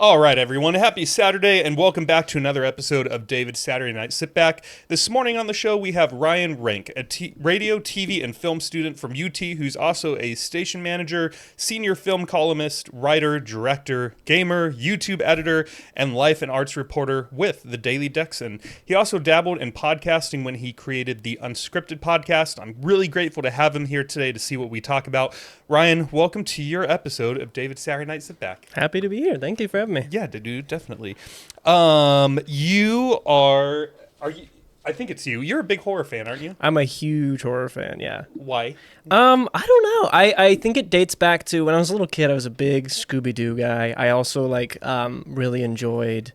All right, everyone. Happy Saturday, and welcome back to another episode of David's Saturday Night Sit Back. This morning on the show, we have Ryan Ranc, a radio, TV, and film student from UT who's also a station manager, senior film columnist, writer, director, gamer, YouTube editor, and life and arts reporter with the Daily Texan. He also dabbled in podcasting when he created the Unscripted Podcast. I'm really grateful to have him here today to see what we talk about. Ryan, welcome to your episode of David's Saturday Night Sit Back. Happy to be here. Thank you for having me. Yeah, dude, definitely. You are you? I think it's you. You're a big horror fan, aren't you? I'm a huge horror fan, yeah. Why? I don't know. I think it dates back to when I was a little kid. I was a big Scooby-Doo guy. I also really enjoyed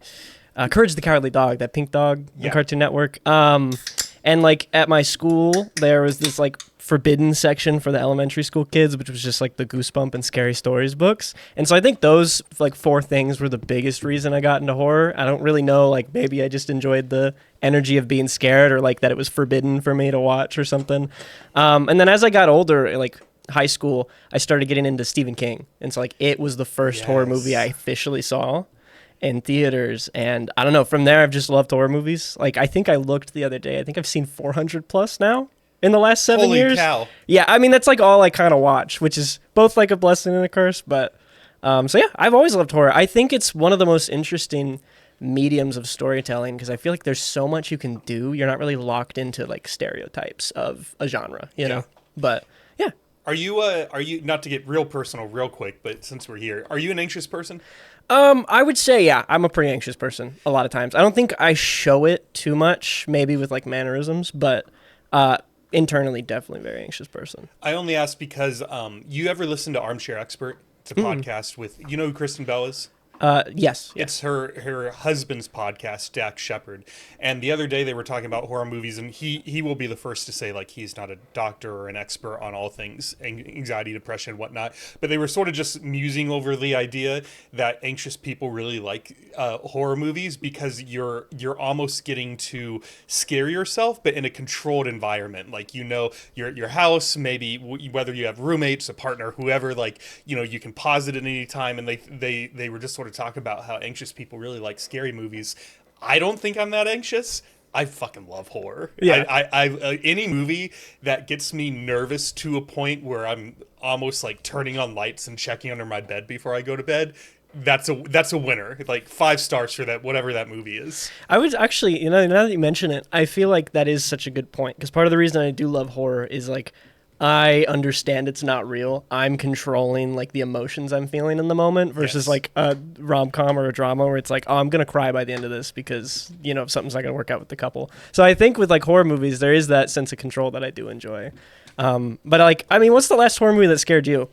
Courage the Cowardly Dog, that pink dog on Cartoon Network. And at my school, there was this forbidden section for the elementary school kids, which was just the Goosebump and Scary Stories books. And so I think those four things were the biggest reason I got into horror. I don't really know, maybe I just enjoyed the energy of being scared, or that it was forbidden for me to watch or something. And then as I got older, high school, I started getting into Stephen King. And so it was the first horror movie I officially saw in theaters. And I don't know, from there I've just loved horror movies. I think I looked the other day, I think I've seen 400 plus now in the last 7 years. Holy cow. Yeah, I mean, that's all I kind of watch, which is both a blessing and a curse. But so yeah, I've always loved horror. I think it's one of the most interesting mediums of storytelling because I feel there's so much you can do. You're not really locked into stereotypes of a genre, you know. But yeah. Are you not to get real personal real quick, but since we're here, are you an anxious person? I would say, yeah, I'm a pretty anxious person a lot of times. I don't think I show it too much, maybe with mannerisms, but internally, definitely very anxious person. I only ask because you ever listen to Armchair Expert? It's a podcast with, you know who Kristen Bell is? Yes. It's her husband's podcast, Dax Shepard. And the other day they were talking about horror movies, and he will be the first to say he's not a doctor or an expert on all things anxiety, depression, and whatnot. But they were sort of just musing over the idea that anxious people really like horror movies because you're almost getting to scare yourself, but in a controlled environment. Your house, maybe whether you have roommates, a partner, whoever. You can pause it at any time, and they were just sort of talk about how anxious people really like scary movies. I don't think I'm that anxious. I fucking love horror. Yeah. I any movie that gets me nervous to a point where I'm almost turning on lights and checking under my bed before I go to bed. That's a winner. 5 stars for that, whatever that movie is. I would actually, now that you mention it, I feel that is such a good point because part of the reason I do love horror is I understand it's not real. I'm controlling the emotions I'm feeling in the moment versus a rom-com or a drama where it's oh, I'm going to cry by the end of this because, something's not going to work out with the couple. So I think with horror movies, there is that sense of control that I do enjoy. But what's the last horror movie that scared you?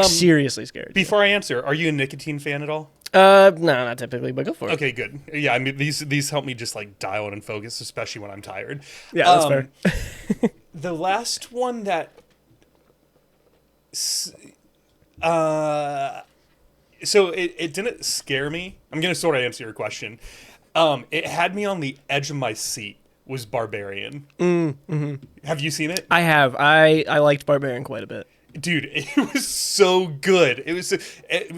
Seriously scared. Before I answer, are you a Nicotine fan at all? No, not typically, but go for it. Okay, good. Yeah, I mean, these help me just dial in and focus, especially when I'm tired. Yeah, that's fair. The last one that, so it didn't scare me. I'm gonna sort of answer your question. It had me on the edge of my seat. Was Barbarian? Mm-hmm. Have you seen it? I have. I liked Barbarian quite a bit. Dude, it was so good. It was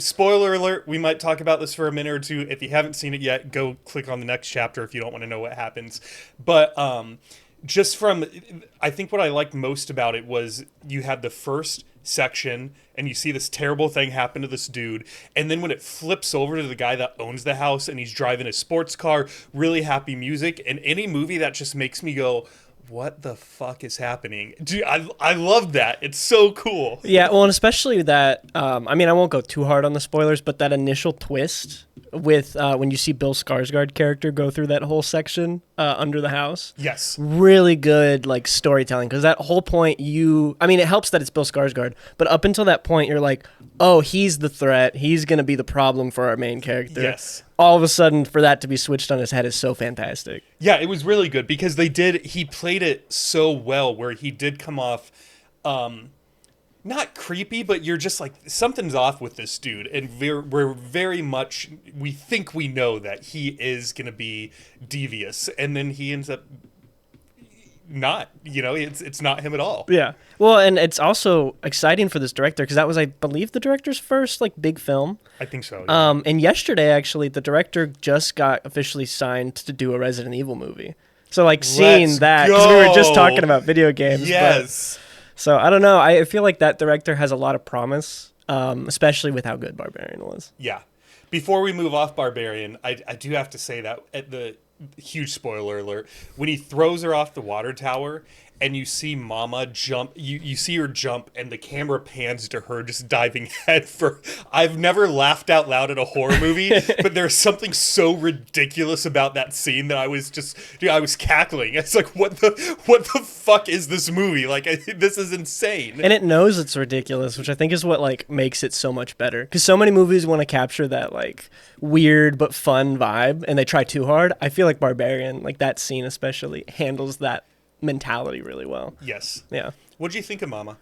spoiler alert. We might talk about this for a minute or two. If you haven't seen it yet, go click on the next chapter if you don't want to know what happens. But I think what I liked most about it was you had the first section and you see this terrible thing happen to this dude, and then when it flips over to the guy that owns the house and he's driving a sports car, really happy music, and any movie that just makes me go, what the fuck is happening? Dude, I love that. It's so cool. Yeah, well, and especially that, I won't go too hard on the spoilers, but that initial twist with when you see Bill Skarsgård character go through that whole section under the house. Yes. Really good storytelling, because that whole point it helps that it's Bill Skarsgård, but up until that point you're oh, he's the threat. He's going to be the problem for our main character. Yes. All of a sudden, for that to be switched on his head is so fantastic. Yeah, it was really good because he played it so well where he did come off, not creepy, but you're just something's off with this dude. And we're very much, we think we know that he is going to be devious. And then he ends up not. It's not him at all. Yeah. Well, and it's also exciting for this director because that was, I believe, the director's first like big film. I think so. Yeah. And yesterday, actually, the director just got officially signed to do a Resident Evil movie. So like seeing that, because we were just talking about video games. Yes. So I don't know. I feel like that director has a lot of promise, especially with how good Barbarian was. Yeah. Before we move off Barbarian, I do have to say that at the huge spoiler alert, when he throws her off the water tower and you see Mama jump, you see her jump and the camera pans to her just diving head for. I've never laughed out loud at a horror movie, but there's something so ridiculous about that scene that I was cackling. It's like, what the fuck is this movie? Like, this is insane. And it knows it's ridiculous, which I think is what like makes it so much better. Because so many movies want to capture that like weird but fun vibe, and they try too hard. I feel like Barbarian, like that scene especially, handles that mentality really well. Yes. Yeah. What'd you think of Mama?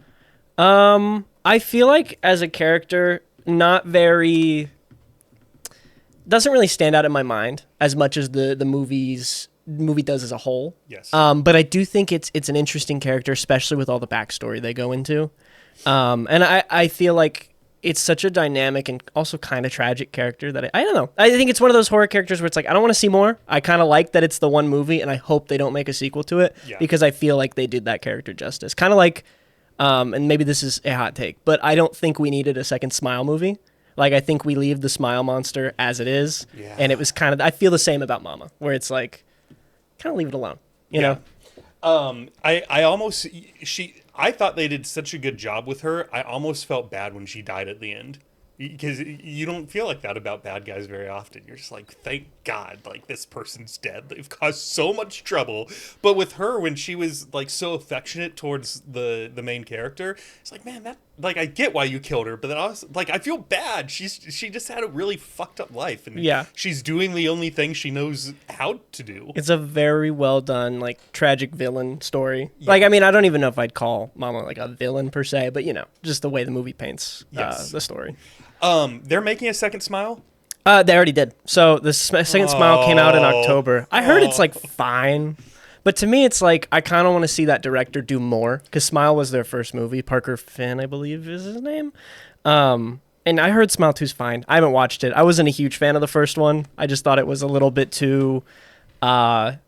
I feel like as a character, not very, doesn't really stand out in my mind as much as the movie does as a whole. Yes. But I do think it's an interesting character, especially with all the backstory they go into. And I feel like it's such a dynamic and also kind of tragic character that I don't know. I think it's one of those horror characters where it's like, I don't want to see more. I kind of like that it's the one movie, and I hope they don't make a sequel to it because I feel like they did that character justice. Kind of like, and maybe this is a hot take, but I don't think we needed a second Smile movie. Like, I think we leave the Smile monster as it is. Yeah. And it was kind of, I feel the same about Mama, where it's like, kind of leave it alone, you know? I thought they did such a good job with her. I almost felt bad when she died at the end, because you don't feel like that about bad guys very often. You're just like, thank God, like, this person's dead. They've caused so much trouble. But with her, when she was like so affectionate towards the main character, it's like, man, that, like, I get why you killed her, but then I was like, I feel bad. She just had a really fucked up life, and she's doing the only thing she knows how to do. It's a very well done, like, tragic villain story. Yeah. Like, I mean, I don't even know if I'd call Mama like a villain per se, but you know, just the way the movie paints the story. They're making a second Smile? They already did. So the second Smile came out in October. I heard it's like fine. But to me, it's like, I kind of want to see that director do more, because Smile was their first movie. Parker Finn, I believe is his name. And I heard Smile 2's fine. I haven't watched it. I wasn't a huge fan of the first one. I just thought it was a little bit too first-time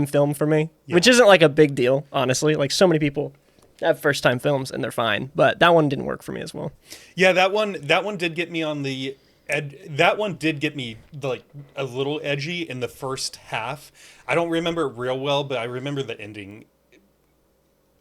film for me, which isn't like a big deal, honestly. Like, so many people have first-time films, and they're fine. But that one didn't work for me as well. Yeah, that one did get me on the... that one did get me like a little edgy in the first half. I don't remember it real well, but I remember the ending.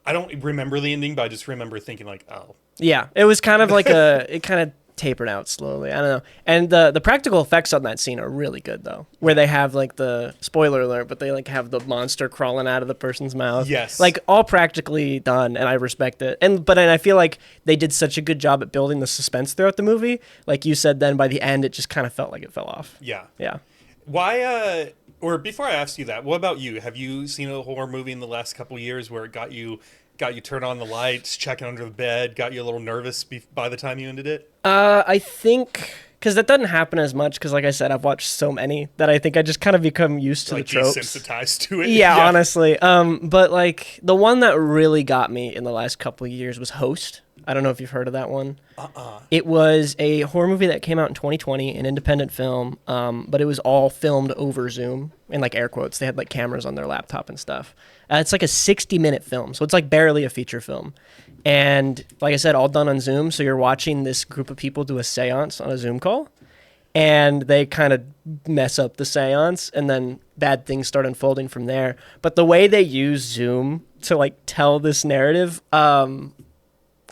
I don't remember the ending, but I just remember thinking like, oh. Yeah, it was kind of like it kind of tapered out slowly. I don't know. And the practical effects on that scene are really good, though, where they have like the spoiler alert, but they like have the monster crawling out of the person's mouth. Yes. Like, all practically done, and I respect it. And I feel like they did such a good job at building the suspense throughout the movie. Like you said, then by the end, it just kind of felt like it fell off. Yeah. Yeah. Why, or before I ask you that, what about you? Have you seen a horror movie in the last couple of years where it got you turn on the lights, checking under the bed, got you a little nervous by the time you ended it? I think, because that doesn't happen as much, because like I said, I've watched so many that I think I just kind of become used to the tropes. Desensitized to it. Yeah, honestly. But like the one that really got me in the last couple of years was Host. I don't know if you've heard of that one. It was a horror movie that came out in 2020, an independent film, but it was all filmed over Zoom, in like air quotes. They had like cameras on their laptop and stuff. It's like a 60-minute film, so it's like barely a feature film. And like I said, all done on Zoom, so you're watching this group of people do a seance on a Zoom call, and they kind of mess up the seance, and then bad things start unfolding from there. But the way they use Zoom to like tell this narrative,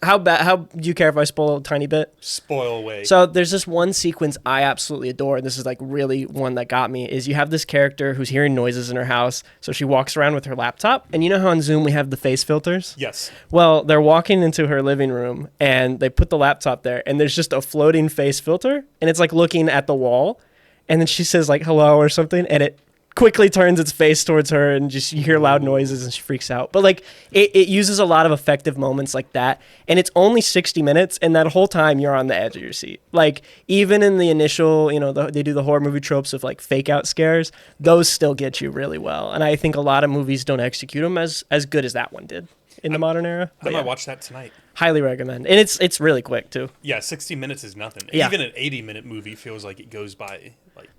how do you care if I spoil a tiny bit? Spoil away. So there's this one sequence I absolutely adore, and this is like really one that got me, is you have this character who's hearing noises in her house, so she walks around with her laptop, and you know how on Zoom we have the face filters? Yes. Well, they're walking into her living room, and they put the laptop there, and there's just a floating face filter, and it's like looking at the wall, and then she says like hello or something, and it quickly turns its face towards her, and just you hear loud noises, and she freaks out. But like it uses a lot of effective moments like that, and it's only 60 minutes, and that whole time you're on the edge of your seat. Like even in the initial, they do the horror movie tropes of like fake out scares. Those still get you really well, and I think a lot of movies don't execute them as good as that one did in the modern era. I might watch that tonight. Highly recommend, and it's really quick too. Yeah, 60 minutes is nothing. Yeah. Even an 80-minute movie feels like it goes by like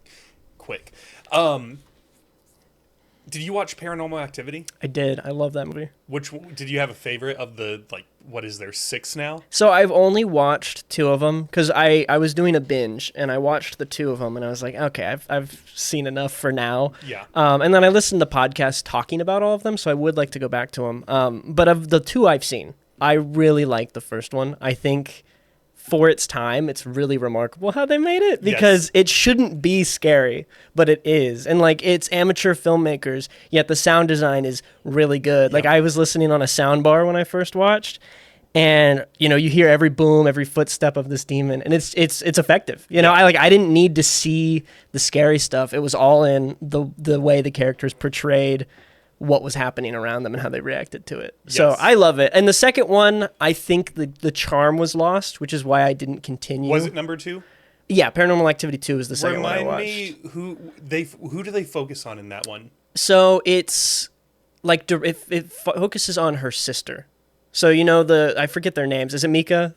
quick. Did you watch Paranormal Activity? I did. I love that movie. Did you have a favorite of the, like, what is there, 6 now? So I've only watched 2 of them because I was doing a binge, and I watched the 2 of them, and I was like, okay, I've seen enough for now. Yeah. And then I listened to podcasts talking about all of them, so I would like to go back to them. But of the 2 I've seen, I really like the first one. I think for its time, it's really remarkable how they made it, because it shouldn't be scary, but it is. And like, it's amateur filmmakers, yet the sound design is really good. Like I was listening on a sound bar when I first watched, and you hear every boom, every footstep of this demon, and it's effective. I didn't need to see the scary stuff. It was all in the way the characters portrayed what was happening around them and how they reacted to it. Yes. So I love it. And the second one, I think the charm was lost, which is why I didn't continue. Was it number 2? Yeah, Paranormal Activity 2 is the second one I watched. Remind me, who do they focus on in that one? So it's like it focuses on her sister. So I forget their names. Is it Mika?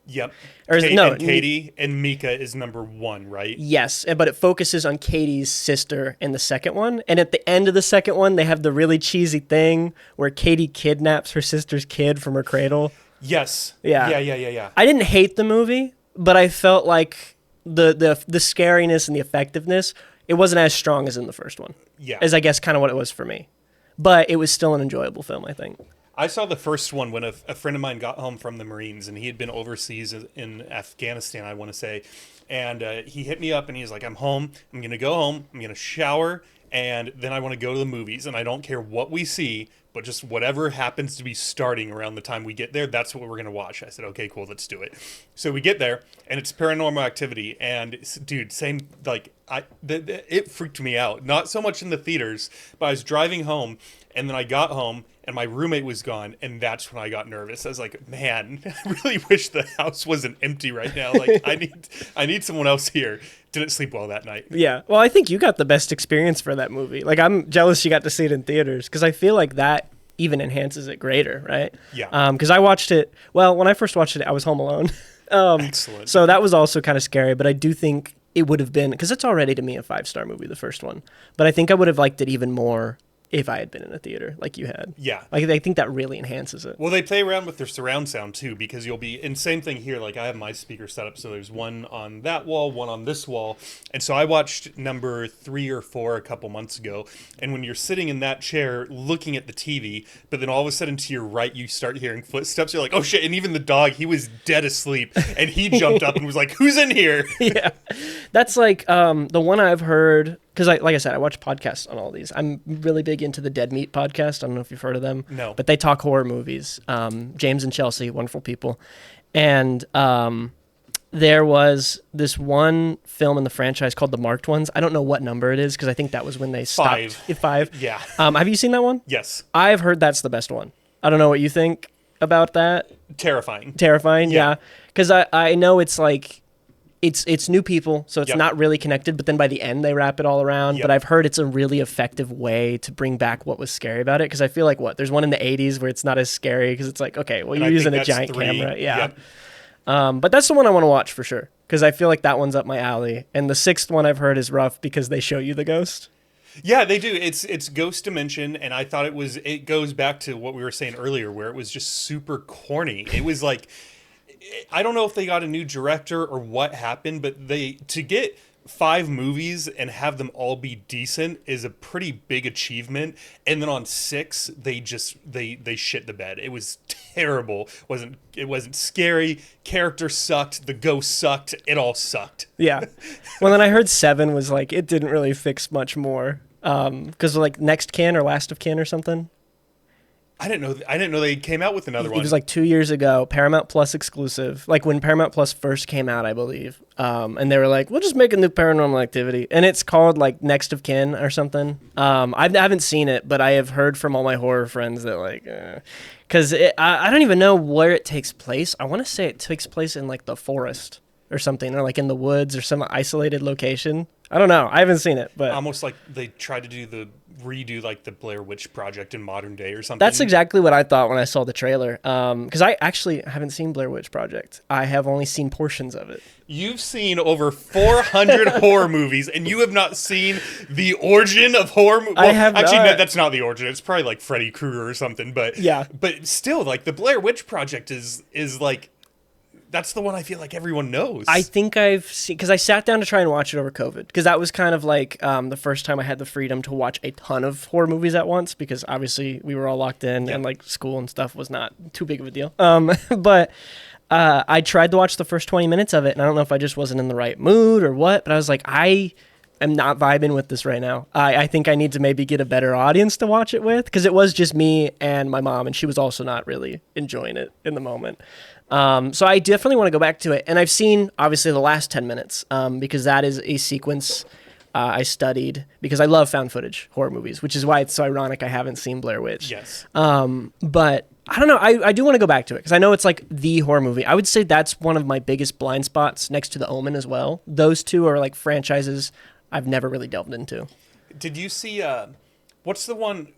Yep. And Katie, and Mika is number 1, right? Yes, but it focuses on Katie's sister in the second one. And at the end of the second one, they have the really cheesy thing where Katie kidnaps her sister's kid from her cradle. Yes. Yeah. Yeah. I didn't hate the movie, but I felt like the scariness and the effectiveness, it wasn't as strong as in the first one. Yeah. As I guess kind of what it was for me. But it was still an enjoyable film, I think. I saw the first one when a friend of mine got home from the Marines, and he had been overseas in Afghanistan, I want to say. And he hit me up, and he's like, I'm home. I'm going to go home. I'm going to shower, and then I want to go to the movies. And I don't care what we see, but just whatever happens to be starting around the time we get there, that's what we're going to watch. I said, okay, cool, let's do it. So we get there, and it's Paranormal Activity. And, dude, same, like, it freaked me out. Not so much in the theaters, but I was driving home, and then I got home, and my roommate was gone, and that's when I got nervous. I was like, man, I really wish the house wasn't empty right now. Like, I need someone else here. Didn't sleep well that night. Yeah. Well, I think you got the best experience for that movie. Like, I'm jealous you got to see it in theaters, because I feel like that even enhances it greater, right? Yeah. Because I watched it, well, when I first watched it, I was home alone. Excellent. So that was also kind of scary, but I do think it would have been, because it's already to me a 5-star movie, the first one, but I think I would have liked it even more if I had been in a theater like you had. Yeah. Like, I think that really enhances it. Well, they play around with their surround sound, too, because you'll be... And same thing here. Like, I have my speaker set up, so there's one on that wall, one on this wall. And so I watched number 3 or 4 a couple months ago. And when you're sitting in that chair looking at the TV, but then all of a sudden to your right, you start hearing footsteps. You're like, oh, shit. And even the dog, he was dead asleep. And he jumped up and was like, who's in here? Yeah. That's like the one I've heard... Because, like I said, I watch podcasts on all these. I'm really big into the Dead Meat podcast. I don't know if you've heard of them. No. But they talk horror movies. James and Chelsea, wonderful people. And there was this one film in the franchise called The Marked Ones. I don't know what number it is, because I think that was when they stopped. 5. Yeah. Have you seen that one? Yes. I've heard that's the best one. I don't know what you think about that. Terrifying. Yeah. Because I know it's like... It's new people, so it's not really connected, but then by the end they wrap it all around. But I've heard it's a really effective way to bring back what was scary about it, because I feel like there's one in the 80s where it's not as scary, because it's like, okay, well, you're using a giant camera. Yeah. But that's the one I want to watch for sure, because I feel like that one's up my alley. And the 6th one I've heard is rough because they show you the ghost. Yeah, they do. It's Ghost Dimension, and I thought it goes back to what we were saying earlier, where it was just super corny. It was like... I don't know if they got a new director or what happened, but to get 5 movies and have them all be decent is a pretty big achievement. And then on 6, they shit the bed. It was terrible. It wasn't scary. Character sucked. The ghost sucked. It all sucked. Yeah. Well, then I heard 7 was like, it didn't really fix much more. Because like Next Kin or Last of Kin or something. I didn't know they came out with another one. It was like 2 years ago, Paramount Plus exclusive. Like when Paramount Plus first came out, I believe. And they were like, we'll just make a new Paranormal Activity. And it's called like Next of Kin or something. I haven't seen it, but I have heard from all my horror friends that like, because I don't even know where it takes place. I want to say it takes place in like the forest or something, or like in the woods or some isolated location. I don't know. I haven't seen it, but almost like they tried to redo like the Blair Witch Project in modern day or something. that's exactly what I thought when I saw the trailer. Because I actually haven't seen Blair Witch Project. I have only seen portions of it. You've seen over 400 horror movies, and you have not seen the origin of horror. Well, I have actually, not. no, that's not the origin. It's probably like Freddy Krueger or something. But Yeah. but still, like the Blair Witch Project is like. That's the one I feel like everyone knows. I think I've seen, because I sat down to try and watch it over COVID, because that was kind of like the first time I had the freedom to watch a ton of horror movies at once, because obviously we were all locked in and like school and stuff was not too big of a deal. But I tried to watch the first 20 minutes of it, and I don't know if I just wasn't in the right mood or what, but I was like, I am not vibing with this right now. I think I need to maybe get a better audience to watch it with, because it was just me and my mom, and she was also not really enjoying it in the moment. So I definitely want to go back to it. And I've seen, obviously, the last 10 minutes, because that is a sequence I studied, because I love found footage horror movies, which is why it's so ironic I haven't seen Blair Witch. Yes. But I don't know. I do want to go back to it, because I know it's like the horror movie. I would say that's one of my biggest blind spots next to The Omen as well. Those two are like franchises I've never really delved into. Did you see, what's the one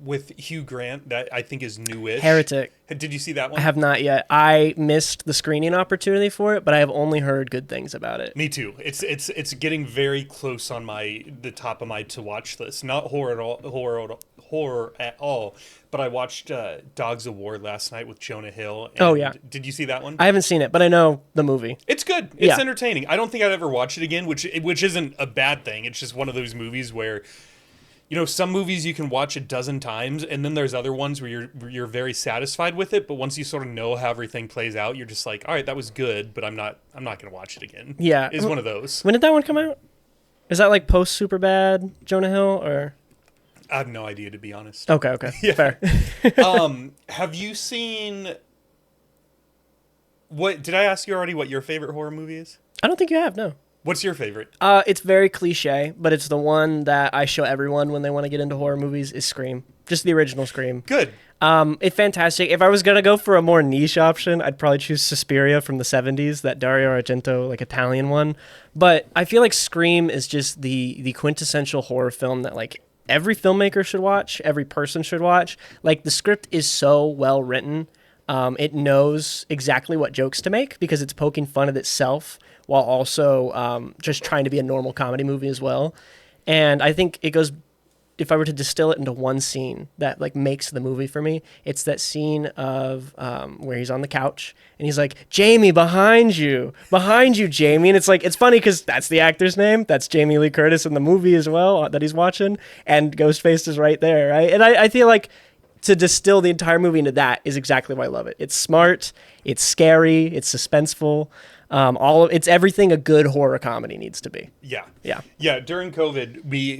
with Hugh Grant that I think is newish? Heretic. Did you see that one? I have not yet. I missed the screening opportunity for it, but I have only heard good things about it. Me too. It's getting very close on the top of my to watch list. Not horror at all. But I watched Dogs of War last night with Jonah Hill. And Oh, yeah. Did you see that one? I haven't seen it, but I know the movie. It's good. It's entertaining. I don't think I'd ever watch it again, which isn't a bad thing. It's just one of those movies where, you know, some movies you can watch a dozen times, and then there's other ones where you're very satisfied with it, but once you sort of know how everything plays out, you're just like, all right, that was good, but I'm not going to watch it again. Yeah. It's one of those. When did that one come out? Is that like post Superbad, Jonah Hill, or? I have no idea, to be honest. Okay. Yeah. Fair. Have you seen... Did I ask you already what your favorite horror movie is? I don't think you have, no. What's your favorite? It's very cliche, but it's the one that I show everyone when they want to get into horror movies is Scream. Just the original Scream. Good. It's fantastic. If I was going to go for a more niche option, I'd probably choose Suspiria from the 70s, that Dario Argento, like Italian one. But I feel like Scream is just the quintessential horror film that like every filmmaker should watch, every person should watch. Like the script is so well written. It knows exactly what jokes to make because it's poking fun at itself while also just trying to be a normal comedy movie as well. And I think it goes, if I were to distill it into one scene that like makes the movie for me, it's that scene of where he's on the couch and he's like, Jamie, behind you, Jamie. And it's like, it's funny because that's the actor's name. That's Jamie Lee Curtis in the movie as well that he's watching. And Ghostface is right there, right? And I feel like to distill the entire movie into that is exactly why I love it. It's smart, it's scary, it's suspenseful. It's everything a good horror comedy needs to be. Yeah. During COVID, me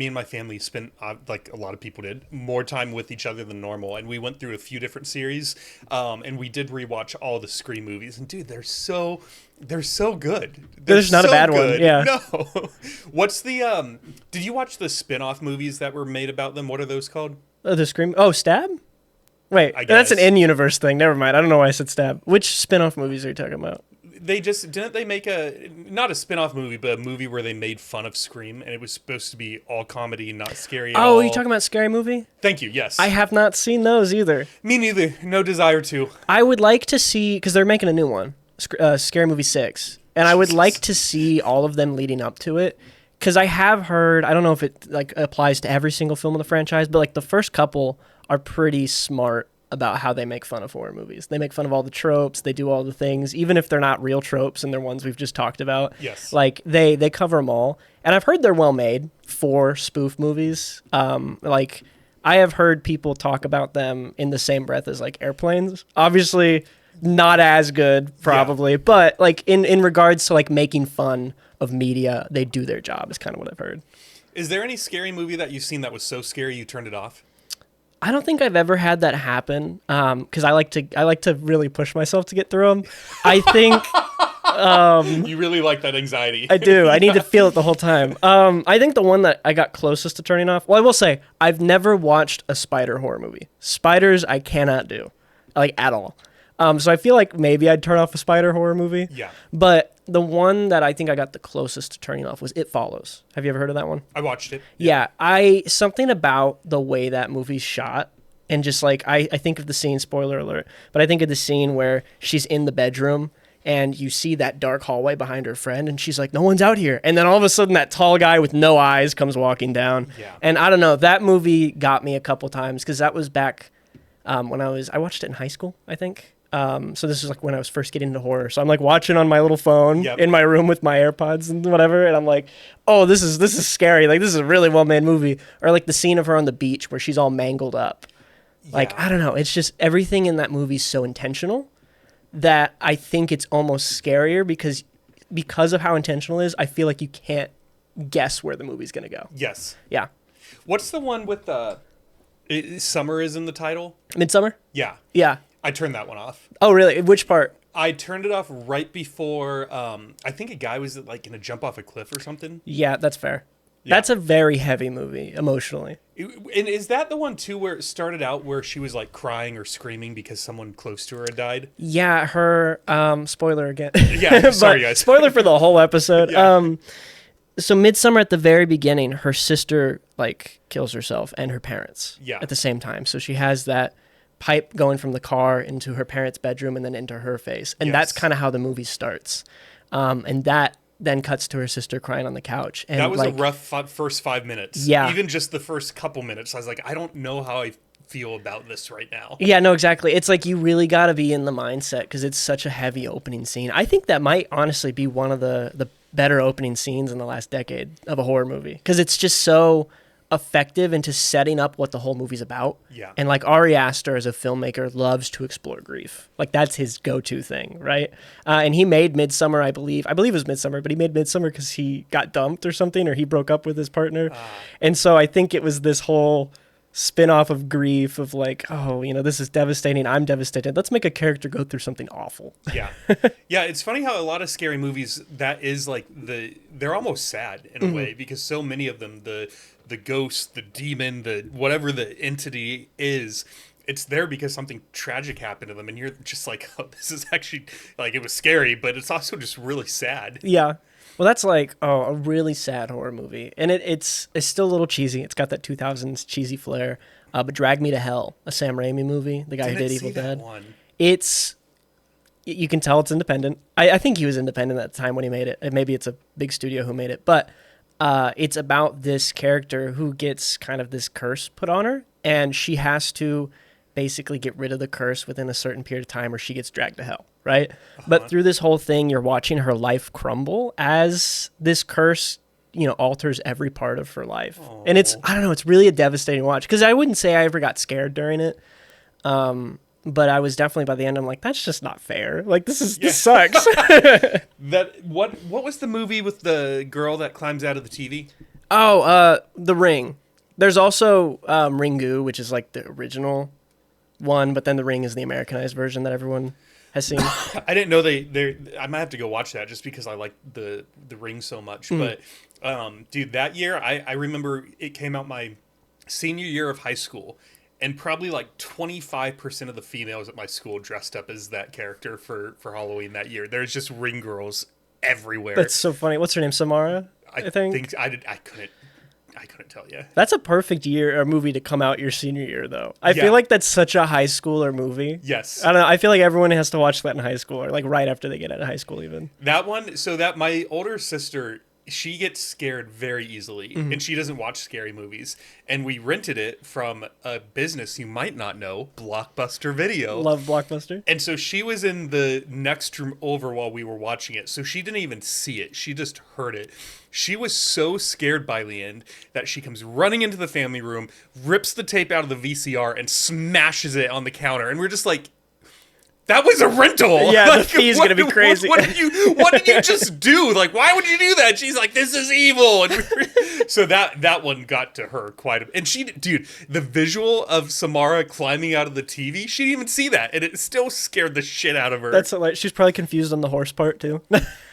and my family spent, like a lot of people did, more time with each other than normal, and we went through a few different series, and we did rewatch all the Scream movies. And dude, they're so good. There's not a bad one. Yeah. No. What's the? Did you watch the spin-off movies that were made about them? What are those called? The Scream. Oh, Stab. Wait, I that's an guess. in-universe thing. Never mind. I don't know why I said Stab. Which spin-off movies are you talking about? Didn't they make not a spin-off movie, but a movie where they made fun of Scream, and it was supposed to be all comedy, not scary at all. Oh, are you talking about Scary Movie? Thank you, yes. I have not seen those either. Me neither. No desire to. I would like to see, because they're making a new one, Scary Movie 6, and I would like to see all of them leading up to it, because I have heard, I don't know if it like applies to every single film in the franchise, but like the first couple are pretty smart about how they make fun of horror movies. They make fun of all the tropes, they do all the things, even if they're not real tropes and they're ones we've just talked about. Yes. Like they cover them all. And I've heard they're well made for spoof movies. Like I have heard people talk about them in the same breath as like Airplanes. Obviously not as good probably, but like in regards to like making fun of media, they do their job is kind of what I've heard. Is there any scary movie that you've seen that was so scary you turned it off? I don't think I've ever had that happen. Because I like to really push myself to get through them. I think. You really like that anxiety. I do. I need to feel it the whole time. I think the one that I got closest to turning off. Well, I will say I've never watched a spider horror movie. Spiders, I cannot do, like at all. So I feel like maybe I'd turn off a spider horror movie. Yeah. But the one that I think I got the closest to turning off was It Follows. Have you ever heard of that one? I watched it. Yeah. Something about the way that movie's shot. And just like, I think of the scene, spoiler alert, but I think of the scene where she's in the bedroom and you see that dark hallway behind her friend and she's like, no one's out here. And then all of a sudden that tall guy with no eyes comes walking down. Yeah. And I don't know, that movie got me a couple times because that was back when I watched it in high school, I think. So this is like when I was first getting into horror. So I'm like watching on my little phone in my room with my AirPods and whatever. And I'm like, oh, this is scary. Like, this is a really well-made movie. Or like the scene of her on the beach where she's all mangled up. Like, I don't know. It's just everything in that movie is so intentional that I think it's almost scarier because of how intentional it is. I feel like you can't guess where the movie's going to go. Yes. Yeah. What's the one with summer is in the title? Midsommar? Yeah. Yeah. I turned that one off. Oh, really? Which part? I turned it off right before, I think a guy was like going to jump off a cliff or something. Yeah, that's fair. Yeah. That's a very heavy movie emotionally. And is that the one too where it started out where she was like crying or screaming because someone close to her had died? Yeah, her spoiler again. Yeah, sorry guys. Spoiler for the whole episode. Yeah. So Midsommar at the very beginning, her sister like kills herself and her parents at the same time. So she has that pipe going from the car into her parents' bedroom and then into her face. And that's kind of how the movie starts. And that then cuts to her sister crying on the couch. And that was like, a rough first 5 minutes. Yeah. Even just the first couple minutes, I was like, I don't know how I feel about this right now. Yeah, no, exactly. It's like you really got to be in the mindset because it's such a heavy opening scene. I think that might honestly be one of the better opening scenes in the last decade of a horror movie because it's just so effective into setting up what the whole movie's about. Yeah. And like Ari Aster as a filmmaker loves to explore grief. Like that's his go-to thing, right? And he made Midsommar, I believe it was Midsommar, but he made Midsommar because he got dumped or something, or he broke up with his partner. And so I think it was this whole spin-off of grief of like, oh, this is devastating. I'm devastated. Let's make a character go through something awful. Yeah. Yeah. It's funny how a lot of scary movies, that is like they're almost sad in a way because so many of them, the ghost, the demon, the whatever the entity is, it's there because something tragic happened to them. And you're just like, oh, this is actually like, it was scary, but it's also just really sad. Yeah. Well, that's like, a really sad horror movie. And it's still a little cheesy. It's got that 2000s cheesy flair. But Drag Me to Hell, a Sam Raimi movie, the guy who did Evil Dead. You can tell it's independent. I think he was independent at the time when he made it. Maybe it's a big studio who made it. But it's about this character who gets kind of this curse put on her. And she has to basically get rid of the curse within a certain period of time or she gets dragged to hell, right? But through this whole thing, you're watching her life crumble as this curse, alters every part of her life. Aww. And it's really a devastating watch because I wouldn't say I ever got scared during it. But I was definitely by the end, I'm like, that's just not fair. Like, this sucks. What was the movie with the girl that climbs out of the TV? Oh, The Ring. There's also Ringu, which is like the original one, but then The Ring is the Americanized version that everyone has seen. I didn't know I might have to go watch that just because I like the Ring so much. But dude, that year I remember it came out my senior year of high school, and probably like 25% of the females at my school dressed up as that character for Halloween that year. There's just Ring girls everywhere. That's so funny. What's her name? Samara? I think I couldn't tell you. That's a perfect year or movie to come out your senior year, though. I feel like that's such a high schooler movie. Yes. I don't know. I feel like everyone has to watch that in high school or like right after they get out of high school even. That one, so that my older sister, she gets scared very easily and she doesn't watch scary movies. And we rented it from a business you might not know, Blockbuster Video. Love Blockbuster. And so she was in the next room over while we were watching it. So she didn't even see it. She just heard it. She was so scared by the end that she comes running into the family room, rips the tape out of the VCR and smashes it on the counter. And we're just like, That was a rental. Yeah, the fee's going to be crazy. What did you just do? Like, why would you do that? She's like, this is evil. And so that one got to her quite a bit. And dude, the visual of Samara climbing out of the TV, she didn't even see that. And it still scared the shit out of her. That's hilarious. She's probably confused on the horse part, too.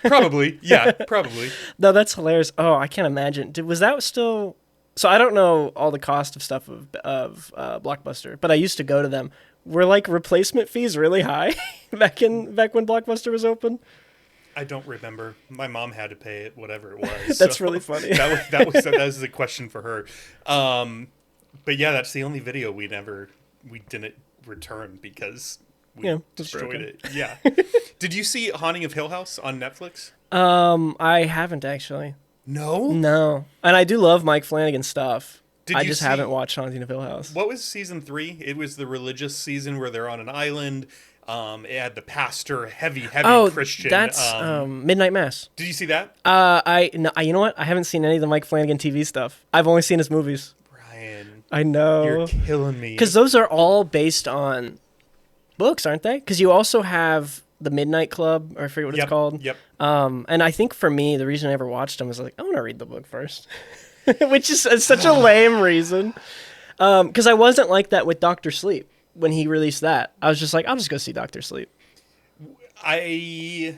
Probably. Yeah, probably. No, that's hilarious. Oh, I can't imagine. Was that still... So I don't know all the cost of stuff of Blockbuster, but I used to go to them. Were like replacement fees really high back when Blockbuster was open? I don't remember. My mom had to pay it, whatever it was. That's so really funny. that was the question for her. But yeah, that's the only video we didn't return because we destroyed it. Yeah. Did you see Haunting of Hill House on Netflix? I haven't actually. No, and I do love Mike Flanagan's stuff. I just haven't watched Haunting of Hill House. What was season 3? It was the religious season where they're on an island. It had the pastor, heavy Christian. That's Midnight Mass. Did you see that? You know what? I haven't seen any of the Mike Flanagan TV stuff. I've only seen his movies. Brian, I know. You're killing me. Because those are all based on books, aren't they? Because you also have the Midnight Club, or I forget what it's called. Yep. And I think for me, the reason I ever watched them was like, I want to read the book first. Which is such a lame reason. Because I wasn't like that with Dr. Sleep when he released that. I was just like, I'll just go see Dr. Sleep. I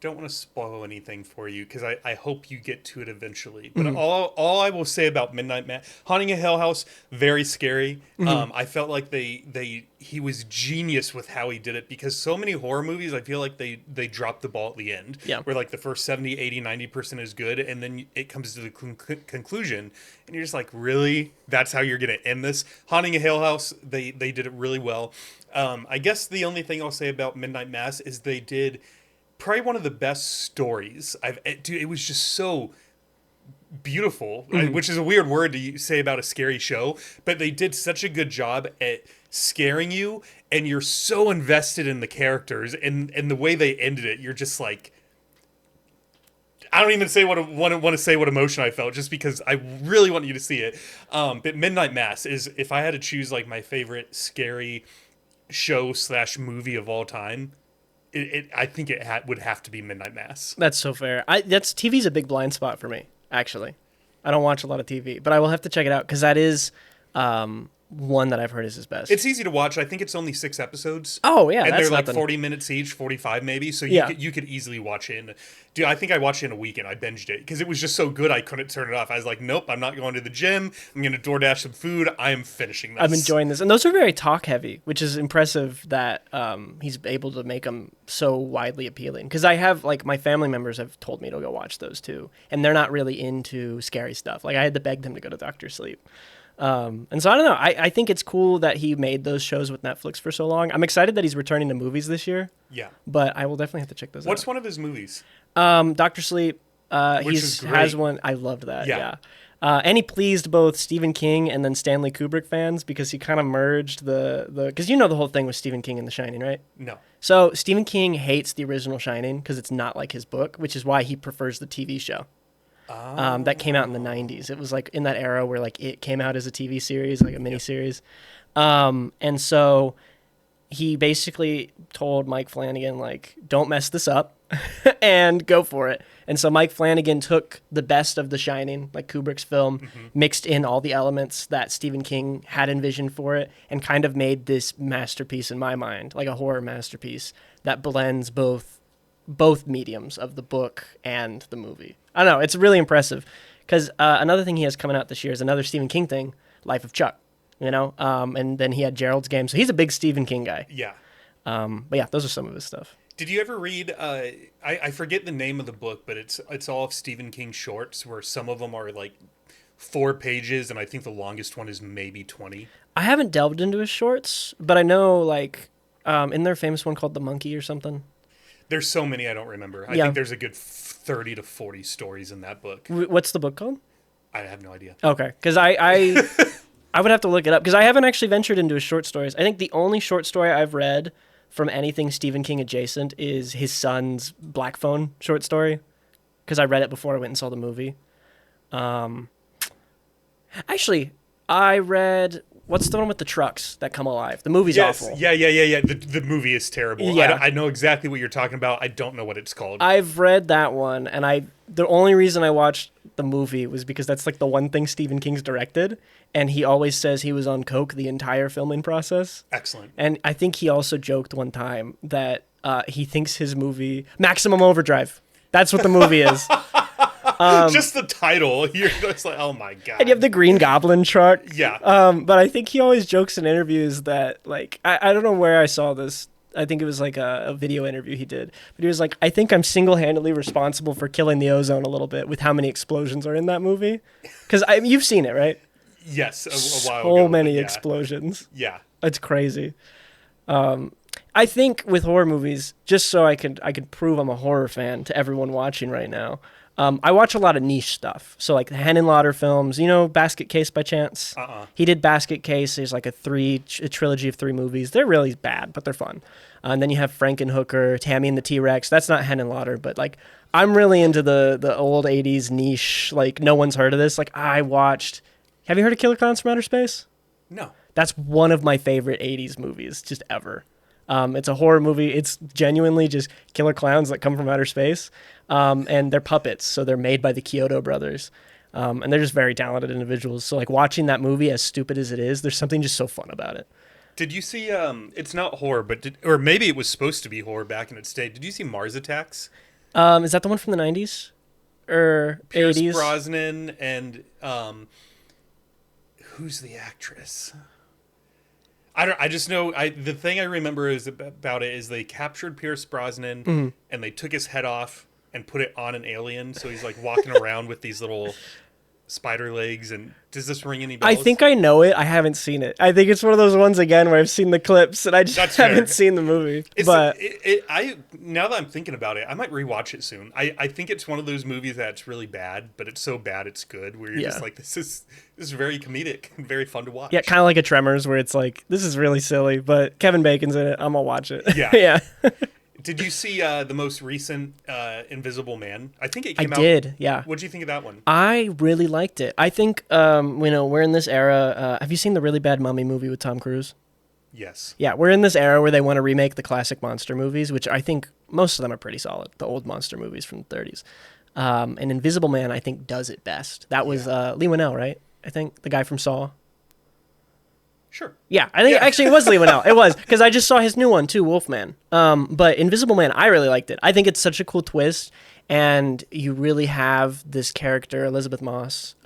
don't want to spoil anything for you because I hope you get to it eventually. But all I will say about Midnight Mass, Haunting a Hill House, very scary. I felt like he was genius with how he did it because so many horror movies, I feel like they dropped the ball at the end. Yeah. Where like the first 70, 80, 90% is good and then it comes to the conclusion and you're just like, really? That's how you're going to end this? Haunting a Hill House, they did it really well. I guess the only thing I'll say about Midnight Mass is they did probably one of the best stories it was just so beautiful, which is a weird word to say about a scary show, but they did such a good job at scaring you and you're so invested in the characters and the way they ended it, you're just like, I don't even want to say what emotion I felt just because I really want you to see it. But Midnight Mass is, if I had to choose like my favorite scary show / movie of all time, I think it would have to be Midnight Mass. That's so fair. TV's a big blind spot for me, actually. I don't watch a lot of TV, but I will have to check it out because that is one that I've heard is his best. It's easy to watch. I think it's only 6 episodes. Oh, yeah. And that's they're like nothing. 40 minutes each, 45 maybe. So you could easily watch it. Dude, I think I watched it in a weekend. I binged it because it was just so good I couldn't turn it off. I was like, nope, I'm not going to the gym. I'm going to DoorDash some food. I am finishing this. I'm enjoying this. And those are very talk heavy, which is impressive that he's able to make them so widely appealing. Because I have, like, my family members have told me to go watch those too. And they're not really into scary stuff. Like, I had to beg them to go to Dr. Sleep. And so I don't know. I think it's cool that he made those shows with Netflix for so long. I'm excited that he's returning to movies this year. Yeah. But I will definitely have to check those out. What's one of his movies? Dr. Sleep. Which is great. Has one. I loved that. Yeah. And he pleased both Stephen King and then Stanley Kubrick fans because he kind of merged because you know the whole thing with Stephen King and The Shining, right? No. So Stephen King hates the original Shining because it's not like his book, which is why he prefers the TV show. That came out in the 90s. It was like in that era where like it came out as a TV series, like a miniseries. And so he basically told Mike Flanagan, like, don't mess this up and go for it. And so Mike Flanagan took the best of The Shining, like Kubrick's film, mixed in all the elements that Stephen King had envisioned for it and kind of made this masterpiece in my mind, like a horror masterpiece that blends both mediums of the book and the movie. I don't know. It's really impressive because another thing he has coming out this year is another Stephen King thing, Life of Chuck, you know? And then he had Gerald's Game. So he's a big Stephen King guy. Yeah. But yeah, those are some of his stuff. Did you ever read, I forget the name of the book, but it's all of Stephen King shorts where some of them are like 4 pages and I think the longest one is maybe 20. I haven't delved into his shorts, but I know like, isn't there a famous one called The Monkey or something? There's so many I don't remember. I think there's a good 30 to 40 stories in that book. What's the book called? I have no idea. Okay, because I would have to look it up because I haven't actually ventured into his short stories. I think the only short story I've read from anything Stephen King adjacent is his son's Black Phone short story because I read it before I went and saw the movie. Actually, I read what's the one with the trucks that come alive? The movie's Yes. awful. Yeah. The movie is terrible. Yeah. I know exactly what you're talking about. I don't know what it's called. I've read that one, and the only reason I watched the movie was because that's like the one thing Stephen King's directed, and he always says he was on coke the entire filming process. Excellent. And I think he also joked one time that he thinks his movie Maximum Overdrive. That's what the movie is. Just the title, you're just like, oh my god. And you have the Green Goblin truck. Yeah. But I think he always jokes in interviews that, like, I don't know where I saw this. I think it was like a video interview he did. But he was like, I think I'm single-handedly responsible for killing the ozone a little bit with how many explosions are in that movie. Because you've seen it, right? Yes, a while So ago. many explosions. Yeah. It's crazy. I think with horror movies, just so I could prove I'm a horror fan to everyone watching right now, I watch a lot of niche stuff. So like the Henenlotter films, you know Basket Case by chance? He did Basket Case. There's like a trilogy of 3 movies. They're really bad, but they're fun. And then you have Frankenhooker, Tammy and the T-Rex. That's not Henenlotter, but like I'm really into the old 80s niche, like no one's heard of this. Like have you heard of Killer Clowns from Outer Space? No. That's one of my favorite 80s movies just ever. It's a horror movie. It's genuinely just killer clowns that come from outer space. And they're puppets, so they're made by the Kyoto brothers. And they're just very talented individuals. So like watching that movie, as stupid as it is, there's something just so fun about it. Did you see, it's not horror, but or maybe it was supposed to be horror back in its day. Did you see Mars Attacks? Is that the one from the 90s? Or Pierce 80s? Brosnan and, who's the actress? I just know the thing I remember is about it is they captured Pierce Brosnan and they took his head off and put it on an alien, so he's like walking around with these little spider legs. And does this ring any bells? I think I know it. I haven't seen it. I think it's one of those ones again where I've seen the clips and I just haven't seen the movie. But now that I'm thinking about it, I might rewatch it soon. I think it's one of those movies that's really bad, but it's so bad it's good. Where you're just like, this is very comedic and very fun to watch. Yeah, kind of like a Tremors, where it's like, this is really silly, but Kevin Bacon's in it. I'm gonna watch it. Yeah. Yeah. Did you see the most recent Invisible Man? I think it came out. I did, yeah. What'd you think of that one? I really liked it. I think, we're in this era. Have you seen the really bad Mummy movie with Tom Cruise? Yes. Yeah, we're in this era where they want to remake the classic monster movies, which I think most of them are pretty solid, the old monster movies from the 30s. And Invisible Man, I think, does it best. That was Lee Winnell, right? I think, the guy from Saw. Sure. Yeah, I think actually it was Lee Winnell. It was, because I just saw his new one too, Wolfman. But Invisible Man, I really liked it. I think it's such a cool twist, and you really have this character, Elizabeth Moss,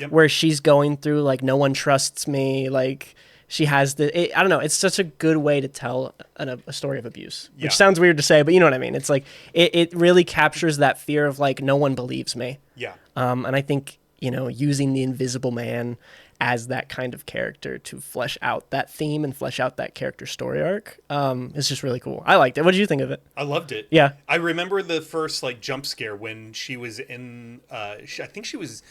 where she's going through, like, no one trusts me, like, she has I don't know, it's such a good way to tell a story of abuse, which sounds weird to say, but you know what I mean. It's like, it really captures that fear of, like, no one believes me. Yeah. And I think, using the Invisible Man as that kind of character to flesh out that theme and flesh out that character story arc is just really cool. I liked it. What did you think of it? I loved it. Yeah. I remember the first, like, jump scare when she was in, I think she was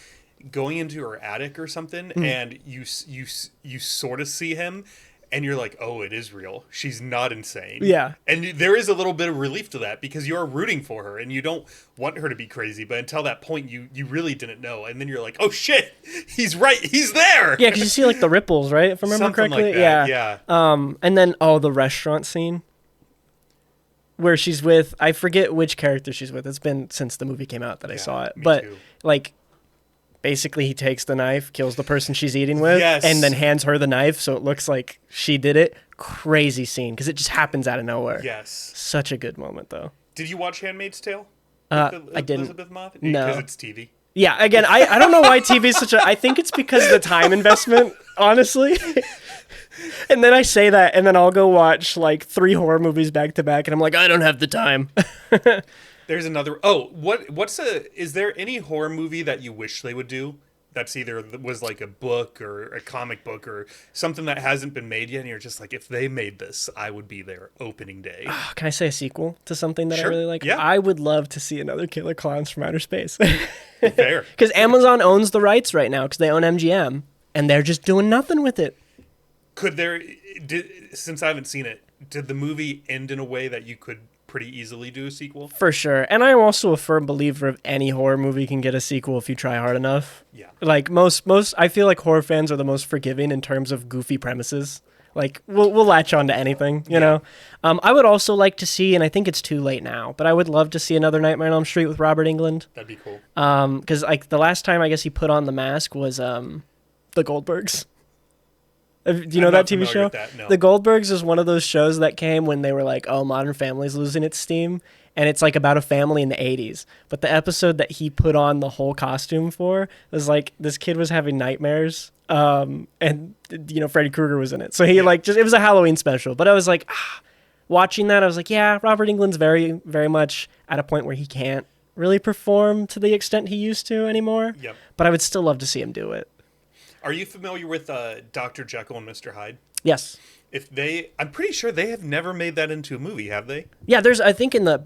going into her attic or something, and you sort of see him, and you're like, oh, it is real. She's not insane. Yeah. And there is a little bit of relief to that, because you're rooting for her, and you don't want her to be crazy, but until that point, you really didn't know. And then you're like, oh, shit, he's right. He's there. Yeah, because you see, like, the ripples, right? If I remember Something correctly. like that, yeah. And then, the restaurant scene where she's with, I forget which character she's with. It's been since the movie came out that I saw it. But, too. like, basically he takes the knife, kills the person she's eating with, Yes. and then hands her the knife so it looks like she did it. Crazy scene, because it just happens out of nowhere. Yes. Such a good moment, though. Did you watch Handmaid's Tale? I didn't. Elizabeth Moss? No. Because it's TV. Yeah, again, I don't know why TV is such a... I think it's because of the time investment, honestly. And then I say that, and then I'll go watch, like, 3 horror movies back to back, and I'm like, I don't have the time. There's another... is there any horror movie that you wish they would do that's either was like a book or a comic book or something that hasn't been made yet, and you're just like, if they made this, I would be there opening day? Can I say a sequel to something that Sure. I really like? Yeah. I would love to see another Killer Clowns from Outer Space. Fair. Because Amazon owns the rights right now, because they own MGM, and they're just doing nothing with it. Since I haven't seen it, did the movie end in a way that you could pretty easily do a sequel. For sure. And I'm also a firm believer of any horror movie can get a sequel if you try hard enough. Yeah. Like most I feel like horror fans are the most forgiving in terms of goofy premises. Like we'll latch on to anything, you know. I would also like to see, and I think it's too late now, but I would love to see another Nightmare on Elm Street with Robert Englund. That'd be cool. Because like the last time I guess he put on the mask was The Goldbergs. Do you know that TV show? No. The Goldbergs is one of those shows that came when they were like, oh, Modern Family's losing its steam. And it's like about a family in the 80s. But the episode that he put on the whole costume for was like this kid was having nightmares. And, you know, Freddy Krueger was in it. So he it was a Halloween special. But I was like, watching that, I was like, yeah, Robert Englund's very, very much at a point where he can't really perform to the extent he used to anymore. Yep. But I would still love to see him do it. Are you familiar with Dr. Jekyll and Mr. Hyde? Yes. I'm pretty sure they have never made that into a movie, have they? Yeah, there's, I think in the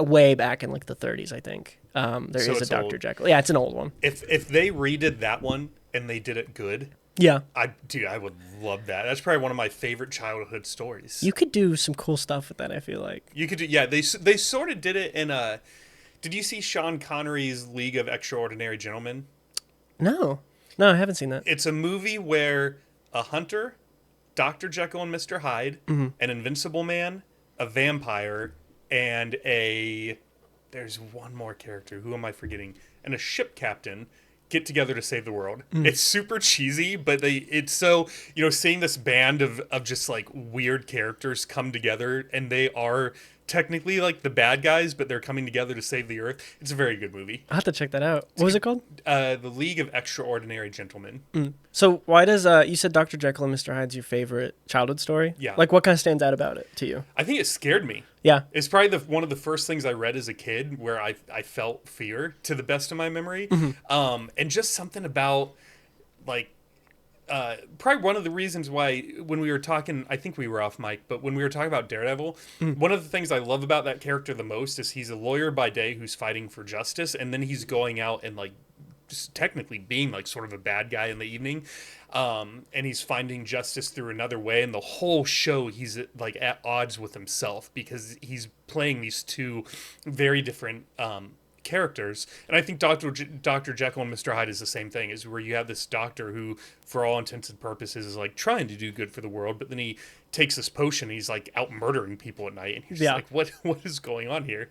way back in like the 30s, I think, there is a Dr. Jekyll. Yeah, it's an old one. If they redid that one and they did it good, yeah, I would love that. That's probably one of my favorite childhood stories. You could do some cool stuff with that, I feel like. You could do, yeah, they sort of did it in did you see Sean Connery's League of Extraordinary Gentlemen? No, I haven't seen that. It's a movie where a hunter, Dr. Jekyll and Mr. Hyde, an invincible man, a vampire, and there's one more character. Who am I forgetting? And a ship captain get together to save the world. It's super cheesy, but it's so, you know, seeing this band of just like weird characters come together, and they are technically like the bad guys, but they're coming together to save the earth. It's a very good movie. I'll have to check that out. What was it called? The League of Extraordinary Gentlemen. So why does you said Dr. Jekyll and Mr. Hyde's your favorite childhood story? Yeah. Like what kind of stands out about it to you? I think it scared me. Yeah. It's probably one of the first things I read as a kid where I felt fear, to the best of my memory. And just something about like probably one of the reasons why when we were talking, I think we were off mic, but when we were talking about Daredevil, one of the things I love about that character the most is he's a lawyer by day who's fighting for justice, and then he's going out and like just technically being like sort of a bad guy in the evening, and he's finding justice through another way, and the whole show he's like at odds with himself because he's playing these two very different characters. And I think Dr. Jekyll and Mr. Hyde is the same thing, is where you have this doctor who, for all intents and purposes, is like trying to do good for the world, but then he takes this potion and he's like out murdering people at night, and he's just like, what is going on here?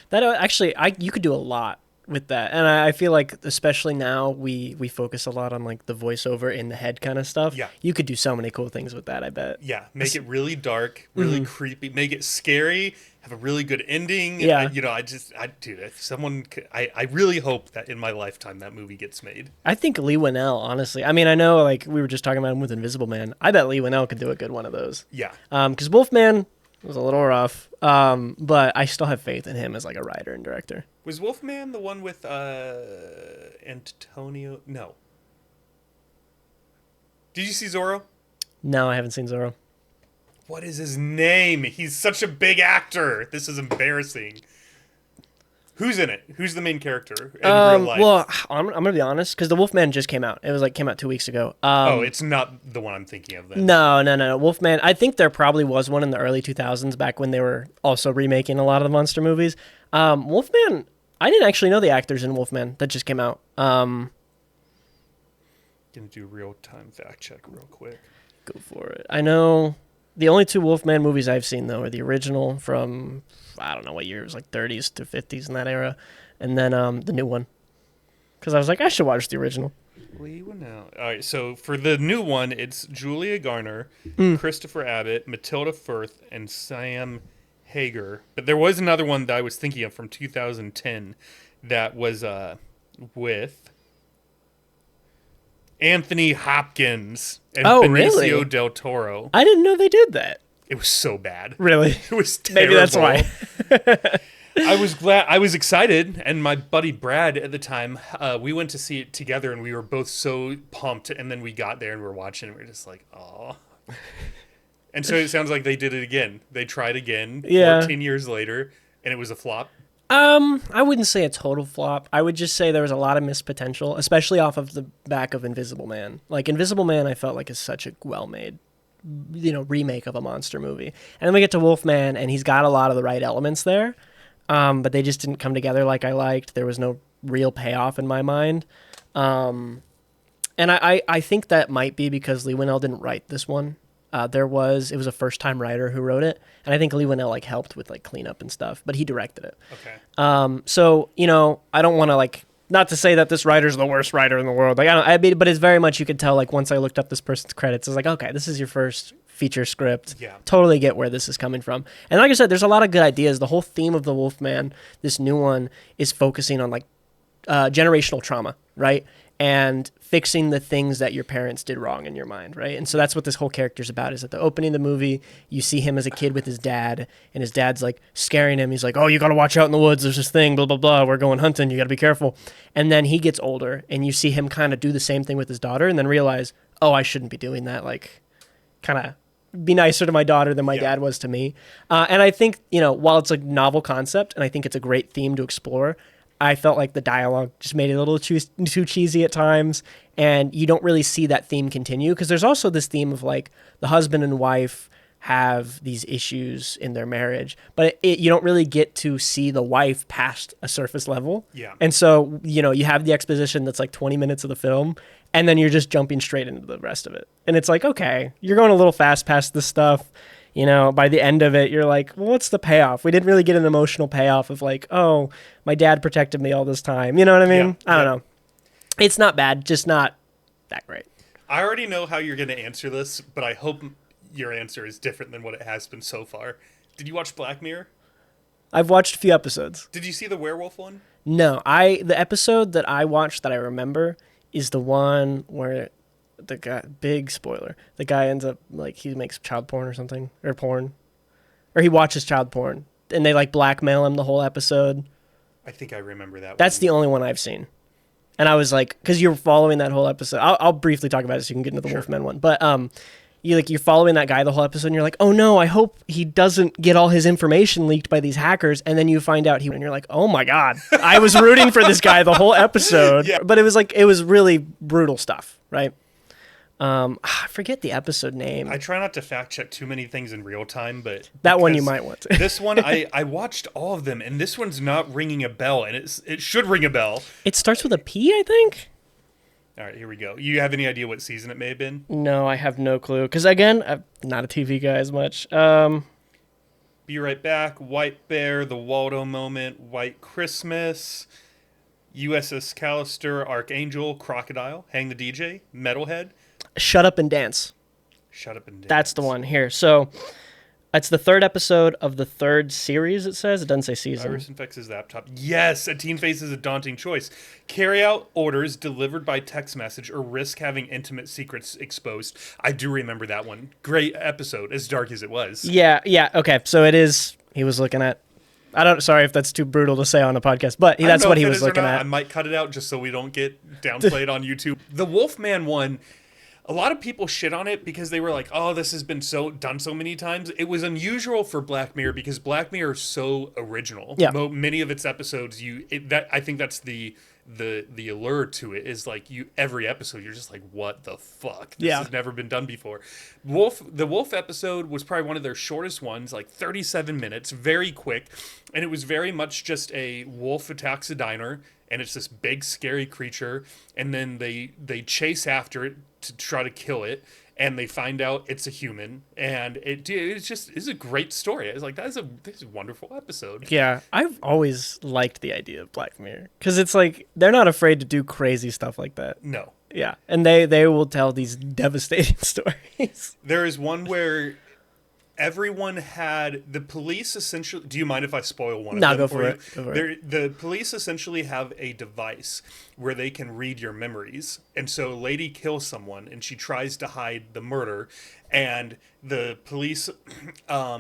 That actually, you could do a lot with that, and I feel like especially now we focus a lot on like the voiceover in the head kind of stuff. Yeah, you could do so many cool things with that, I bet. Yeah, make it really dark, really creepy, make it scary, have a really good ending. Yeah, I really hope that in my lifetime that movie gets made. I think Lee Winnell, honestly, I mean, I know like we were just talking about him with Invisible Man. I bet Lee Winnell could do a good one of those. Yeah, because Wolfman was a little rough, but I still have faith in him as like a writer and director. Was Wolfman the one with Antonio? No. Did you see Zorro? No, I haven't seen Zorro. What is his name? He's such a big actor. This is embarrassing. Who's in it? Who's the main character in real life? Well, I'm gonna be honest, because the Wolfman just came out. It was like came out 2 weeks ago. It's not the one I'm thinking of then. No. Wolfman. I think there probably was one in the early 2000s, back when they were also remaking a lot of the monster movies. Wolfman. I didn't actually know the actors in Wolfman that just came out. Gonna do real-time fact check real quick. Go for it. I know the only two Wolfman movies I've seen though are the original from, I don't know what year, it was like 30s to 50s in that era, and then the new one, because I was like, I should watch the original. All right, so for the new one, it's Julia Garner, Christopher Abbott, Matilda Firth, and Sam Hager. But there was another one that I was thinking of from 2010 that was with Anthony Hopkins and Benicio del Toro. I didn't know they did that. It was so bad. Really? It was terrible. Maybe that's why. I was excited, and my buddy Brad at the time, we went to see it together, and we were both so pumped, and then we got there and we were watching it, and we were just like, aw. And so it sounds like they did it again. They tried again 14 years later, and it was a flop. I wouldn't say a total flop. I would just say there was a lot of missed potential, especially off of the back of Invisible Man. Like, Invisible Man, I felt like is such a well-made remake of a monster movie. And then we get to Wolfman, and he's got a lot of the right elements there, but they just didn't come together like I liked. There was no real payoff in my mind. And I think that might be because Lee Winnell didn't write this one. It was a first-time writer who wrote it, and I think Lee Winnell helped with cleanup and stuff, but he directed it. Okay. So I don't want to not to say that this writer's the worst writer in the world. But it's very much, you could tell once I looked up this person's credits, I was like, okay, this is your first feature script. Yeah. Totally get where this is coming from. And like I said, there's a lot of good ideas. The whole theme of the Wolfman, this new one, is focusing on generational trauma, right? And fixing the things that your parents did wrong in your mind, right? And so that's what this whole character's about, is at the opening of the movie, you see him as a kid with his dad, and his dad's scaring him. He's like, oh, you got to watch out in the woods. There's this thing, blah, blah, blah. We're going hunting. You got to be careful. And then he gets older, and you see him kind of do the same thing with his daughter, and then realize, oh, I shouldn't be doing that. Kind of be nicer to my daughter than my dad was to me. And I think, while it's a novel concept, and I think it's a great theme to explore, I felt like the dialogue just made it a little too cheesy at times, and you don't really see that theme continue, because there's also this theme of the husband and wife have these issues in their marriage, but you don't really get to see the wife past a surface level. Yeah. And so, you have the exposition that's 20 minutes of the film, and then you're just jumping straight into the rest of it. And it's okay, you're going a little fast past this stuff. By the end of it, you're like, well, what's the payoff? We didn't really get an emotional payoff of oh, my dad protected me all this time. You know what I mean? Yeah. I don't know. It's not bad, just not that great. I already know how you're going to answer this, but I hope your answer is different than what it has been so far. Did you watch Black Mirror? I've watched a few episodes. Did you see the werewolf one? No. The episode that I watched that I remember is the one where the guy, big spoiler, the guy ends up he makes child porn or something, or he watches child porn, and they blackmail him the whole episode. I think I remember that. That's the only one I've seen, and I was because you're following that whole episode. I'll briefly talk about it so you can get into the Wolfman one, but you're following that guy the whole episode, and you're oh no, I hope he doesn't get all his information leaked by these hackers, and then you find out and you're oh my god, I was rooting for this guy the whole episode. Yeah. But it was really brutal stuff, right? I forget the episode name. I try not to fact check too many things in real time, but that one you might want to. This one, I watched all of them, and this one's not ringing a bell, and it should ring a bell. It starts with a P, I think. All right, here we go. You have any idea what season it may have been? No, I have no clue. Because again, I'm not a TV guy as much. Be Right Back, White Bear, The Waldo Moment, White Christmas, USS Callister, Archangel, Crocodile, Hang the DJ, Metalhead. Shut Up and Dance. Shut Up and Dance. That's the one here. So it's the third episode of the third series, it says. It doesn't say season. Virus infects his laptop. Yes, a teen faces a daunting choice. Carry out orders delivered by text message or risk having intimate secrets exposed. I do remember that one. Great episode, as dark as it was. Yeah, okay. So it is, he was looking at, sorry if that's too brutal to say on a podcast, but that's what he was looking at. I might cut it out just so we don't get downplayed on YouTube. The Wolfman one, a lot of people shit on it because they were like, "Oh, this has been done so many times." It was unusual for Black Mirror because Black Mirror is so original. Yeah. Many of its episodes, I think that's the allure to it is every episode you're just like, "What the fuck? This has never been done before." The Wolf episode was probably one of their shortest ones, 37 minutes, very quick, and it was very much just a wolf attacks a diner. And it's this big, scary creature, and then they chase after it to try to kill it, and they find out it's a human, and it's a great story. I was like, this is a wonderful episode. Yeah, I've always liked the idea of Black Mirror, because it's they're not afraid to do crazy stuff like that. No. Yeah, and they will tell these devastating stories. There is one where everyone had the police essentially. Do you mind if I spoil one of them? No, go for it. The police essentially have a device where they can read your memories, and so a lady kills someone, and she tries to hide the murder, and the police. I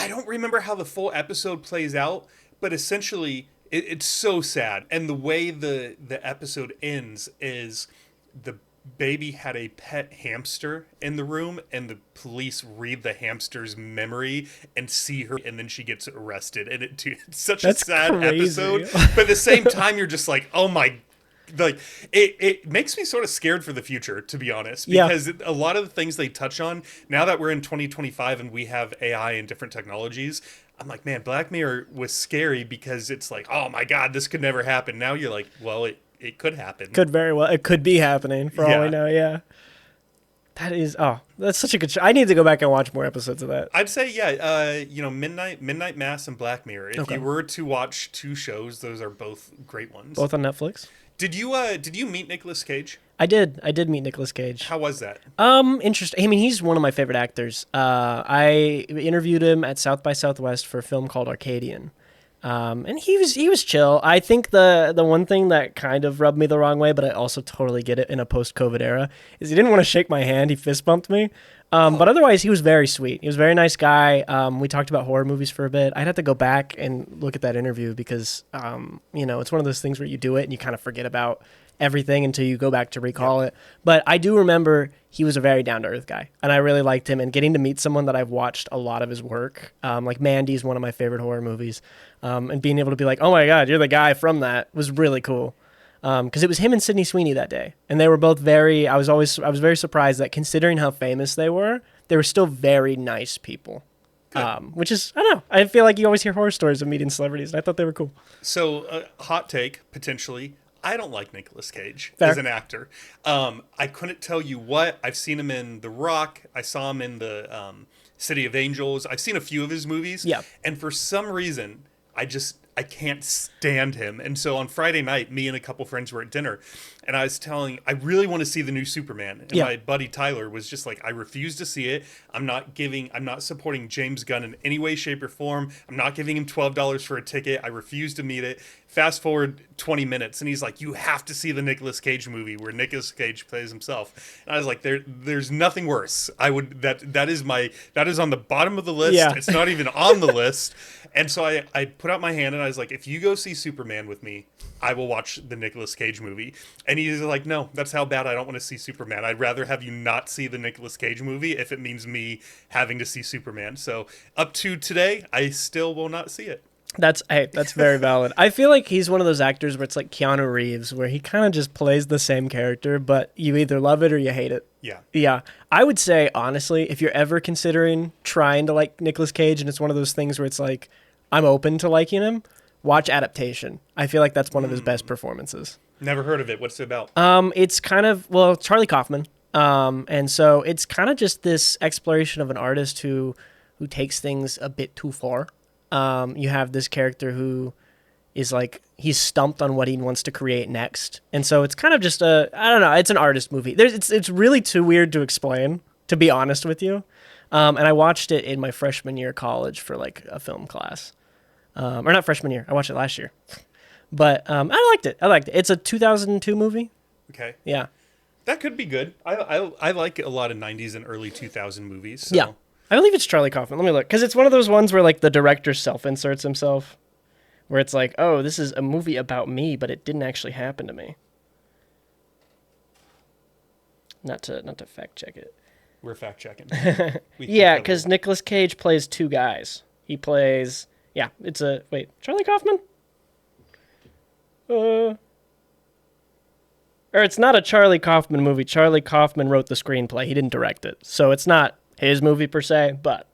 don't remember how the full episode plays out, but essentially it's so sad, and the way the episode ends is the baby had a pet hamster in the room, and the police read the hamster's memory and see her, and then she gets arrested. And it's such a sad crazy episode, but at the same time you're just like, oh my, like it makes me sort of scared for the future, to be honest, because a lot of the things they touch on now that we're in 2025 and we have AI and different technologies, I'm like, man, Black Mirror was scary because it's like, oh my God, this could never happen. Now you're like, well, it could happen. Could very well. It could be happening for all we know. Yeah. That is, that's such a good show. I need to go back and watch more episodes of that. I'd say, Midnight Mass and Black Mirror. If you were to watch two shows, those are both great ones. Both on Netflix. Did you meet Nicolas Cage? I did meet Nicolas Cage. How was that? Interesting. I mean, he's one of my favorite actors. I interviewed him at South by Southwest for a film called Arcadian. And he was chill. I think the one thing that kind of rubbed me the wrong way, but I also totally get it in a post-COVID era, is he didn't want to shake my hand. He fist bumped me. But otherwise, he was very sweet. He was a very nice guy. We talked about horror movies for a bit. I'd have to go back and look at that interview because, it's one of those things where you do it and you kind of forget about everything until you go back to recall it. But I do remember he was a very down-to-earth guy, and I really liked him. And getting to meet someone that I've watched a lot of his work, like Mandy is one of my favorite horror movies, and being able to be like, oh my God, you're the guy from that, was really cool. Because it was him and Sydney Sweeney that day, and they were both I was very surprised that considering how famous they were still very nice people. Which is, I don't know, I feel like you always hear horror stories of meeting celebrities, and I thought they were cool. So, hot take, potentially, I don't like Nicolas Cage Fair. As an actor. I couldn't tell you what. I've seen him in The Rock. I saw him in the City of Angels. I've seen a few of his movies. Yeah. And for some reason, I can't stand him. And so on Friday night, me and a couple friends were at dinner, and I was I really want to see the new Superman. And my buddy Tyler was just like, I refuse to see it. I'm not supporting James Gunn in any way, shape, or form. I'm not giving him $12 for a ticket. I refuse to meet it. Fast forward 20 minutes, and he's like, you have to see the Nicolas Cage movie where Nicolas Cage plays himself. And I was like, there's nothing worse. That is on the bottom of the list. Yeah. It's not even on the list. And so I put out my hand and I was like, if you go see Superman with me, I will watch the Nicolas Cage movie. And he's like, no, that's how bad I don't want to see Superman. I'd rather have you not see the Nicolas Cage movie if it means me having to see Superman. So up to today, I still will not see it. That's very valid. I feel like he's one of those actors where it's like Keanu Reeves, where he kind of just plays the same character, but you either love it or you hate it. Yeah. Yeah. I would say, honestly, if you're ever considering trying to like Nicolas Cage, and it's one of those things where it's like, I'm open to liking him, watch Adaptation. I feel like that's one of his best performances. Never heard of it. What's it about? It's kind of, Charlie Kaufman. And so it's kind of just this exploration of an artist who takes things a bit too far. You have this character who is like, he's stumped on what he wants to create next. And so it's kind of just I don't know, it's an artist movie. It's really too weird to explain, to be honest with you. And I watched it in my freshman year of college for like a film class. Or not freshman year, I watched it last year. But I liked it. It's a 2002 movie. Okay. Yeah. That could be good. I like a lot of 90s and early 2000 movies. So. Yeah. I believe it's Charlie Kaufman. Let me look. Because it's one of those ones where like the director self-inserts himself. Where it's like, oh, this is a movie about me, but it didn't actually happen to me. Not to fact check it. We're fact checking. Yeah, because Nicolas Cage plays two guys. He plays... Yeah, it's Charlie Kaufman? Or it's not a Charlie Kaufman movie. Charlie Kaufman wrote the screenplay. He didn't direct it. So it's not his movie per se, but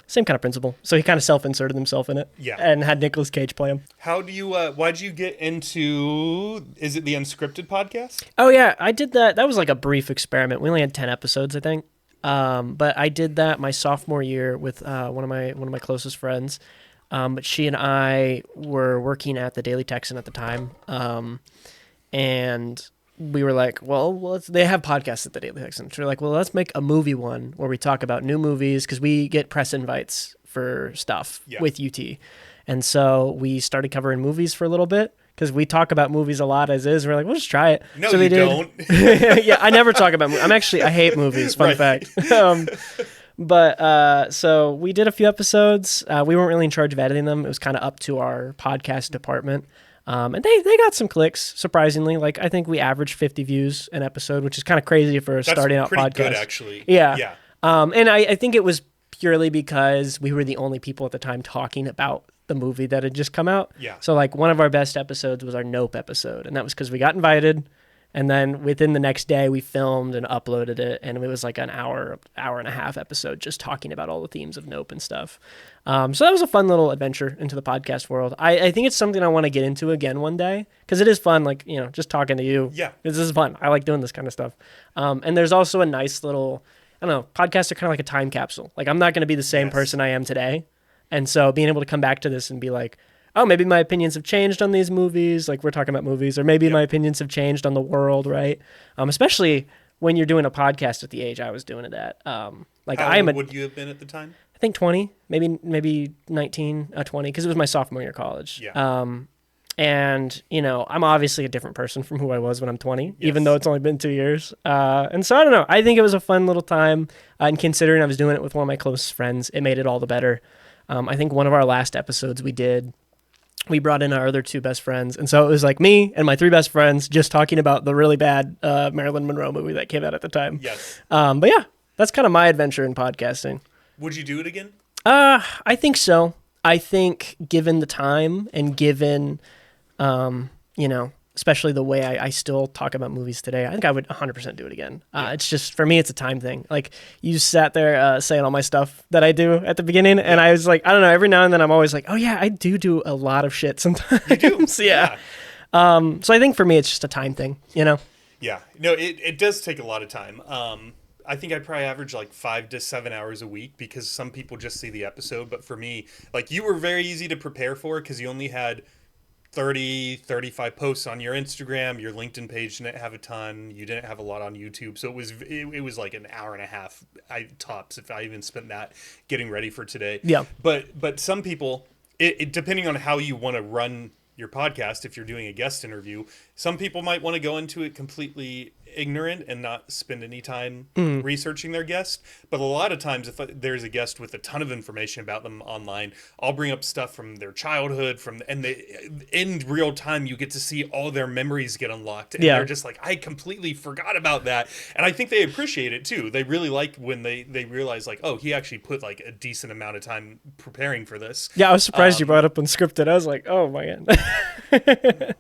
same kind of principle. So he kind of self-inserted himself in it. Yeah. And had Nicolas Cage play him. Why'd you get into, is it the Unscripted Podcast? Oh yeah, I did that. That was like a brief experiment. We only had 10 episodes, I think. But I did that my sophomore year with one of my closest friends. But she and I were working at the Daily Texan at the time. And we were like, well, they have podcasts at the Daily Texan. So we're like, well, let's make a movie one where we talk about new movies because we get press invites for stuff with UT. And so we started covering movies for a little bit because we talk about movies a lot as is. We're like, we'll just try it. No, so you don't. Yeah, I never talk about movies. I hate movies, fun fact. But so we did a few episodes. We weren't really in charge of editing them. It was kind of up to our podcast department. And they got some clicks, surprisingly. Like, I think we averaged 50 views an episode, which is kind of crazy for a starting out podcast. That's pretty good, actually. Yeah. And I think it was purely because we were the only people at the time talking about the movie that had just come out. Yeah. So like one of our best episodes was our Nope episode, and that was because we got invited, and then within the next day we filmed and uploaded it, and it was like an hour and a half episode just talking about all the themes of Nope and stuff. So that was a fun little adventure into the podcast world. I think it's something I want to get into again one day because it is fun, like, you know, just talking to you. Yeah. This is fun. I like doing this kind of stuff. And there's also a nice little, I don't know, podcasts are kind of like a time capsule. Like I'm not going to be the same person I am today. And so being able to come back to this and be like, oh, maybe my opinions have changed on these movies. Like we're talking about movies, or maybe my opinions have changed on the world, right? Especially when you're doing a podcast at the age I was doing it at. Like How old would you have been at the time? I think 20, maybe 19, 20, because it was my sophomore year of college. Yeah. And, you know, I'm obviously a different person from who I was when I'm 20, even though it's only been 2 years. And so I don't know. I think it was a fun little time. And considering I was doing it with one of my closest friends, it made it all the better. I think one of our last episodes we brought in our other 2 best friends. And so it was like me and my 3 best friends just talking about the really bad Marilyn Monroe movie that came out at the time. Yes. But yeah, that's kind of my adventure in podcasting. Would you do it again? I think so. I think given the time and given, you know, especially the way I still talk about movies today, I think I would 100% do it again. It's just, for me, it's a time thing. Like, you sat there saying all my stuff that I do at the beginning, and I was like, I don't know, every now and then I'm always like, oh yeah, I do a lot of shit sometimes. You do? Yeah. So I think for me, it's just a time thing, you know? Yeah. No, it does take a lot of time. I think I probably average like 5 to 7 hours a week because some people just see the episode. But for me, like, you were very easy to prepare for because you only had 30, 35 posts on your Instagram. Your LinkedIn page didn't have a ton. You didn't have a lot on YouTube. So it was like an hour and a half tops if I even spent that getting ready for today. Yeah. But some people, it depending on how you want to run your podcast, if you're doing a guest interview, some people might want to go into it completely ignorant and not spend any time researching their guest. But a lot of times, if there's a guest with a ton of information about them online, I'll bring up stuff from their childhood, in real time, you get to see all their memories get unlocked. And they're just like, I completely forgot about that. And I think they appreciate it too. They really like when they realize like, oh, he actually put like a decent amount of time preparing for this. Yeah, I was surprised you brought up Unscripted. I was like, oh my God.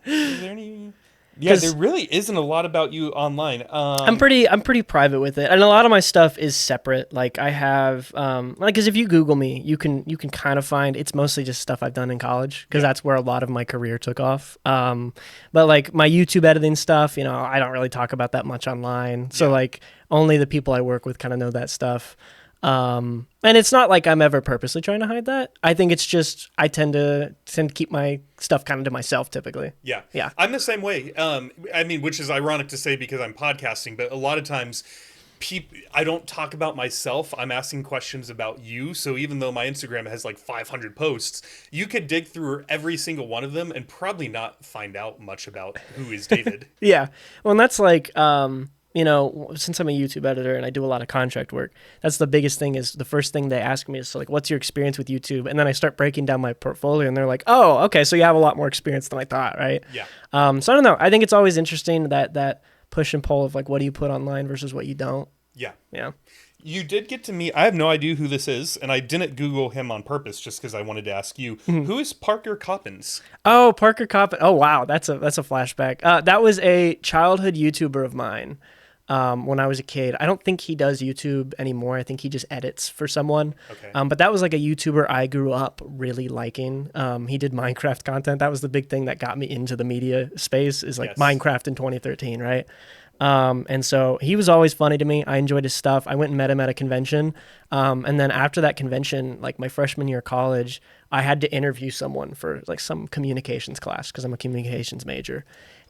Is there any... Yeah, there really isn't a lot about you online. I'm pretty private with it, and a lot of my stuff is separate. Like I have, because if you Google me, you can kind of find it's mostly just stuff I've done in college because that's where a lot of my career took off. But like my YouTube editing stuff, you know, I don't really talk about that much online. So like only the people I work with kind of know that stuff. And it's not like I'm ever purposely trying to hide that. I think it's just I tend to keep my stuff kind of to myself typically. Yeah. Yeah. I'm the same way. I mean, which is ironic to say because I'm podcasting, but a lot of times I don't talk about myself. I'm asking questions about you. So even though my Instagram has like 500 posts, you could dig through every single one of them and probably not find out much about who is David. Yeah. Well, and that's like, you know, since I'm a YouTube editor and I do a lot of contract work, that's the biggest thing is the first thing they ask me is so like, what's your experience with YouTube? And then I start breaking down my portfolio and they're like, oh, okay, so you have a lot more experience than I thought, right? Yeah. So I don't know. I think it's always interesting that push and pull of like, what do you put online versus what you don't? Yeah. Yeah. You did get to meet, I have no idea who this is, and I didn't Google him on purpose just because I wanted to ask you. Who is Parker Coppins? Oh, Parker Coppins. Oh, wow. That's a flashback. That was a childhood YouTuber of mine. When I was a kid. I don't think he does YouTube anymore. I think he just edits for someone. Okay. But that was like a YouTuber I grew up really liking. He did Minecraft content. That was the big thing that got me into the media space is like Minecraft in 2013, right? And so he was always funny to me. I enjoyed his stuff. I went and met him at a convention. And then after that convention, like my freshman year of college, I had to interview someone for like some communications class because I'm a communications major.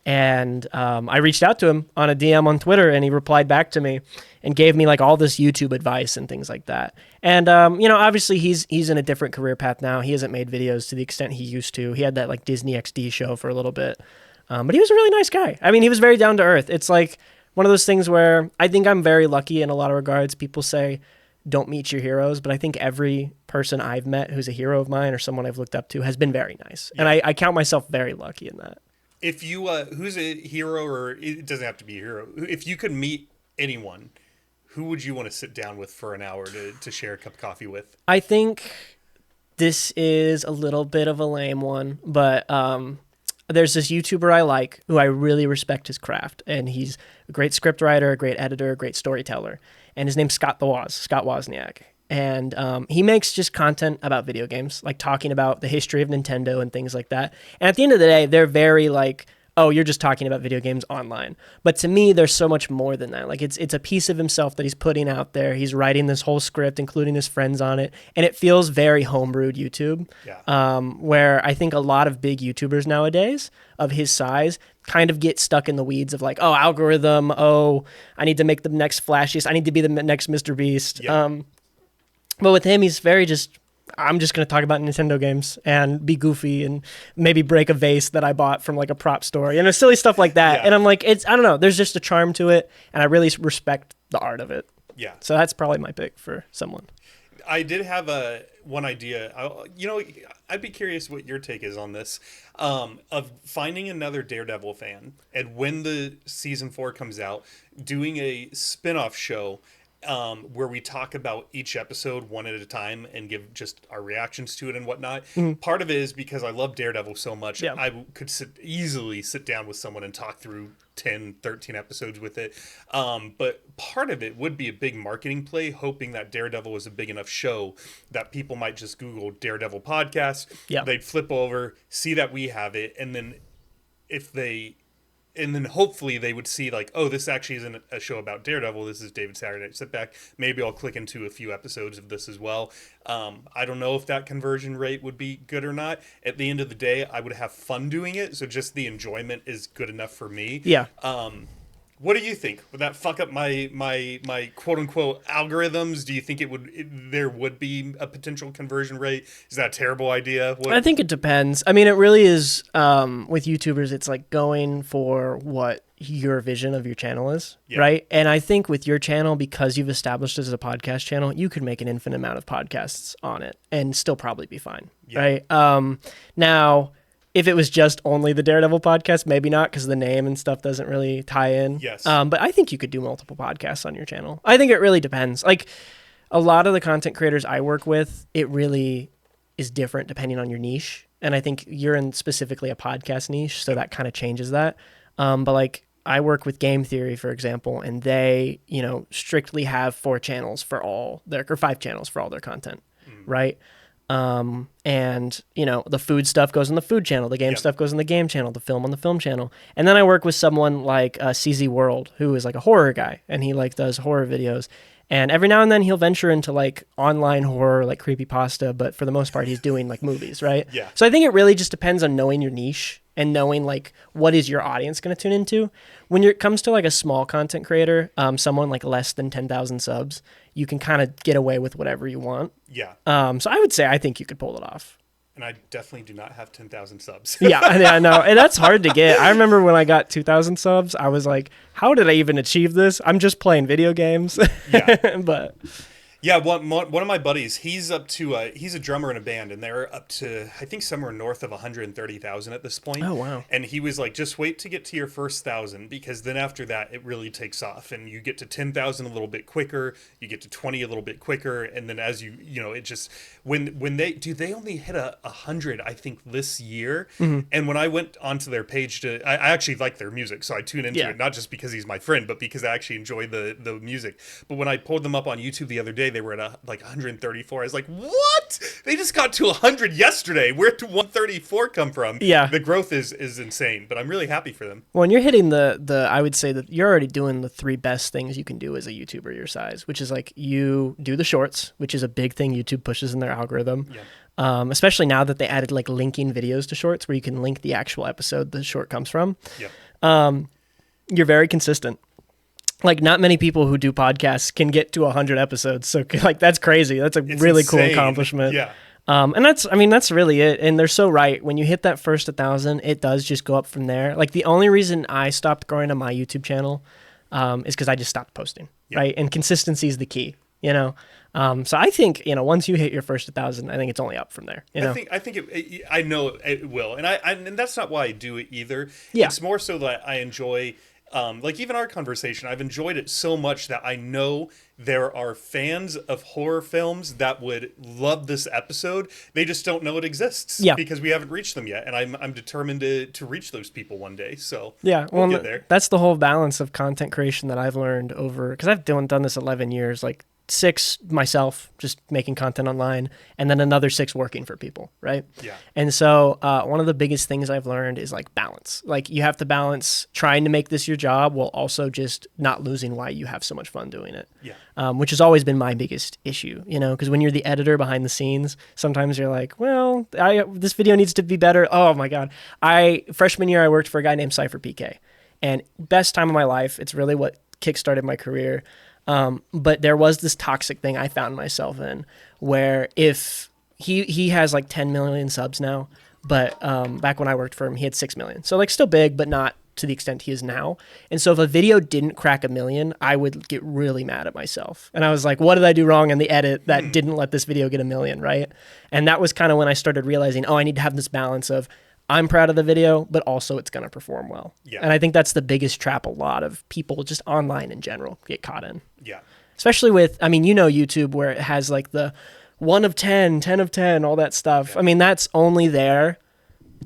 And I reached out to him on a DM on Twitter, and he replied back to me and gave me like all this YouTube advice and things like that. And you know, obviously he's in a different career path now. He hasn't made videos to the extent he used to. He had that like Disney XD show for a little bit, but he was a really nice guy. I mean, he was very down to earth. It's like one of those things where I think I'm very lucky in a lot of regards. People say don't meet your heroes, but I think every person I've met who's a hero of mine or someone I've looked up to has been very nice, and I count myself very lucky in that. If you, who's a hero, or it doesn't have to be a hero, if you could meet anyone, who would you want to sit down with for an hour to share a cup of coffee with? I think this is a little bit of a lame one, but there's this YouTuber I like who I really respect his craft, and he's a great script writer, a great editor, a great storyteller, and his name's Scott Wozniak. And he makes just content about video games, like talking about the history of Nintendo and things like that. And at the end of the day, they're very like, oh, you're just talking about video games online. But to me, there's so much more than that. Like it's a piece of himself that he's putting out there. He's writing this whole script, including his friends on it. And it feels very homebrewed YouTube, where I think a lot of big YouTubers nowadays of his size kind of get stuck in the weeds of like, oh, algorithm. Oh, I need to make the next flashiest. I need to be the next Mr. Beast. Yeah. But with him, he's very just, I'm just going to talk about Nintendo games and be goofy and maybe break a vase that I bought from like a prop store, silly stuff like that. Yeah. And I'm like, I don't know, there's just a charm to it, and I really respect the art of it. Yeah. So that's probably my pick for someone. I did have one idea. I'd be curious what your take is on this, of finding another Daredevil fan, and when the season 4 comes out, doing a spin-off show where we talk about each episode one at a time and give just our reactions to it and whatnot. Mm-hmm. Part of it is because I love Daredevil so much. Yeah. I could easily sit down with someone and talk through 10, 13 episodes with it. But part of it would be a big marketing play, hoping that Daredevil was a big enough show that people might just Google Daredevil podcast. Yeah. They'd flip over, see that we have it, and then hopefully they would see like, oh, this actually isn't a show about Daredevil. This is David Saturday Night Sit Back. Maybe I'll click into a few episodes of this as well. I don't know if that conversion rate would be good or not. At the end of the day, I would have fun doing it. So just the enjoyment is good enough for me. Yeah. What do you think? Would that fuck up my quote unquote algorithms? Do you think there would be a potential conversion rate? Is that a terrible idea? I think it depends. I mean, it really is, with YouTubers, it's like going for what your vision of your channel is, right? And I think with your channel, because you've established it as a podcast channel, you could make an infinite amount of podcasts on it and still probably be fine, right? Now, if it was just only the Daredevil podcast, maybe not, because the name and stuff doesn't really tie in. Yes. But I think you could do multiple podcasts on your channel. I think it really depends. Like a lot of the content creators I work with, it really is different depending on your niche. And I think you're in specifically a podcast niche, so that kind of changes that. But like I work with Game Theory, for example, and they, strictly have 4 channels for all their, or 5 channels for all their content, right? And the food stuff goes on the food channel, the game stuff goes on the game channel, the film on the film channel. And then I work with someone like CZ World, who is like a horror guy, and he like does horror videos. And every now and then he'll venture into like online horror, like creepypasta, but for the most part he's doing like movies, right? Yeah. So I think it really just depends on knowing your niche and knowing like what is your audience going to tune into. When it comes to like a small content creator, someone like less than 10,000 subs, you can kind of get away with whatever you want. Yeah. So I would say I think you could pull it off. And I definitely do not have 10,000 subs. Yeah, I know. And that's hard to get. I remember when I got 2,000 subs, I was like, how did I even achieve this? I'm just playing video games. Yeah. But yeah, one of my buddies, he's up to he's a drummer in a band, and they're up to I think somewhere north of 130,000 at this point. Oh wow! And he was like, just wait to get to your first 1,000, because then after that it really takes off, and you get to 10,000 a little bit quicker, you get to 20 a little bit quicker, and then as it just when they only hit 100 I think this year, and when I went onto their page I actually like their music, so I tune into it not just because he's my friend, but because I actually enjoy the music. But when I pulled them up on YouTube the other day, they were at like 134. I was like, what? They just got to 100 yesterday. Where did 134 come from? Yeah. The growth is insane, but I'm really happy for them. Well, and you're hitting the I would say that you're already doing the 3 best things you can do as a YouTuber your size, which is like you do the shorts, which is a big thing YouTube pushes in their algorithm. Yeah. Especially now that they added like linking videos to shorts where you can link the actual episode the short comes from. Yeah. You're very consistent. Like not many people who do podcasts can get to 100 episodes. So like, that's crazy. That's it's really insane. Cool accomplishment. Yeah. And that's really it. And they're so right. When you hit that first 1,000, it does just go up from there. Like the only reason I stopped growing on my YouTube channel, is because I just stopped posting. Yeah. Right. And consistency is the key, So I think, once you hit your first 1,000, I think it's only up from there. I think I know it will. And and that's not why I do it either. Yeah. It's more so that I enjoy Like even our conversation, I've enjoyed it so much that I know there are fans of horror films that would love this episode. They just don't know it exists because we haven't reached them yet. And I'm determined to reach those people one day. So we'll get there. That's the whole balance of content creation that I've learned over, because I've done this 11 years, like 6 myself just making content online, and then another 6 working for people, right? Yeah. And so one of the biggest things I've learned is like balance. Like you have to balance trying to make this your job while also just not losing why you have so much fun doing it. Yeah. Which has always been my biggest issue, because when you're the editor behind the scenes, sometimes you're like, well, this video needs to be better. Oh my God. Freshman year, I worked for a guy named Cypher PK, and best time of my life. It's really what kickstarted my career. But there was this toxic thing I found myself in where if he has like 10 million subs now, but back when I worked for him, he had 6 million. So like still big, but not to the extent he is now. And so if a video didn't crack 1 million, I would get really mad at myself. And I was like, what did I do wrong in the edit that didn't let this video get 1 million, right? And that was kind of when I started realizing, I need to have this balance of I'm proud of the video, but also it's going to perform well. Yeah. And I think that's the biggest trap a lot of people just online in general get caught in. Yeah. Especially with, YouTube where it has like the 1 of 10, 10 of 10, all that stuff. Yeah. That's only there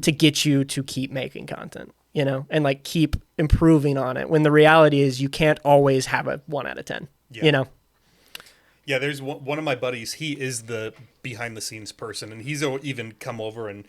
to get you to keep making content, and like keep improving on it. When the reality is you can't always have a 1 out of 10, Yeah, there's one of my buddies. He is the behind the scenes person, and he's even come over, and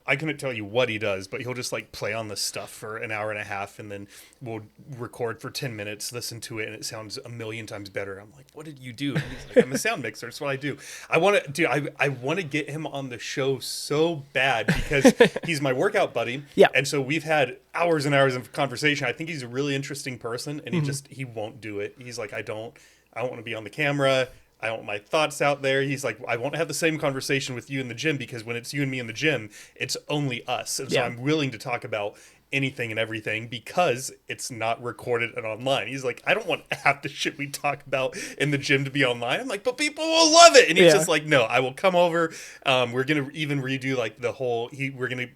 I couldn't tell you what he does, but he'll just like play on this stuff for an hour and a half, and then we'll record for 10 minutes, listen to it, and it sounds 1,000,000 times better. I'm like, what did you do? And he's like, I'm a sound mixer. That's what I do. I want to get him on the show so bad because he's my workout buddy. Yeah. And so we've had hours and hours of conversation. I think he's a really interesting person, and he won't do it. He's like, I don't want to be on the camera. I don't want my thoughts out there. He's like, I won't have the same conversation with you in the gym because when it's you and me in the gym, it's only us. And so I'm willing to talk about anything and everything because it's not recorded and online. He's like, I don't want half the shit we talk about in the gym to be online. I'm like, but people will love it. And he's just like, no, I will come over. We're going to even redo like the whole, we're going to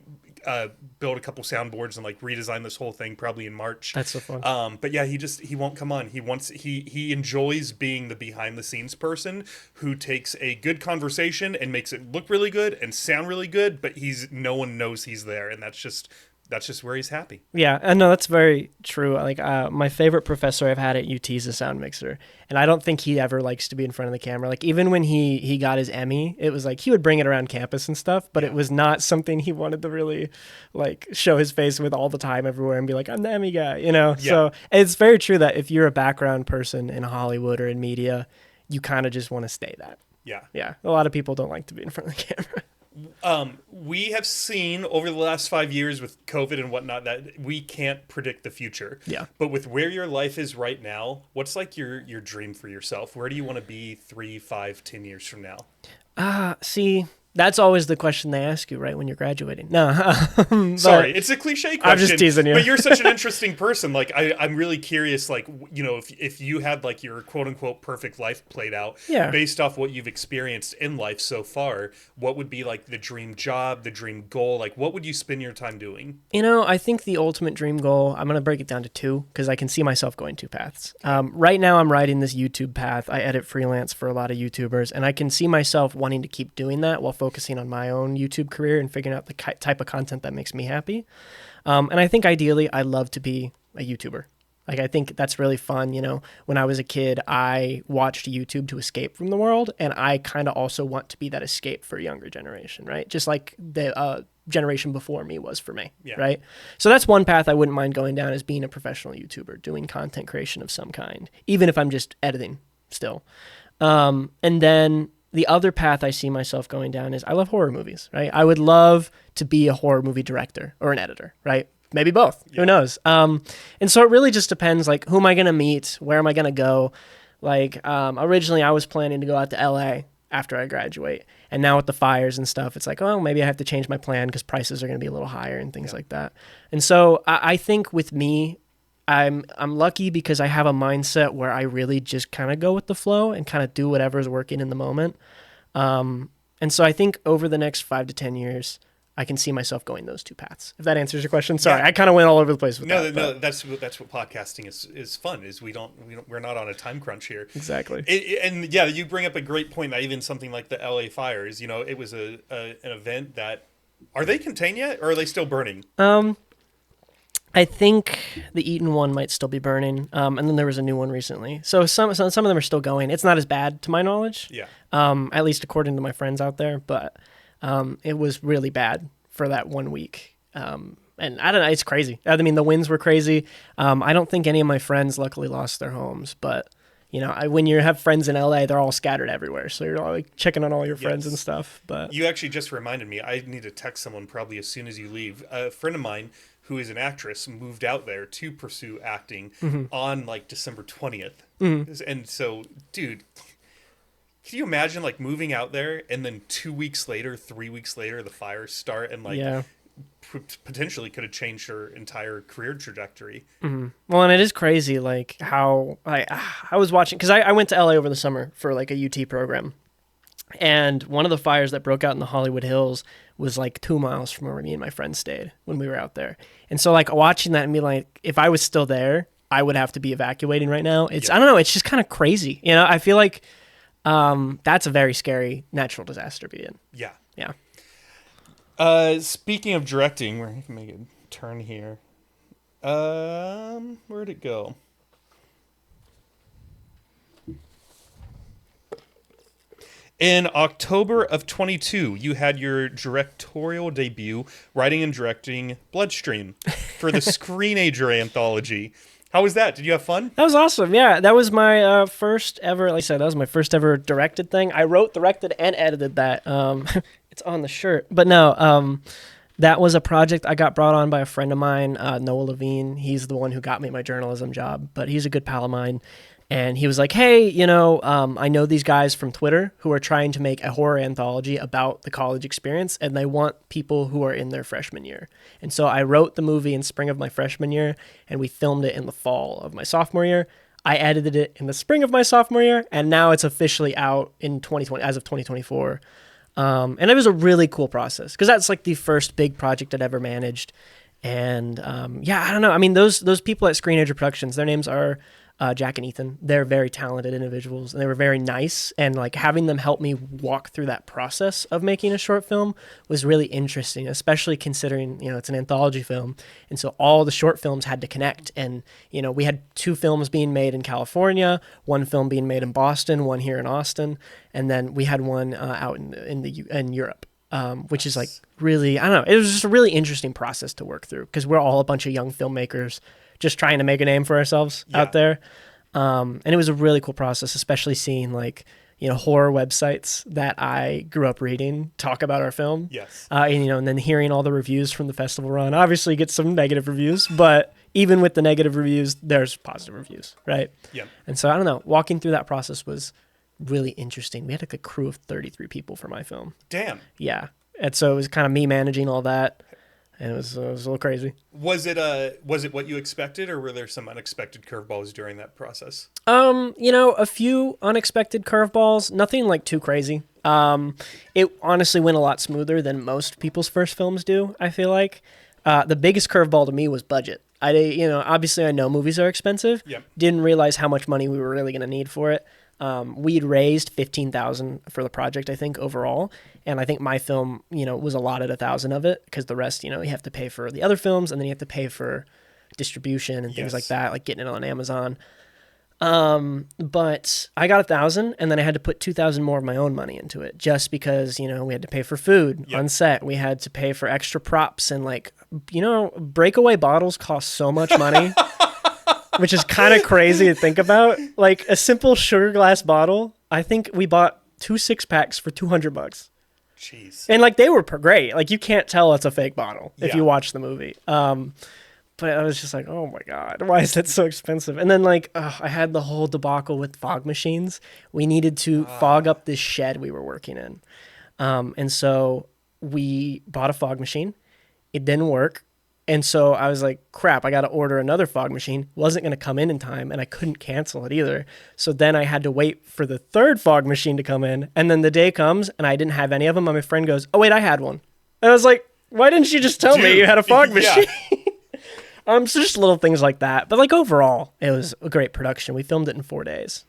build a couple soundboards and like redesign this whole thing probably in March. That's so fun. But yeah, he won't come on. He enjoys being the behind the scenes person who takes a good conversation and makes it look really good and sound really good, but no one knows he's there, and that's just where he's happy. Yeah, and no, that's very true. Like my favorite professor I've had at UT is a sound mixer, and I don't think he ever likes to be in front of the camera. Like even when he got his Emmy, it was like he would bring it around campus and stuff, but it was not something he wanted to really like show his face with all the time everywhere and be like, I'm the Emmy guy, Yeah. So it's very true that if you're a background person in Hollywood or in media, you kind of just want to stay that. Yeah. Yeah. A lot of people don't like to be in front of the camera. We have seen over the last 5 years with COVID and whatnot that we can't predict the future. Yeah. But with where your life is right now, what's like your dream for yourself? Where do you want to be 3, 5, 10 years from now? See, that's always the question they ask you, right, when you're graduating. No. Sorry, it's a cliche question. I'm just teasing you. But you're such an interesting person. Like, I'm really curious, like, if you had, like, your quote-unquote perfect life played out based off what you've experienced in life so far, what would be, like, the dream job, the dream goal? Like, what would you spend your time doing? I think the ultimate dream goal, I'm going to break it down to 2 because I can see myself going 2 paths. Right now, I'm riding this YouTube path. I edit freelance for a lot of YouTubers, and I can see myself wanting to keep doing that while focusing on my own YouTube career and figuring out the type of content that makes me happy. And I think ideally I'd love to be a YouTuber. Like, I think that's really fun. When I was a kid, I watched YouTube to escape from the world. And I kind of also want to be that escape for a younger generation, right? Just like the generation before me was for me, right? So that's one path I wouldn't mind going down, is being a professional YouTuber, doing content creation of some kind, even if I'm just editing still. And then the other path I see myself going down is I love horror movies, right? I would love to be a horror movie director or an editor, right? Maybe both. Who knows? And so it really just depends, like, who am I going to meet? Where am I going to go? Like, originally I was planning to go out to LA after I graduate. And now with the fires and stuff, it's like, oh, maybe I have to change my plan because prices are going to be a little higher and things like that. And so I think with me, I'm lucky because I have a mindset where I really just kind of go with the flow and kind of do whatever is working in the moment. And so I think over the next 5 to 10 years, I can see myself going those two paths. If that answers your question. Sorry, I kind of went all over the place with that. No, that's what podcasting is fun. Is we're not on a time crunch here. Exactly. And yeah, you bring up a great point. That even something like the LA fires, it was an event that, are they contained yet, or are they still burning? I think the Eaton one might still be burning, and then there was a new one recently. So some of them are still going. It's not as bad to my knowledge. Yeah. At least according to my friends out there, but it was really bad for that 1 week. And I don't know, it's crazy. I mean, the winds were crazy. I don't think any of my friends luckily lost their homes, but when you have friends in LA, they're all scattered everywhere. So you're all like checking on all your friends and stuff. But you actually just reminded me. I need to text someone probably as soon as you leave. A friend of mine who is an actress moved out there to pursue acting on like December 20th. And so, dude, can you imagine like moving out there and then 2 weeks later, 3 weeks later, the fires start and like potentially could have changed her entire career trajectory. Well, and it is crazy like how I was watching, because I went to LA over the summer for like a UT program. And one of the fires that broke out in the Hollywood Hills was like 2 miles from where me and my friends stayed when we were out there. And so like watching that and be like, if I was still there, I would have to be evacuating right now. I don't know. It's just kind of crazy. I feel like that's a very scary natural disaster to be in. Yeah. Yeah. Speaking of directing, we're going to make a turn here. Where'd it go? In October of 22, you had your directorial debut, writing and directing Bloodstream for the Screenager anthology. How was that? Did you have fun? That was awesome. Yeah, that was my first ever, like I said, that was my first ever directed thing. I wrote, directed, and edited that. It's on the shirt. But no, that was a project I got brought on by a friend of mine, Noah Levine. He's the one who got me my journalism job, but he's a good pal of mine. And he was like, hey, I know these guys from Twitter who are trying to make a horror anthology about the college experience, and they want people who are in their freshman year. And so I wrote the movie in spring of my freshman year, and we filmed it in the fall of my sophomore year. I edited it in the spring of my sophomore year, and now it's officially out in 2020, as of 2024. And it was a really cool process, because that's like the first big project I'd ever managed. And I don't know. I mean, those people at Screenager Productions, their names are Jack and Ethan. They're very talented individuals, and they were very nice. And like having them help me walk through that process of making a short film was really interesting, especially considering, it's an anthology film. And so all the short films had to connect. And, we had 2 films being made in California, 1 film being made in Boston, 1 here in Austin. And then we had 1 out in Europe. Which is like really, I don't know, it was just a really interesting process to work through, because we're all a bunch of young filmmakers just trying to make a name for ourselves out there. And it was a really cool process, especially seeing like, horror websites that I grew up reading talk about our film. Yes. And then hearing all the reviews from the festival run. Obviously you get some negative reviews, but even with the negative reviews, there's positive reviews, right? Yeah. And so I don't know, walking through that process was really interesting. We had like a crew of 33 people for my film. Damn. Yeah. And so it was kind of me managing all that, and it was a little crazy. Was it what you expected, or were there some unexpected curveballs during that process? A few unexpected curveballs, nothing like too crazy. It honestly went a lot smoother than most people's first films do, I feel like. The biggest curveball to me was budget. Obviously I know movies are expensive. Yep. Didn't realize how much money we were really going to need for it. We'd raised $15,000 for the project, I think, overall. And I think my film, was allotted $1,000 of it, because the rest, you have to pay for the other films, and then you have to pay for distribution and things like that, like getting it on Amazon. But I got $1,000, and then I had to put $2,000 more of my own money into it, just because, we had to pay for food on set. We had to pay for extra props, and breakaway bottles cost so much money. Which is kind of crazy to think about. Like a simple sugar glass bottle, I think we bought 2 6-packs for $200. Jeez. And like they were great. Like you can't tell it's a fake bottle if you watch the movie. But I was just like, oh my God, why is that so expensive? And then I had the whole debacle with fog machines. We needed to fog up this shed we were working in. And so we bought a fog machine. It didn't work. And so I was like, crap, I got to order another fog machine. Wasn't going to come in time, and I couldn't cancel it either. So then I had to wait for the 3rd fog machine to come in. And then the day comes, and I didn't have any of them. And my friend goes, oh, wait, I had one. And I was like, Why didn't you just tell me you had a fog machine? So just little things like that. But like overall, it was a great production. We filmed it in 4 days.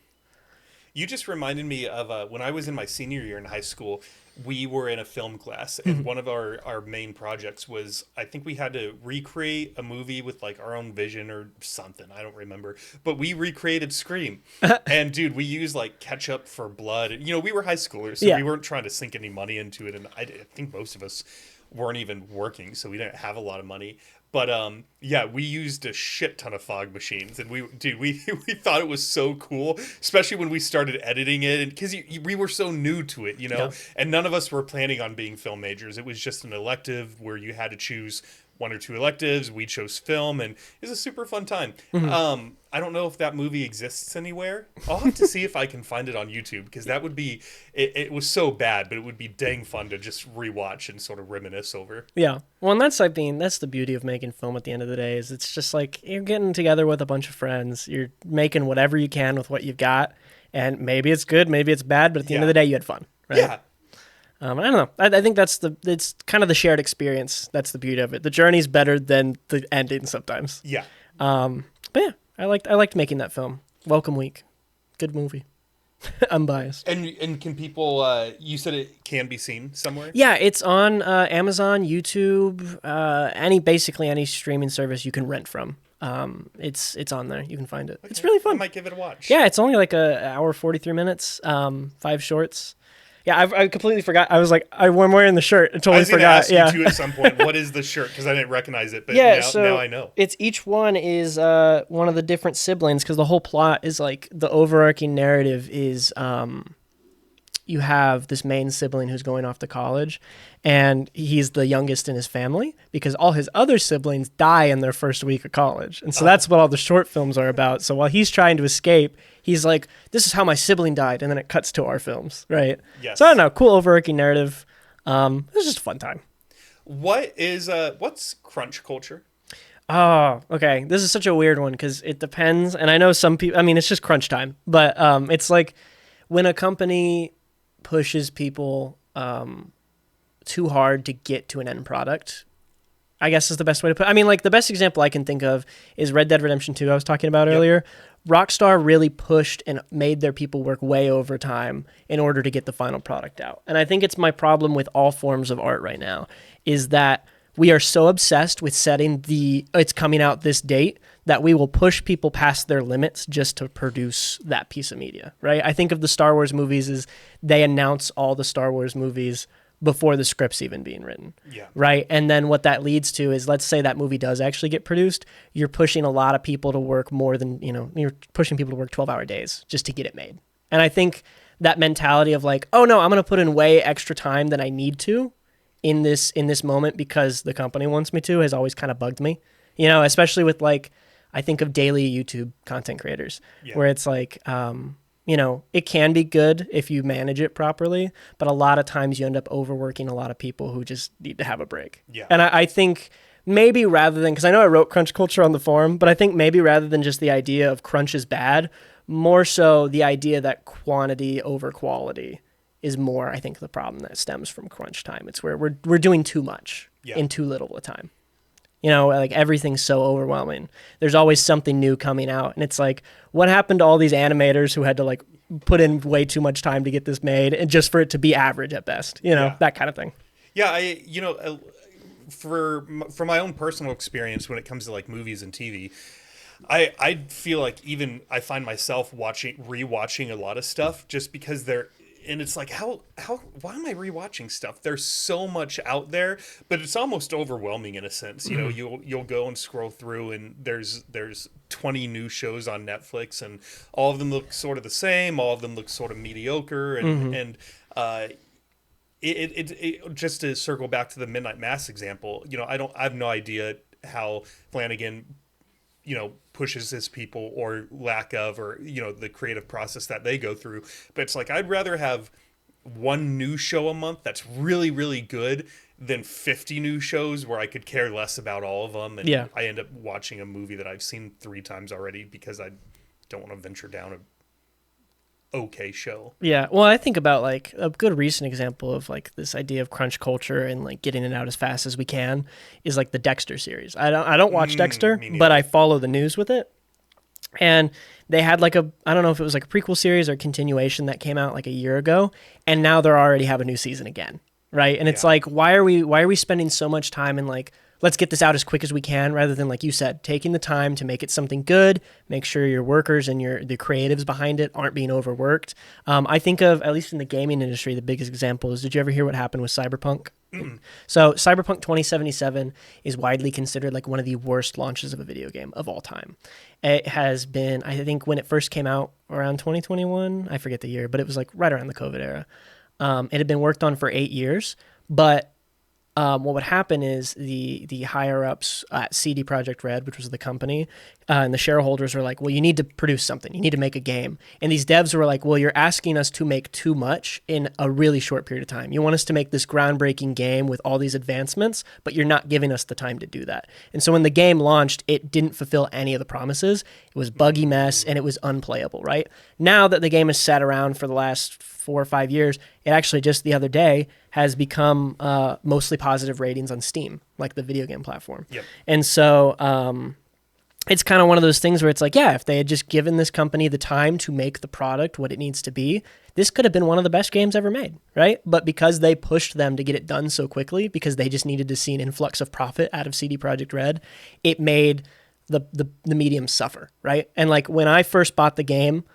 You just reminded me of when I was in my senior year in high school, we were in a film class, and one of our main projects was, I think we had to recreate a movie with like our own vision or something. I don't remember, but we recreated Scream. And dude, we used like ketchup for blood. You know, we were high schoolers, so we weren't trying to sink any money into it. And I think most of us weren't even working, so we didn't have a lot of money. But we used a shit ton of fog machines, and we thought it was so cool, especially when we started editing it, and because we were so new to it, you know, and none of us were planning on being film majors. It was just an elective where you had to choose one or two electives. We chose film, and it was a super fun time. I don't know if that movie exists anywhere. I'll have to see if I can find it on YouTube, because that would be, it was so bad, but it would be dang fun to just rewatch and sort of reminisce over. Yeah. Well, and that's the beauty of making film at the end of the day, is it's just like you're getting together with a bunch of friends. You're making whatever you can with what you've got, and maybe it's good, maybe it's bad, but at the end of the day, you had fun, right? Yeah. I don't know. I think it's kind of the shared experience. That's the beauty of it. The journey's better than the ending sometimes. Yeah. But yeah, I liked making that film. Welcome Week. Good movie. I'm biased. And can people, you said it can be seen somewhere? Yeah, it's on Amazon, YouTube, basically any streaming service you can rent from. It's on there. You can find it. Okay. It's really fun. I might give it a watch. Yeah, it's only like an hour, 43 minutes, 5 shorts. Yeah, I completely forgot. I was like, I'm wearing the shirt. I totally forgot. I was going to ask you too at some point, what is the shirt? Because I didn't recognize it, but now I know. It's each one is one of the different siblings, because the whole plot is like, the overarching narrative is you have this main sibling who's going off to college, and he's the youngest in his family because all his other siblings die in their first week of college. And so that's what all the short films are about. So while he's trying to escape, he's like, this is how my sibling died. And then it cuts to our films, right? Yes. So I don't know, cool overarching narrative. It was just a fun time. What's crunch culture? Oh, okay. This is such a weird one because it depends. And I know some people, I mean, it's just crunch time. But it's like when a company pushes people too hard to get to an end product, I guess is the best way to put it. I mean, like the best example I can think of is Red Dead Redemption 2 I was talking about earlier. Rockstar really pushed and made their people work way overtime in order to get the final product out. And I think it's my problem with all forms of art right now is that we are so obsessed with setting it's coming out this date that we will push people past their limits just to produce that piece of media, right? I think of the Star Wars movies as they announce all the Star Wars movies before the script's even being written, right? And then what that leads to is, let's say that movie does actually get produced, you're pushing a lot of people to work more than, you're pushing people to work 12-hour days just to get it made. And I think that mentality of like, oh no, I'm going to put in way extra time than I need to in this moment because the company wants me to, has always kind of bugged me, especially with like, I think of daily YouTube content creators where it's like, it can be good if you manage it properly, but a lot of times you end up overworking a lot of people who just need to have a break. Yeah. And I think maybe rather than, because I know I wrote crunch culture on the forum, but I think maybe rather than just the idea of crunch is bad, more so the idea that quantity over quality is more, I think, the problem that stems from crunch time. It's where we're doing too much in too little a time. Like everything's so overwhelming. There's always something new coming out. And it's like, what happened to all these animators who had to like put in way too much time to get this made and just for it to be average at best, that kind of thing. Yeah. For my own personal experience, when it comes to like movies and TV, I feel like even I find myself rewatching a lot of stuff just because and it's like, why am I rewatching stuff? There's so much out there, but it's almost overwhelming in a sense. You'll go and scroll through and there's 20 new shows on Netflix and all of them look sort of the same. All of them look sort of mediocre. And it just to circle back to the Midnight Mass example, I have no idea how Flanagan pushes his people or lack of, or, the creative process that they go through. But it's like, I'd rather have one new show a month that's really, really good than 50 new shows where I could care less about all of them. And I end up watching a movie that I've seen 3 times already because I don't want to venture down okay show. Yeah. Well, I think about like a good recent example of like this idea of crunch culture and like getting it out as fast as we can is like the Dexter series. I don't watch Dexter, Me but neither. I follow the news with it. And they had like I don't know if it was like a prequel series or a continuation that came out like a year ago, and now they're already have a new season again, right? And it's Yeah. like, why are we spending so much time in like, let's get this out as quick as we can, rather than, like you said, taking the time to make it something good, make sure your workers and the creatives behind it aren't being overworked. I think of, at least in the gaming industry, the biggest example is, did you ever hear what happened with Cyberpunk? So Cyberpunk 2077 is widely considered like one of the worst launches of a video game of all time. It has been, I think when it first came out around 2021, I forget the year, but it was like right around the COVID era. It had been worked on for 8 years, but what would happen is the higher ups at CD Projekt Red, which was the company, and the shareholders were like, well, you need to produce something. You need to make a game. And these devs were like, well, you're asking us to make too much in a really short period of time. You want us to make this groundbreaking game with all these advancements, but you're not giving us the time to do that. And so when the game launched, it didn't fulfill any of the promises. It was buggy mess and it was unplayable, right? Now that the game has sat around for the last 4 or 5 years, it actually just the other day has become mostly positive ratings on Steam, like the video game platform. Yep. And so it's kind of one of those things where it's like, yeah, if they had just given this company the time to make the product what it needs to be, this could have been one of the best games ever made, right? But because they pushed them to get it done so quickly, because they just needed to see an influx of profit out of CD Projekt Red, it made the medium suffer, right? And like when I first bought the game,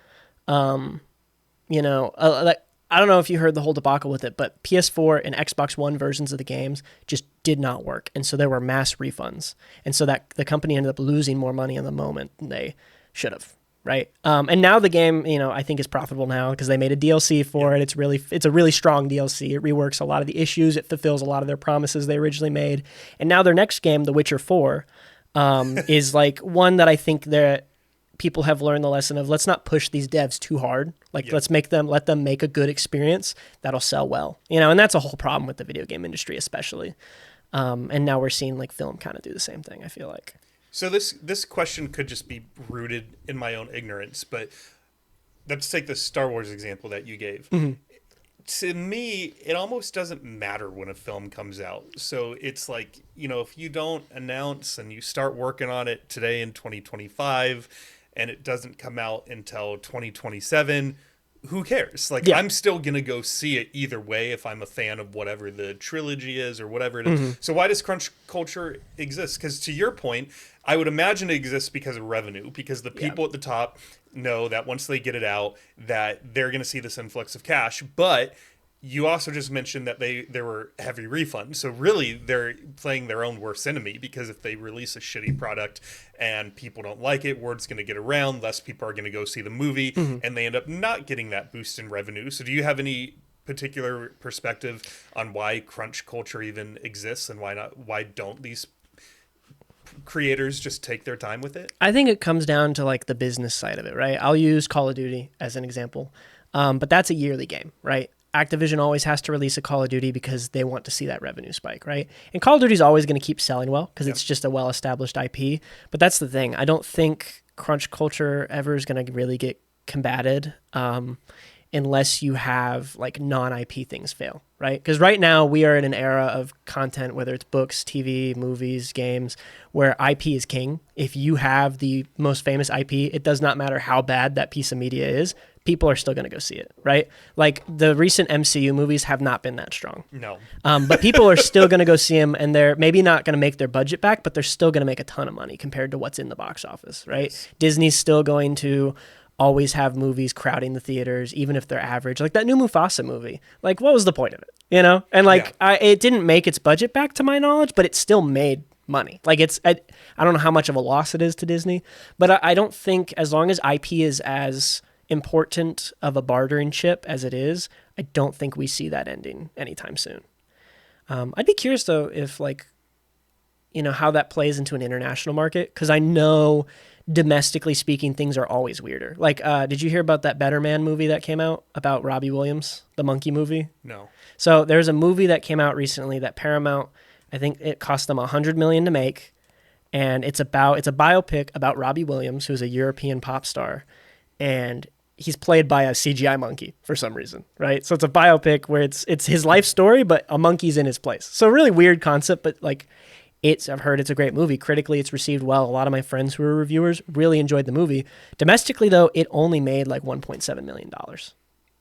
I don't know if you heard the whole debacle with it, but PS4 and Xbox One versions of the games just did not work. And so there were mass refunds. And so that the company ended up losing more money in the moment than they should have, right? And now the game, I think is profitable now because they made a DLC for it. It's a really strong DLC. It reworks a lot of the issues. It fulfills a lot of their promises they originally made. And now their next game, The Witcher 4, is like one that I think that people have learned the lesson of, let's not push these devs too hard. Like, let's let them make a good experience that'll sell well. And that's a whole problem with the video game industry, especially. And now we're seeing like film kind of do the same thing, I feel like. So this question could just be rooted in my own ignorance, but let's take the Star Wars example that you gave. Mm-hmm. To me, it almost doesn't matter when a film comes out. So it's like, if you don't announce and you start working on it today in 2025 and it doesn't come out until 2027, who cares? Like, I'm still going to go see it either way if I'm a fan of whatever the trilogy is or whatever it is. Mm-hmm. So why does crunch culture exist? Because to your point, I would imagine it exists because of revenue, because the people at the top know that once they get it out, that they're going to see this influx of cash. But you also just mentioned that there were heavy refunds. So really, they're playing their own worst enemy, because if they release a shitty product and people don't like it, word's going to get around, less people are going to go see the movie, and they end up not getting that boost in revenue. So do you have any particular perspective on why crunch culture even exists, and why don't these creators just take their time with it? I think it comes down to like the business side of it, right? I'll use Call of Duty as an example, but that's a yearly game, right? Activision always has to release a Call of Duty because they want to see that revenue spike, right? And Call of Duty is always going to keep selling well because it's just a well-established IP. But that's the thing. I don't think crunch culture ever is going to really get combated unless you have like non-IP things fail, right? Because right now we are in an era of content, whether it's books, TV, movies, games, where IP is king. If you have the most famous IP, it does not matter how bad that piece of media is, people are still going to go see it, right? Like the recent MCU movies have not been that strong. No. But people are still going to go see them, and they're maybe not going to make their budget back, but they're still going to make a ton of money compared to what's in the box office, right? Yes. Disney's still going to always have movies crowding the theaters, even if they're average. Like that new Mufasa movie. Like, what was the point of it? And like, it didn't make its budget back to my knowledge, but it still made money. Like I don't know how much of a loss it is to Disney, but I don't think, as long as IP is as important of a bartering chip as it is, I don't think we see that ending anytime soon. I'd be curious though if how that plays into an international market, because I know domestically speaking things are always weirder. Like, did you hear about that Better Man movie that came out about Robbie Williams, the monkey movie? No. So there's a movie that came out recently that Paramount, I think it cost them $100 million to make, and it's a biopic about Robbie Williams, who's a European pop star, and he's played by a CGI monkey for some reason, right? So it's a biopic where it's his life story, but a monkey's in his place. So a really weird concept, but like I've heard it's a great movie. Critically, it's received well. A lot of my friends who are reviewers really enjoyed the movie. Domestically, though, it only made like $1.7 million.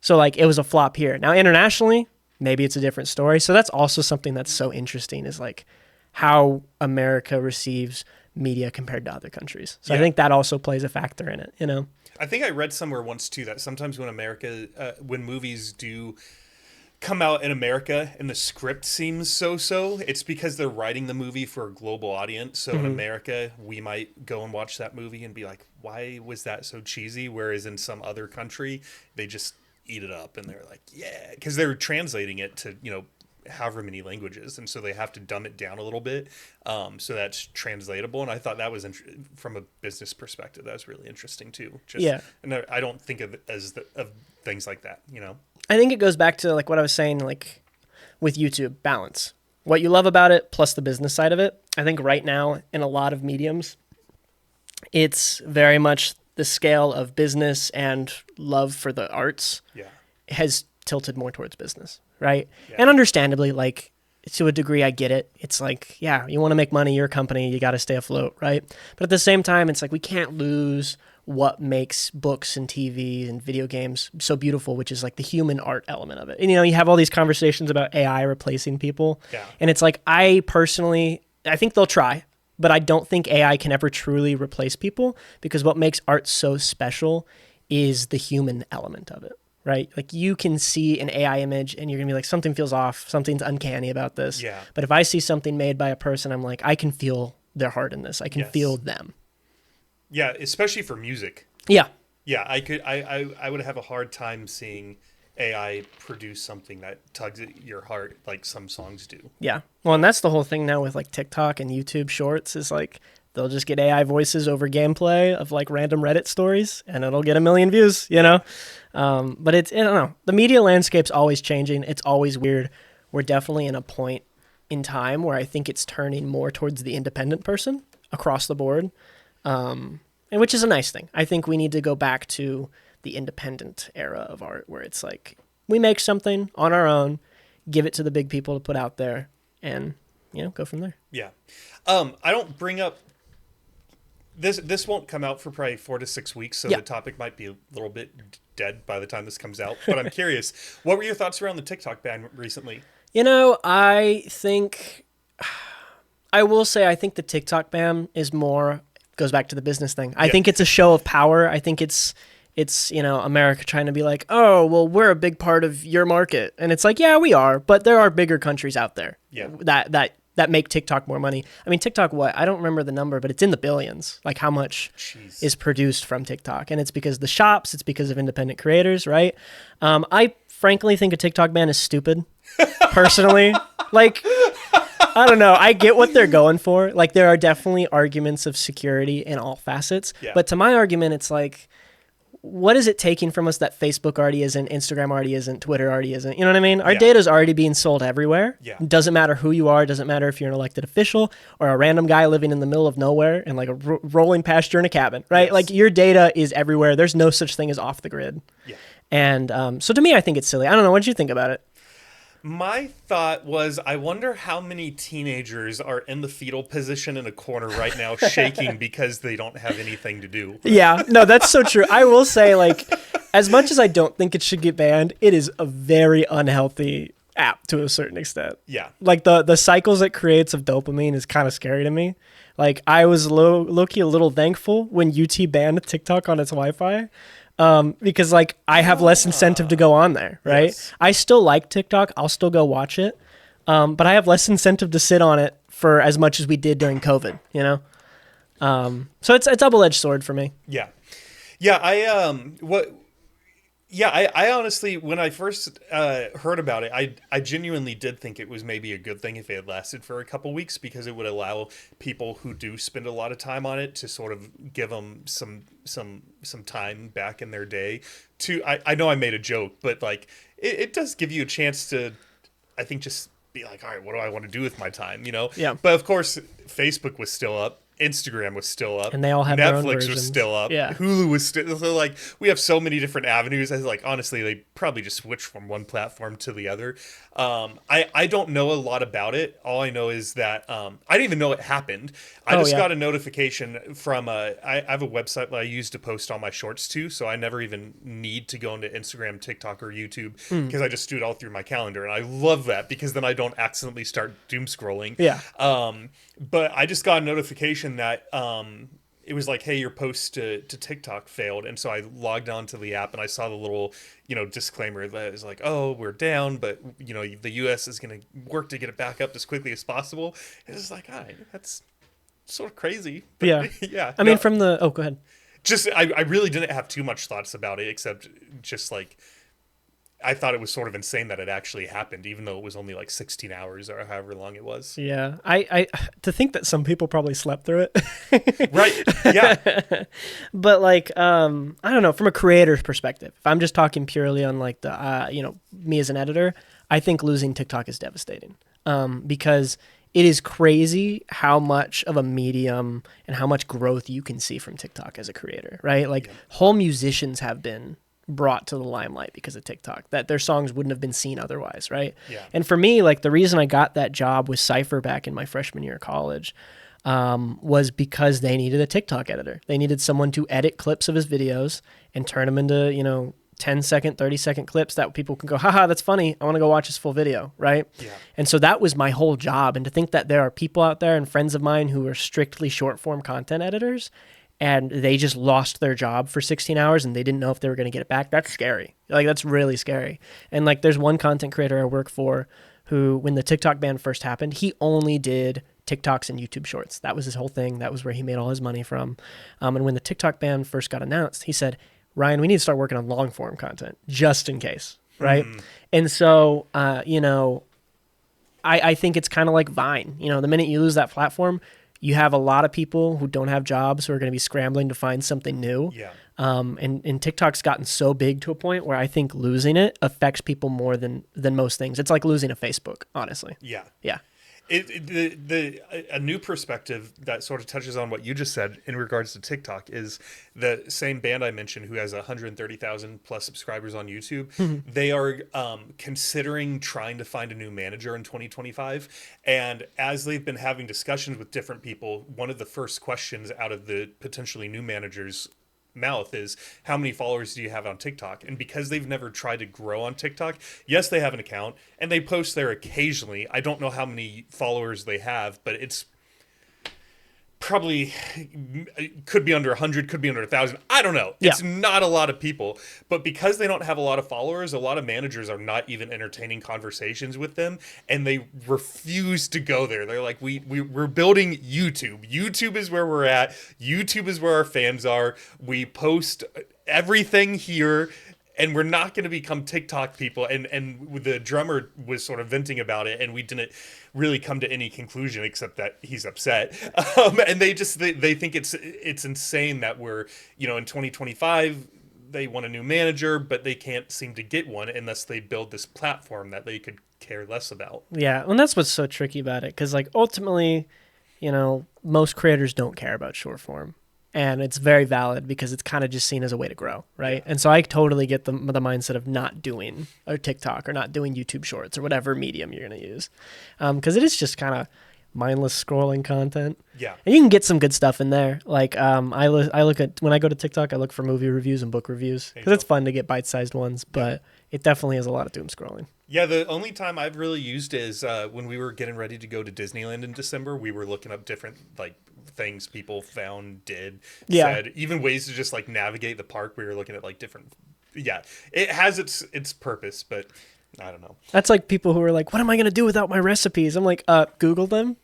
So like it was a flop here. Now internationally, maybe it's a different story. So that's also something that's so interesting is like how America receives media compared to other countries. So I think that also plays a factor in it, you know? I think I read somewhere once too that sometimes when movies do come out in America and the script seems so, it's because they're writing the movie for a global audience. So in America, we might go and watch that movie and be like, why was that so cheesy? Whereas in some other country, they just eat it up and they're like, yeah, because they're translating it to, however many languages, and so they have to dumb it down a little bit, so that's translatable. And I thought that was from a business perspective, that was really interesting too. And I don't think of it as of things like that. I think it goes back to like what I was saying, like with YouTube, balance. What you love about it plus the business side of it. I think right now in a lot of mediums, it's very much the scale of business and love for the arts has tilted more towards business. Right. Yeah. And understandably, like to a degree, I get it. It's like, yeah, you want to make money, you're a company, you got to stay afloat. Right. But at the same time, it's like we can't lose what makes books and TV and video games so beautiful, which is like the human art element of it. And, you have all these conversations about AI replacing people. Yeah. And it's like, I think they'll try, but I don't think AI can ever truly replace people because what makes art so special is the human element of it. Right? Like you can see an AI image and you're going to be like, something feels off. Something's uncanny about this. Yeah. But if I see something made by a person, I'm like, I can feel their heart in this. I can feel them. Yeah. Especially for music. Yeah. Yeah. I would have a hard time seeing AI produce something that tugs at your heart like some songs do. Yeah. Well, and that's the whole thing now with like TikTok and YouTube shorts is like, they'll just get AI voices over gameplay of like random Reddit stories and it'll get 1 million views, But I don't know. The media landscape's always changing. It's always weird. We're definitely in a point in time where I think it's turning more towards the independent person across the board, and which is a nice thing. I think we need to go back to the independent era of art where it's like we make something on our own, give it to the big people to put out there, and go from there. Yeah. I don't bring up this won't come out for probably 4 to 6 weeks, so the topic might be a little bit dead by the time this comes out. But I'm curious, what were your thoughts around the TikTok ban recently? I think the TikTok ban is goes back to the business thing. I think it's a show of power. I think it's America trying to be like, oh, well, we're a big part of your market. And it's like, yeah, we are, but there are bigger countries out there that make TikTok more money. I mean, TikTok, I don't remember the number, but it's in the billions, like how much is produced from TikTok. And it's because the shops, it's because of independent creators, right? I frankly think a TikTok ban is stupid, personally. Like, I don't know. I get what they're going for. Like, there are definitely arguments of security in all facets. Yeah. But to my argument, it's like, what is it taking from us that Facebook already isn't, Instagram already isn't, Twitter already isn't? You know what I mean? Our data is already being sold everywhere. Yeah. It doesn't matter who you are. It doesn't matter if you're an elected official or a random guy living in the middle of nowhere in like a rolling pasture in a cabin, right? Yes. Like your data is everywhere. There's no such thing as off the grid. Yeah. And so to me, I think it's silly. I don't know. What did you think about it? My thought was, I wonder how many teenagers are in the fetal position in a corner right now shaking because they don't have anything to do. Yeah, no, that's so true. I will say, like, as much as I don't think it should get banned, it is a very unhealthy app to a certain extent. Yeah. Like, the cycles it creates of dopamine is kind of scary to me. Like, I was low-key a little thankful when UT banned TikTok on its Wi-Fi. Because like I have less incentive to go on there, right? Yes. I still like TikTok. I'll still go watch it. But I have less incentive to sit on it for as much as we did during COVID, So it's a double-edged sword for me. Yeah. Yeah. I honestly, when I first heard about it, I genuinely did think it was maybe a good thing if it had lasted for a couple weeks, because it would allow people who do spend a lot of time on it to sort of give them some time back in their day. I know I made a joke, but like it does give you a chance to, I think, just be like, all right, what do I want to do with my time, Yeah. But of course, Facebook was still up. Instagram was still up, and they all have their own Netflix versions. was still up, Yeah. Hulu was still, so like we have so many different avenues. I was like, honestly, they probably just switched from one platform to the other. I don't know a lot about it. All I know is that I didn't even know it happened. I just got a notification from I have a website that I use to post all my shorts to, so I never even need to go into Instagram, TikTok, or YouTube because I just do it all through my calendar, and I love that because then I don't accidentally start doom scrolling. Yeah. But I just got a notification that it was like, hey, your post to TikTok failed. And so I logged on to the app and I saw the little, disclaimer that is like, oh, we're down, but, the U.S. is going to work to get it back up as quickly as possible. And it's like, all right, that's sort of crazy. But, Yeah. Yeah. I mean, go ahead. Just, I really didn't have too much thoughts about it, except just like, I thought it was sort of insane that it actually happened, even though it was only like 16 hours or however long it was. Yeah. I to think that some people probably slept through it. Right. Yeah. But like, I don't know, from a creator's perspective, if I'm just talking purely on like the, me as an editor, I think losing TikTok is devastating. Because it is crazy how much of a medium and how much growth you can see from TikTok as a creator, right? Like whole musicians have been brought to the limelight because of TikTok, that their songs wouldn't have been seen otherwise, right? Yeah. And for me, like the reason I got that job with Cypher back in my freshman year of college was because they needed a TikTok editor. They needed someone to edit clips of his videos and turn them into, 10-second, 30-second clips that people can go, haha, that's funny. I want to go watch his full video, right? Yeah. And so that was my whole job. And to think that there are people out there and friends of mine who are strictly short form content editors and they just lost their job for 16 hours and they didn't know if they were going to get it back. That's scary. Like, that's really scary. And like, there's one content creator I work for who, when the TikTok ban first happened, he only did TikToks and YouTube shorts. That was his whole thing. That was where he made all his money from. And when the TikTok ban first got announced, he said, Ryan, we need to start working on long form content just in case. Right. And so, I think it's kind of like Vine. The minute you lose that platform, you have a lot of people who don't have jobs who are going to be scrambling to find something new. Yeah. And TikTok's gotten so big to a point where I think losing it affects people more than most things. It's like losing a Facebook, honestly. Yeah. Yeah. A new perspective that sort of touches on what you just said in regards to TikTok is the same band I mentioned who has 130,000 plus subscribers on YouTube. They are considering trying to find a new manager in 2025. And as they've been having discussions with different people, one of the first questions out of the potentially new managers' mouth is, how many followers do you have on TikTok? And because they've never tried to grow on TikTok, yes, they have an account and they post there occasionally. I don't know how many followers they have, but it's probably, could be under 100, could be under 1,000. I don't know. It's not a lot of people, but because they don't have a lot of followers, a lot of managers are not even entertaining conversations with them, and they refuse to go there. They're like, we're building YouTube. YouTube is where we're at. YouTube is where our fans are. We post everything here, and we're not going to become TikTok people. And the drummer was sort of venting about it, and we didn't really come to any conclusion except that he's upset. And they think it's insane that we're, in 2025, they want a new manager, but they can't seem to get one unless they build this platform that they could care less about. Yeah. And that's what's so tricky about it. Cause like ultimately, most creators don't care about short form. And it's very valid because it's kind of just seen as a way to grow, right? Yeah. And so I totally get the mindset of not doing a TikTok or not doing YouTube Shorts or whatever medium you're going to use. Because it is just kind of mindless scrolling content. Yeah. And you can get some good stuff in there. Like I look at, when I go to TikTok, I look for movie reviews and book reviews because it's fun to get bite-sized ones, but it definitely has a lot of doom scrolling. Yeah, the only time I've really used it is when we were getting ready to go to Disneyland in December. We were looking up different things people found, said, even ways to just navigate the park. We were looking at different. Yeah, it has its purpose, but I don't know. That's like people who are like, what am I going to do without my recipes? I'm like, Google them.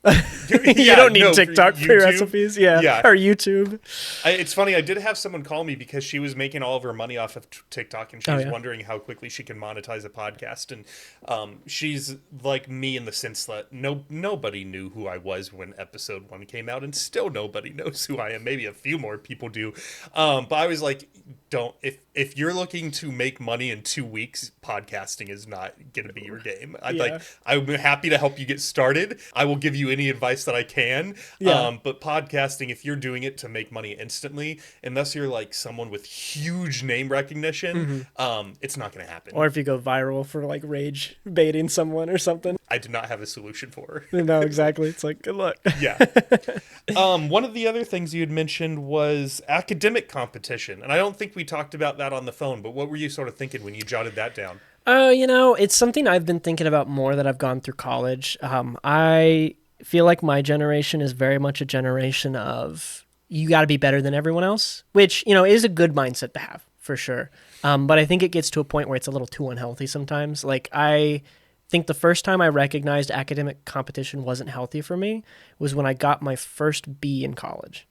You don't need TikTok for your recipes. Yeah. Or YouTube. It's funny. I did have someone call me because she was making all of her money off of TikTok, and she was wondering how quickly she can monetize a podcast. And she's like me in the sense that nobody knew who I was when episode 1 came out, and still nobody knows who I am. Maybe a few more people do. But I was like, if you're looking to make money in 2 weeks, podcasting is not going to be your game. I'm happy to help you get started. I will give you any advice that I can. But podcasting, if you're doing it to make money instantly, unless you're like someone with huge name recognition, it's not going to happen. Or if you go viral for like rage baiting someone or something. I do not have a solution for. No, exactly. It's like, good luck. Yeah. One of the other things you had mentioned was academic competition. And I don't think we talked about that on the phone, but what were you sort of thinking when you jotted that down? It's something I've been thinking about more that I've gone through college. I feel like my generation is very much a generation of you got to be better than everyone else, which, is a good mindset to have for sure. But I think it gets to a point where it's a little too unhealthy sometimes. Like I think the first time I recognized academic competition wasn't healthy for me was when I got my first B in college.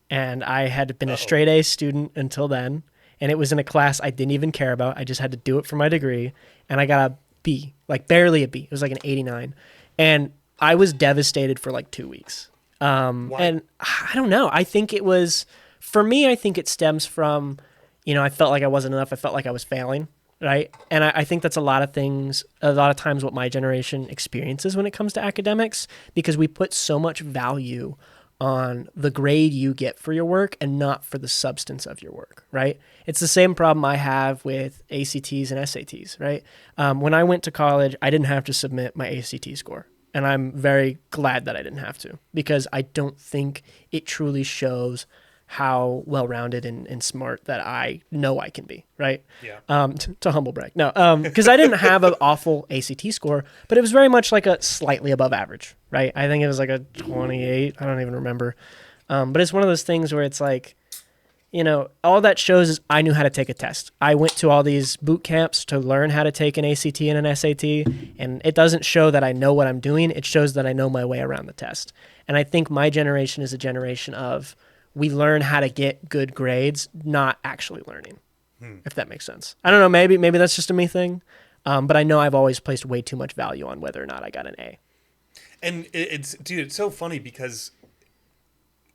And I had been a straight A student until then. And it was in a class I didn't even care about. I just had to do it for my degree. And I got a B, like barely a B. It was like an 89. And I was devastated for like 2 weeks. And I don't know. I think it was, for me, I think it stems from, I felt like I wasn't enough. I felt like I was failing. Right. And I think that's a lot of times what my generation experiences when it comes to academics, because we put so much value on the grade you get for your work and not for the substance of your work. Right. It's the same problem I have with ACTs and SATs. Right. When I went to college, I didn't have to submit my ACT score. And I'm very glad that I didn't have to, because I don't think it truly shows how well-rounded and smart that I know I can be, right? Yeah. To humble brag. No, because I didn't have an awful ACT score, but it was very much like a slightly above average, right? I think it was like a 28. I don't even remember. But it's one of those things where it's like, all that shows is I knew how to take a test. I went to all these boot camps to learn how to take an ACT and an SAT, and it doesn't show that I know what I'm doing. It shows that I know my way around the test. And I think my generation is a generation of we learn how to get good grades, not actually learning, if that makes sense. I don't know, maybe that's just a me thing, but I know I've always placed way too much value on whether or not I got an A. And it's so funny because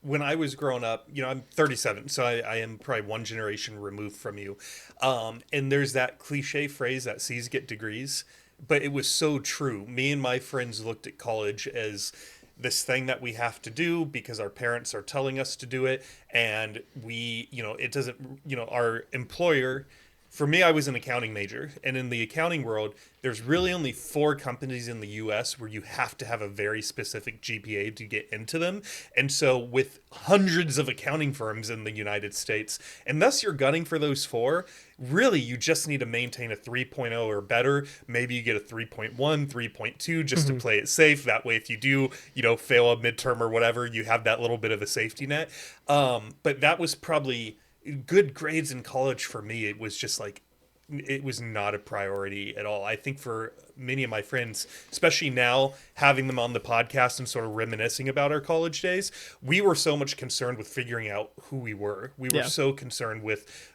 when I was growing up, I'm 37, so I am probably one generation removed from you. And there's that cliche phrase that C's get degrees, but it was so true. Me and my friends looked at college as this thing that we have to do because our parents are telling us to do it. And we, it doesn't, our employer, for me, I was an accounting major. And in the accounting world, there's really only 4 companies in the US where you have to have a very specific GPA to get into them. And so with hundreds of accounting firms in the United States, unless you're gunning for those 4, really you just need to maintain a 3.0 or better. Maybe you get a 3.1, 3.2 just to play it safe. That way, if you do, fail a midterm or whatever, you have that little bit of a safety net. But that was probably good grades in college for me. It was just like, it was not a priority at all. I think for many of my friends, especially now having them on the podcast and sort of reminiscing about our college days, we were so much concerned with figuring out who we were. We were so concerned with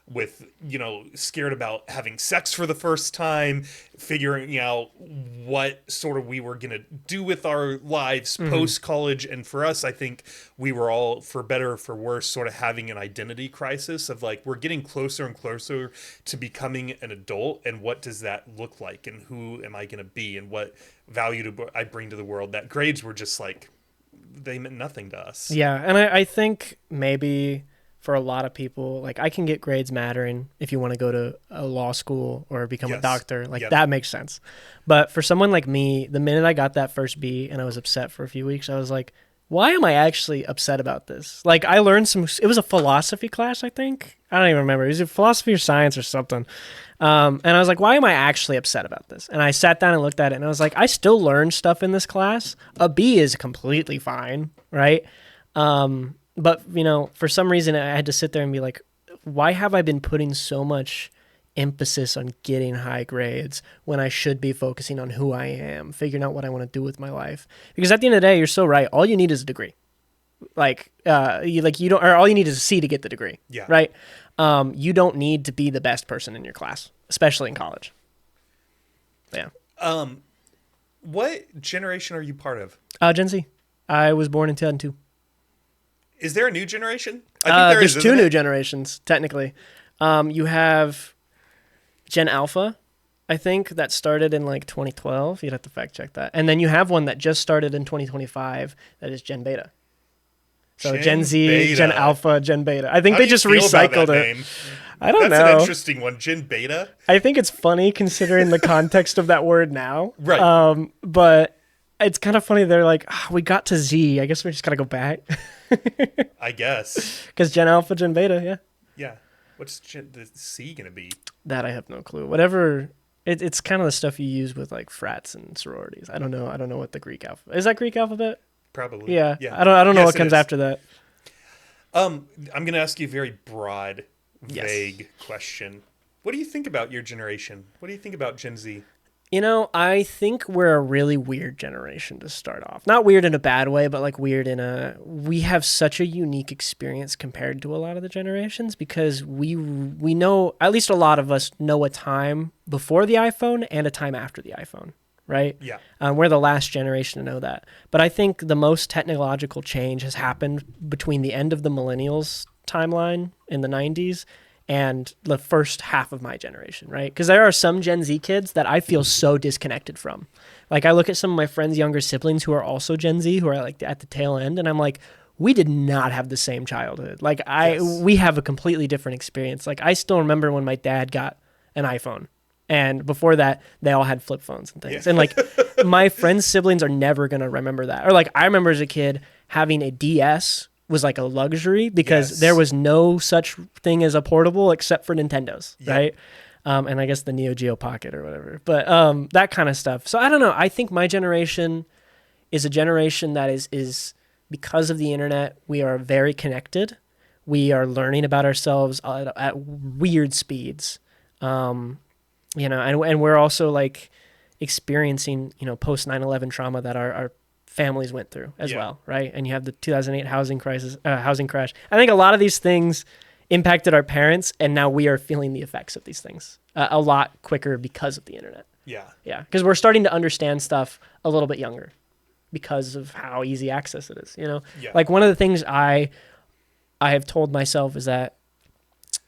scared about having sex for the first time, figuring out what sort of we were going to do with our lives post college. And for us, I think we were all, for better or for worse, sort of having an identity crisis of like, we're getting closer and closer to becoming an adult. And what does that look like? And who am I going to be? And what value do I bring to the world? That grades were just like, they meant nothing to us. Yeah. And I think maybe for a lot of people, like I can get grades mattering if you want to go to a law school or become a doctor. Like that makes sense. But for someone like me, the minute I got that first B and I was upset for a few weeks, I was like, why am I actually upset about this? Like I learned it was a philosophy class, I think. I don't even remember. It was a philosophy or science or something. And I was like, why am I actually upset about this? And I sat down and looked at it and I was like, I still learned stuff in this class. A B is completely fine, right? But, for some reason I had to sit there and be like, why have I been putting so much emphasis on getting high grades when I should be focusing on who I am, figuring out what I want to do with my life? Because at the end of the day, you're so right. All you need is a degree. All you need is a C to get the degree. Yeah. Right. You don't need to be the best person in your class, especially in college. Yeah. What generation are you part of? Gen Z. I was born in 2002. Is there a new generation? I think there's 2 new generations, technically. You have Gen Alpha, I think, that started in like 2012. You'd have to fact check that. And then you have one that just started in 2025 that is Gen Beta. So Gen Z, Beta. Gen Alpha, Gen Beta. I think How they do you just feel about recycled that it. name? I don't know. That's an interesting one. Gen Beta? I think it's funny considering the context of that word now. Right. But it's kind of funny. They're like, we got to Z. I guess we just got to go back. I guess. Because Gen Alpha, Gen Beta, yeah. Yeah. What's the C going to be? That I have no clue. Whatever. It's kind of the stuff you use with like frats and sororities. I don't know what the Greek alphabet is. That Greek alphabet? Probably. Yeah. I don't know Yes, what comes after that. I'm going to ask you a very broad, vague question. What do you think about your generation? What do you think about Gen Z? You know, I think we're a really weird generation to start off. Not weird in a bad way, but like weird we have such a unique experience compared to a lot of the generations because we know, at least a lot of us know a time before the iPhone and a time after the iPhone, right? Yeah. We're the last generation to know that. But I think the most technological change has happened between the end of the millennials timeline in the 90s and the first half of my generation, right? Because there are some Gen Z kids that I feel so disconnected from. Like I look at some of my friends' younger siblings who are also Gen Z, who are like at the tail end, and I'm like, we did not have the same childhood. Like we have a completely different experience. Like I still remember when my dad got an iPhone. And before that, they all had flip phones and things. Yeah. And like my friends' siblings are never going to remember that. Or like I remember as a kid having a DS was like a luxury because there was no such thing as a portable except for Nintendo's, right? And I guess the Neo Geo Pocket or whatever. But that kind of stuff. So I don't know. I think my generation is a generation that is because of the internet, we are very connected. We are learning about ourselves at weird speeds. And we're also like experiencing, post 9/11 trauma that our families went through as well, right? And you have the 2008 housing crash. I think a lot of these things impacted our parents, and now we are feeling the effects of these things a lot quicker because of the internet. Yeah, because we're starting to understand stuff a little bit younger because of how easy access it is. Like one of the things I have told myself is that,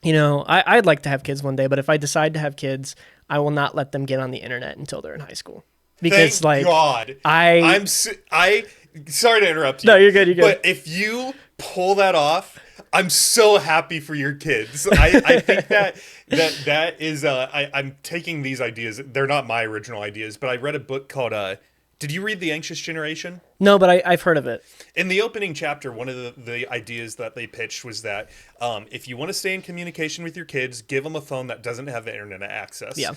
I'd like to have kids one day, but if I decide to have kids, I will not let them get on the internet until they're in high school. Because Thank God. I'm sorry to interrupt you. No, you're good. But if you pull that off, I'm so happy for your kids. I think that is I'm taking these ideas. They're not my original ideas, but I read a book called did you read The Anxious Generation? No, but I've heard of it. In the opening chapter, one of the ideas that they pitched was that if you want to stay in communication with your kids, give them a phone that doesn't have internet access. Yeah.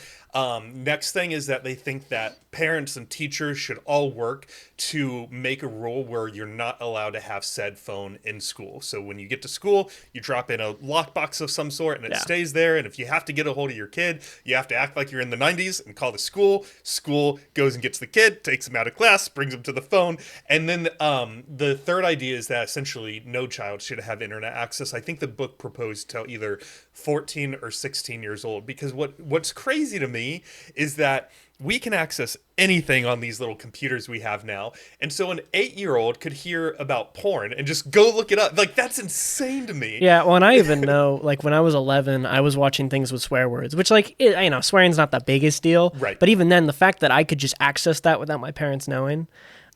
Next thing is that they think that parents and teachers should all work to make a rule where you're not allowed to have said phone in school. So when you get to school, you drop in a lockbox of some sort and it stays there. And if you have to get a hold of your kid, you have to act like you're in the 90s and call the school. School goes and gets the kid, takes him out of class, brings him to the phone. And then the third idea is that essentially no child should have internet access. I think the book proposed till either 14 or 16 years old, because what's crazy to me is that we can access anything on these little computers we have now. And so an 8-year-old could hear about porn and just go look it up. Like, that's insane to me. Yeah, well, and I even know, like, when I was 11, I was watching things with swear words, which, like, swearing's not the biggest deal. Right. But even then, the fact that I could just access that without my parents knowing,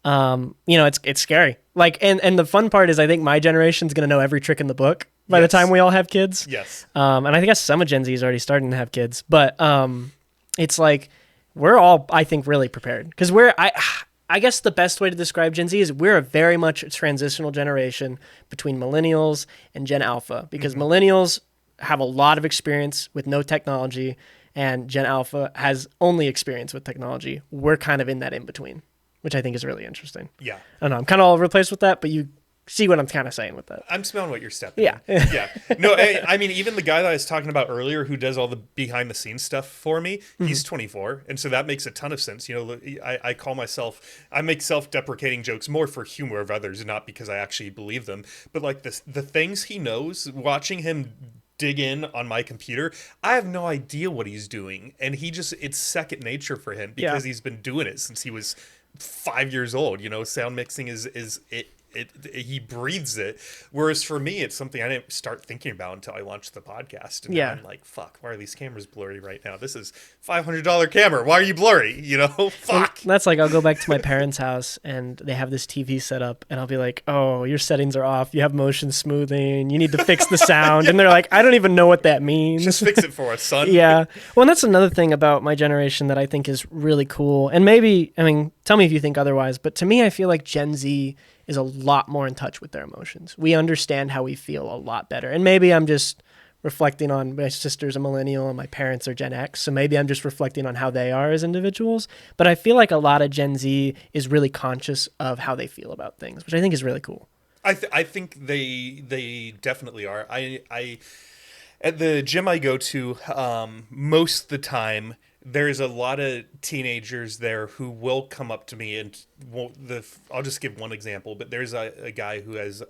it's scary. Like, and the fun part is I think my generation's going to know every trick in the book by the time we all have kids. Yes. And I guess some of Gen Z is already starting to have kids. But it's like, we're all, I think, really prepared. Because I guess the best way to describe Gen Z is we're a very much a transitional generation between millennials and Gen Alpha. Because millennials have a lot of experience with no technology, and Gen Alpha has only experience with technology. We're kind of in that in-between, which I think is really interesting. Yeah. I don't know. I'm kind of all over the place with that, but you see what I'm kind of saying with that. I'm smelling what you're stepping in. Yeah. No, I mean, even the guy that I was talking about earlier who does all the behind the scenes stuff for me, he's 24. And so that makes a ton of sense. I make self-deprecating jokes more for humor of others, not because I actually believe them. But like the things he knows, watching him dig in on my computer, I have no idea what he's doing. And it's second nature for him because he's been doing it since he was 5 years old. Sound mixing is he breathes it. Whereas for me, it's something I didn't start thinking about until I launched the podcast. And now I'm like, fuck, why are these cameras blurry right now? This is $500 camera. Why are you blurry? You know, fuck. Well, that's like, I'll go back to my parents' house and they have this TV set up and I'll be like, oh, your settings are off. You have motion smoothing. You need to fix the sound. And they're like, I don't even know what that means. Just fix it for us, son. Yeah. Well, and that's another thing about my generation that I think is really cool. And maybe, I mean, tell me if you think otherwise, but to me, I feel like Gen Z is a lot more in touch with their emotions. We understand how we feel a lot better. And maybe I'm just reflecting on, my sister's a millennial and my parents are Gen X, so maybe I'm just reflecting on how they are as individuals. But I feel like a lot of Gen Z is really conscious of how they feel about things, which I think is really cool. I think they definitely are. I at the gym I go to, most of the time, there's a lot of teenagers there who will come up to me and I'll just give one example, but there's a guy who has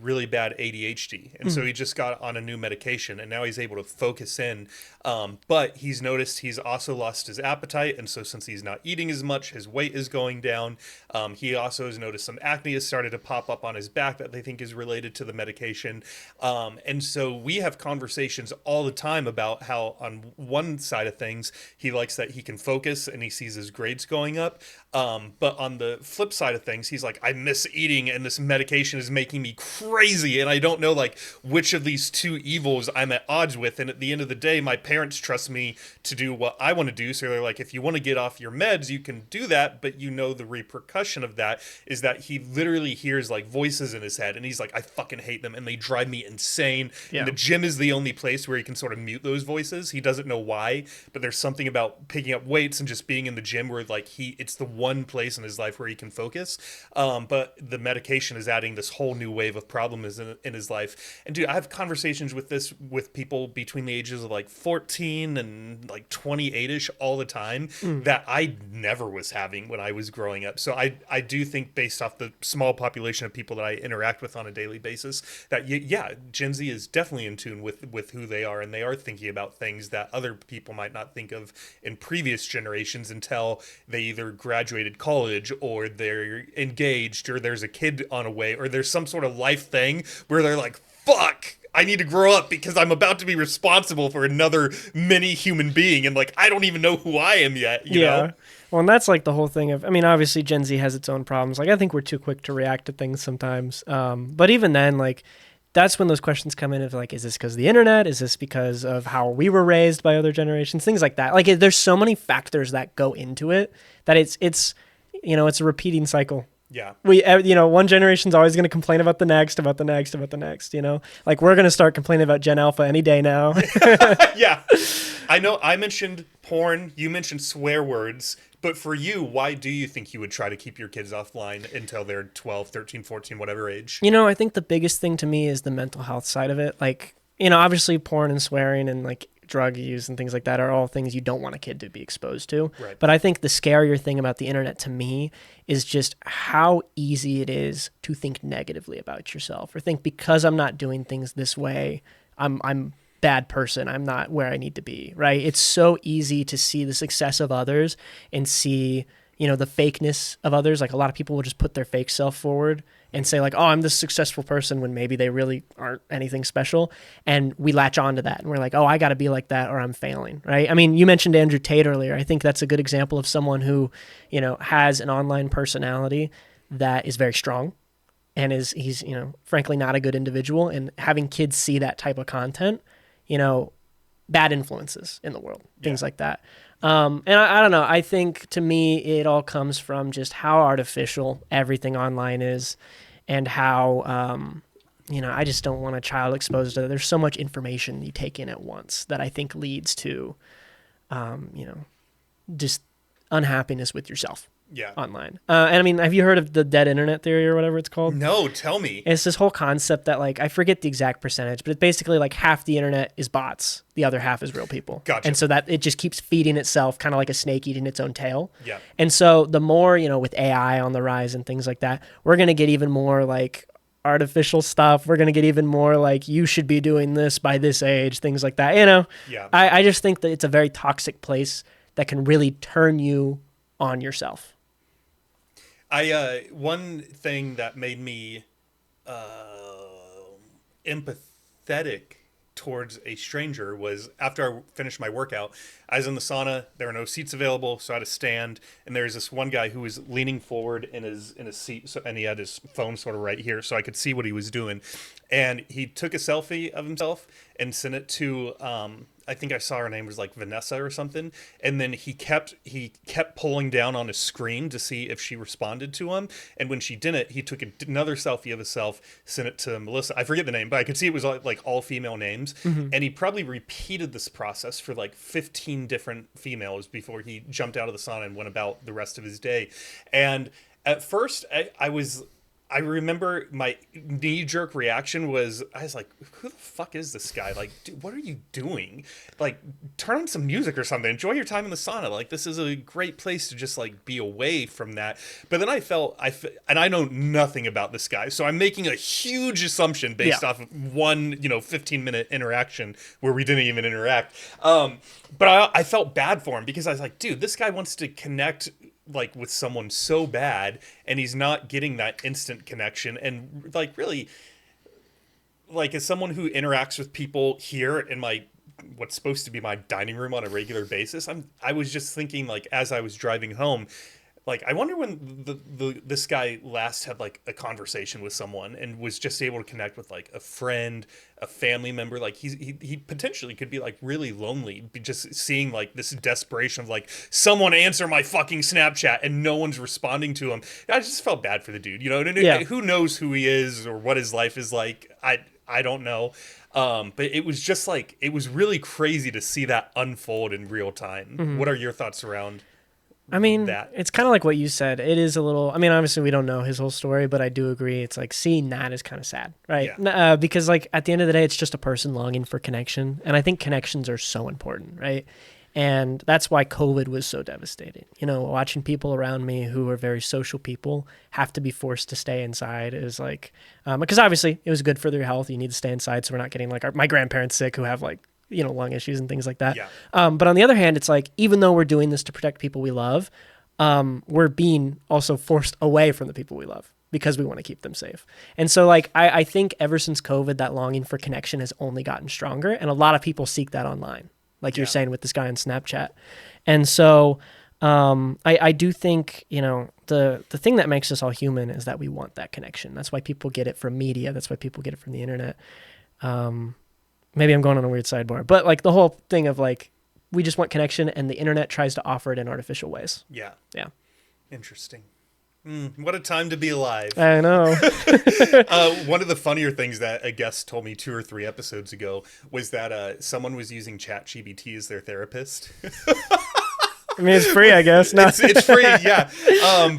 really bad ADHD. And so he just got on a new medication and now he's able to focus in. But he's noticed he's also lost his appetite. And so since he's not eating as much, his weight is going down. He also has noticed some acne has started to pop up on his back that they think is related to the medication. And so we have conversations all the time about how on one side of things, he likes that he can focus and he sees his grades going up. But on the flip side of things, he's like, I miss eating and this medication is making me crazy. And I don't know like which of these two evils I'm at odds with. And at the end of the day, my parents trust me to do what I want to do. So they're like, if you want to get off your meds, you can do that. But you know, the repercussion of that is that he literally hears like voices in his head. And he's like, I fucking hate them. And they drive me insane. Yeah. And the gym is the only place where he can sort of mute those voices. He doesn't know why, but there's something about picking up weights and just being in the gym where like it's the one place in his life where he can focus. But the medication is adding this whole new wave of problems in his life. And dude, I have conversations with people between the ages of like 14 and like 28ish all the time that I never was having when I was growing up. So I do think based off the small population of people that I interact with on a daily basis that Gen Z is definitely in tune with who they are, and they are thinking about things that other people might not think of in previous generations until they either graduated college or they're engaged or there's a kid on a way or there's some sort of life thing where they're like, fuck, I need to grow up because I'm about to be responsible for another mini human being. And like, I don't even know who I am yet. You know? Well, and that's like the whole thing of, I mean, obviously Gen Z has its own problems. Like, I think we're too quick to react to things sometimes. But even then, like, that's when those questions come in of like, is this because of the internet? Is this because of how we were raised by other generations? Things like that. Like, there's so many factors that go into it that it's you know, it's a repeating cycle. Yeah. One generation's always going to complain about the next, you know? Like, we're going to start complaining about Gen Alpha any day now. Yeah. I know I mentioned porn, you mentioned swear words, but for you, why do you think you would try to keep your kids offline until they're 12, 13, 14, whatever age? You know, I think the biggest thing to me is the mental health side of it. Like, you know, obviously porn and swearing and like drug use and things like that are all things you don't want a kid to be exposed to. Right. But I think the scarier thing about the internet to me is just how easy it is to think negatively about yourself or think because I'm not doing things this way, I'm bad person. I'm not where I need to be, right? It's so easy to see the success of others and see, you know, the fakeness of others. Like, a lot of people will just put their fake self forward and say like, oh, I'm this successful person when maybe they really aren't anything special. And we latch on to that and we're like, oh, I got to be like that or I'm failing, right? I mean, you mentioned Andrew Tate earlier. I think that's a good example of someone who, you know, has an online personality that is very strong and he's, you know, frankly not a good individual, and having kids see that type of content, you know, bad influences in the world, things like that. And I don't know. I think to me, it all comes from just how artificial everything online is and how, you know, I just don't want a child exposed to, there's so much information you take in at once that I think leads to, you know, just unhappiness with yourself. Online. And I mean, have you heard of the dead internet theory or whatever it's called? No, tell me. It's this whole concept that, like, I forget the exact percentage, but it's basically like half the internet is bots, the other half is real people. Gotcha. And so that it just keeps feeding itself, kind of like a snake eating its own tail. Yeah. And so the more, you know, with AI on the rise and things like that, we're going to get even more like artificial stuff. We're going to get even more like, you should be doing this by this age, things like that. You know, I just think that it's a very toxic place that can really turn you on yourself. One thing that made me empathetic towards a stranger was after I finished my workout, I was in the sauna. There were no seats available, so I had to stand. And there's this one guy who was leaning forward in his seat, and he had his phone sort of right here, so I could see what he was doing. And he took a selfie of himself and sent it to I think I saw her name was like Vanessa or something. And then he kept pulling down on his screen to see if she responded to him. And when she didn't, he took another selfie of himself, sent it to Melissa. I forget the name, but I could see it was like all female names. Mm-hmm. And he probably repeated this process for like 15 different females before he jumped out of the sauna and went about the rest of his day. And at first, I remember my knee-jerk reaction was, I was like, who the fuck is this guy? Like, dude, what are you doing? Like, turn on some music or something. Enjoy your time in the sauna. Like, this is a great place to just, like, be away from that. But then and I know nothing about this guy, so I'm making a huge assumption based off of one, 15-minute interaction where we didn't even interact. But I felt bad for him because I was like, dude, this guy wants to connect like with someone so bad, and he's not getting that instant connection. And like, really, like, as someone who interacts with people here in my what's supposed to be my dining room on a regular basis, I was just thinking, like, as I was driving home, like, I wonder when this guy last had like a conversation with someone and was just able to connect with like a friend, a family member. Like, he potentially could be like really lonely, just seeing like this desperation of like, someone answer my fucking Snapchat, and no one's responding to him. I just felt bad for the dude, Who knows who he is or what his life is like? I don't know. But it was just like, it was really crazy to see that unfold in real time. Mm-hmm. What are your thoughts around that? It's kind of like what you said. It is a little, obviously we don't know his whole story, but I do agree. It's like, seeing that is kind of sad, right? Yeah. Because like at the end of the day, it's just a person longing for connection. And I think connections are so important, right? And that's why COVID was so devastating. Watching people around me who are very social people have to be forced to stay inside is like, because obviously it was good for their health. You need to stay inside so we're not getting like my grandparents sick who have like, lung issues and things like that. Yeah. But on the other hand, it's like, even though we're doing this to protect people we love, we're being also forced away from the people we love because we want to keep them safe. And so like, I think ever since COVID, that longing for connection has only gotten stronger. And a lot of people seek that online, like you're saying with this guy on Snapchat. And so I do think, the thing that makes us all human is that we want that connection. That's why people get it from media. That's why people get it from the internet. Maybe I'm going on a weird sidebar, but like the whole thing of like, we just want connection, and the internet tries to offer it in artificial ways. Yeah. Yeah. Interesting. What a time to be alive. I know. One of the funnier things that a guest told me 2 or 3 episodes ago was that someone was using ChatGPT as their therapist. It's free, I guess. No. It's free, yeah.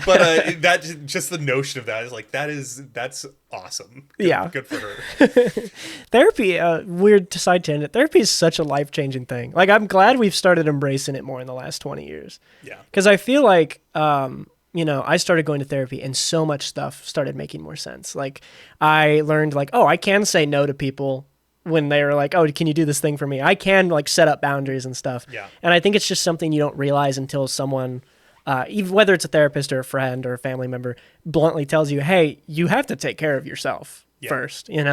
But that just the notion of that is like, that's awesome. Good for her. Therapy, weird side tangent. Therapy is such a life-changing thing. Like, I'm glad we've started embracing it more in the last 20 years. Yeah. Because I feel like, I started going to therapy and so much stuff started making more sense. Like, I learned like, I can say no to people when they were like, can you do this thing for me? I can like set up boundaries and stuff. Yeah. And I think it's just something you don't realize until someone, even whether it's a therapist or a friend or a family member, bluntly tells you, hey, you have to take care of yourself first, And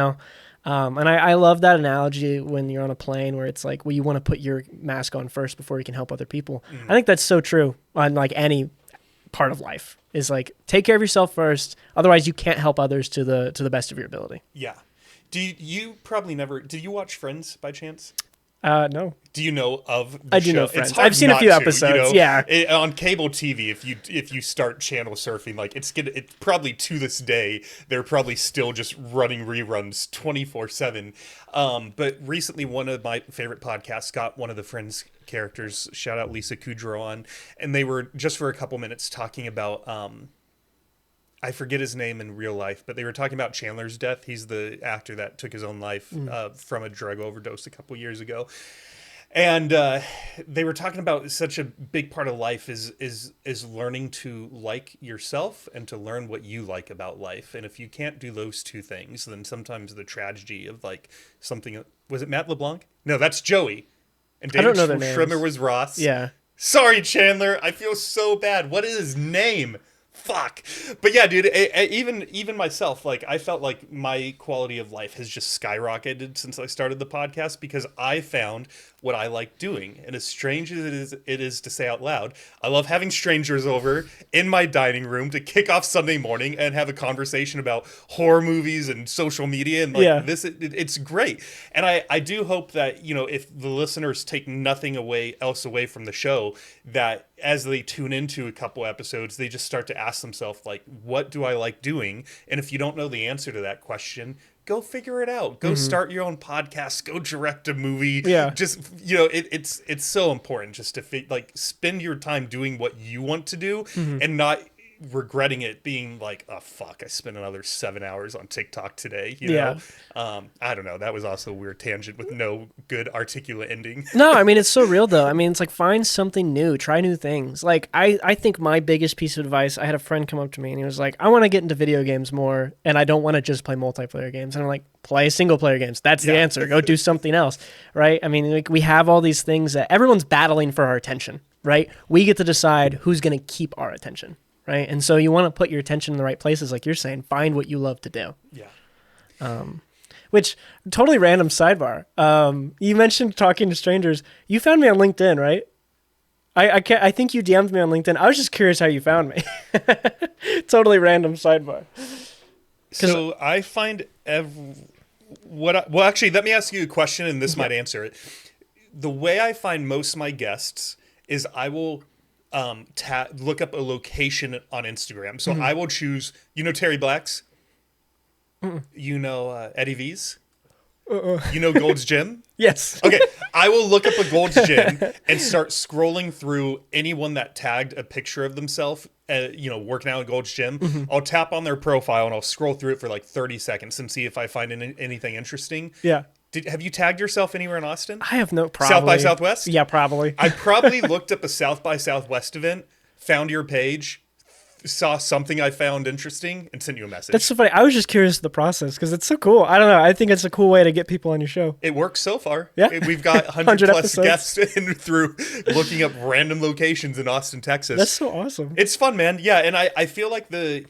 I love that analogy when you're on a plane where it's like, well, you want to put your mask on first before you can help other people. Mm. I think that's so true on like any part of life, is like, take care of yourself first. Otherwise you can't help others to the best of your ability. Yeah. Did you watch Friends by chance? No. Do you know of the I do show? know Friends. I've seen a few episodes. On cable TV, if you start channel surfing, like it's probably to this day they're probably still just running reruns 24/7. But recently, one of my favorite podcasts got one of the Friends characters, shout out Lisa Kudrow, on, and they were just for a couple minutes talking about I forget his name in real life, but they were talking about Chandler's death. He's the actor that took his own life from a drug overdose a couple years ago. And they were talking about such a big part of life is learning to like yourself and to learn what you like about life. And if you can't do those two things, then sometimes the tragedy of like something, was it Matt LeBlanc? No, that's Joey. And David Schwimmer was Ross. Yeah. Sorry, Chandler. I feel so bad. What is his name? Fuck. But yeah, dude, even myself, like, I felt like my quality of life has just skyrocketed since I started the podcast because I found what I like doing. And as strange as it is to say out loud, I love having strangers over in my dining room to kick off Sunday morning and have a conversation about horror movies and social media and like it's great. And I do hope that, you know, if the listeners take nothing else away from the show, that as they tune into a couple episodes, they just start to ask themselves, like, what do I like doing? And if you don't know the answer to that question, go figure it out. Go start your own podcast. Go direct a movie. Yeah. Just, you know, it's so important just to like spend your time doing what you want to do and not regretting it being like, oh fuck, I spent another 7 hours on TikTok today, you know. I don't know, that was also a weird tangent with no good articulate ending. No, I mean, it's so real though. I mean, it's like, find something new, try new things. Like I think my biggest piece of advice, I had a friend come up to me and he was like, I want to get into video games more and I don't want to just play multiplayer games. And I'm like, play single player games. That's the answer. Go do something else, right? I mean, like, we have all these things that everyone's battling for our attention, right? We get to decide who's going to keep our attention. Right. And so you want to put your attention in the right places, like you're saying, find what you love to do. Yeah. Which, totally random sidebar. You mentioned talking to strangers. You found me on LinkedIn, right? I think you DM'd me on LinkedIn. I was just curious how you found me. Totally random sidebar. So I find well, actually, let me ask you a question, and this might answer it. The way I find most of my guests is I will look up a location on Instagram. So I will choose, you know, Terry Black's, you know, Eddie V's, you know, Gold's Gym. Yes. Okay. I will look up a Gold's Gym and start scrolling through anyone that tagged a picture of themselves, you know, working out at Gold's Gym. I'll tap on their profile and I'll scroll through it for like 30 seconds and see if I find anything interesting. Yeah. Have you tagged yourself anywhere in Austin? I have no problem. South by Southwest? Yeah, probably. I probably looked up a South by Southwest event, found your page, saw something I found interesting, and sent you a message. That's so funny. I was just curious of the process because it's so cool. I don't know. I think it's a cool way to get people on your show. It works so far. Yeah. We've got 100 plus episodes. guests in through looking up random locations in Austin, Texas. That's so awesome. It's fun, man. Yeah, and I feel like I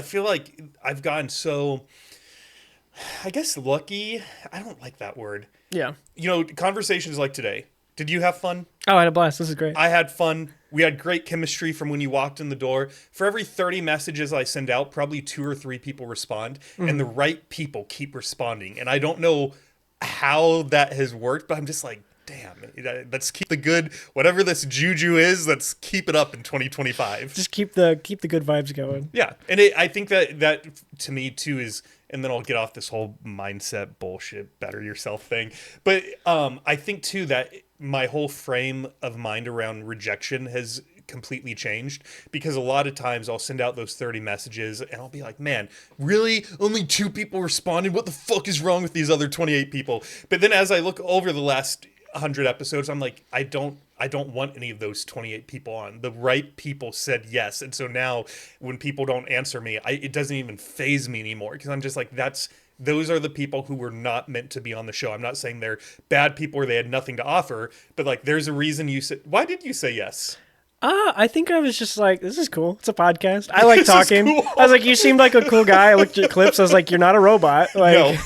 feel like I've gotten so, I guess, lucky. I don't like that word. Yeah. You know, conversations like today. Did you have fun? Oh, I had a blast. This is great. I had fun. We had great chemistry from when you walked in the door. For every 30 messages I send out, probably 2 or 3 people respond, and the right people keep responding. And I don't know how that has worked, but I'm just like, damn, let's keep the good, whatever this juju is, let's keep it up in 2025. Just keep the good vibes going. Yeah, and I think that to me too is, and then I'll get off this whole mindset bullshit, better yourself thing. But I think too that my whole frame of mind around rejection has completely changed, because a lot of times I'll send out those 30 messages and I'll be like, man, really? Only 2 people responded? What the fuck is wrong with these other 28 people? But then as I look over the last 100 episodes, I'm like, I don't want any of those 28 people on. The right people said yes. And so now when people don't answer me, it doesn't even faze me anymore, because I'm just like, those are the people who were not meant to be on the show. I'm not saying they're bad people or they had nothing to offer, but like, there's a reason you said, why did you say yes? I think I was just like, this is cool. It's a podcast. I like talking. Cool. I was like, you seemed like a cool guy. I looked at clips. I was like, you're not a robot. Like, No.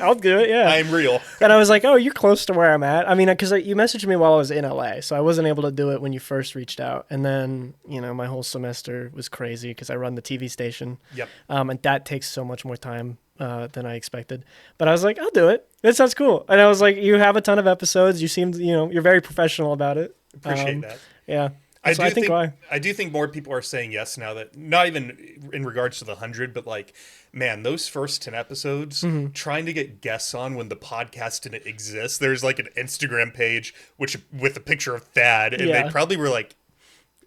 I'll do it. Yeah. I'm real. And I was like, oh, you're close to where I'm at. I mean, because you messaged me while I was in LA, so I wasn't able to do it when you first reached out. And then, you know, my whole semester was crazy because I run the TV station. Yep. And that takes so much more time than I expected. But I was like, I'll do it. It sounds cool. And I was like, you have a ton of episodes. You seem, you know, you're very professional about it. Appreciate that. Yeah. I do think more people are saying yes now, that not even in regards to the 100, but like, man, those first 10 episodes, trying to get guests on when the podcast didn't exist. There's like an Instagram page with a picture of Thad, and they probably were like,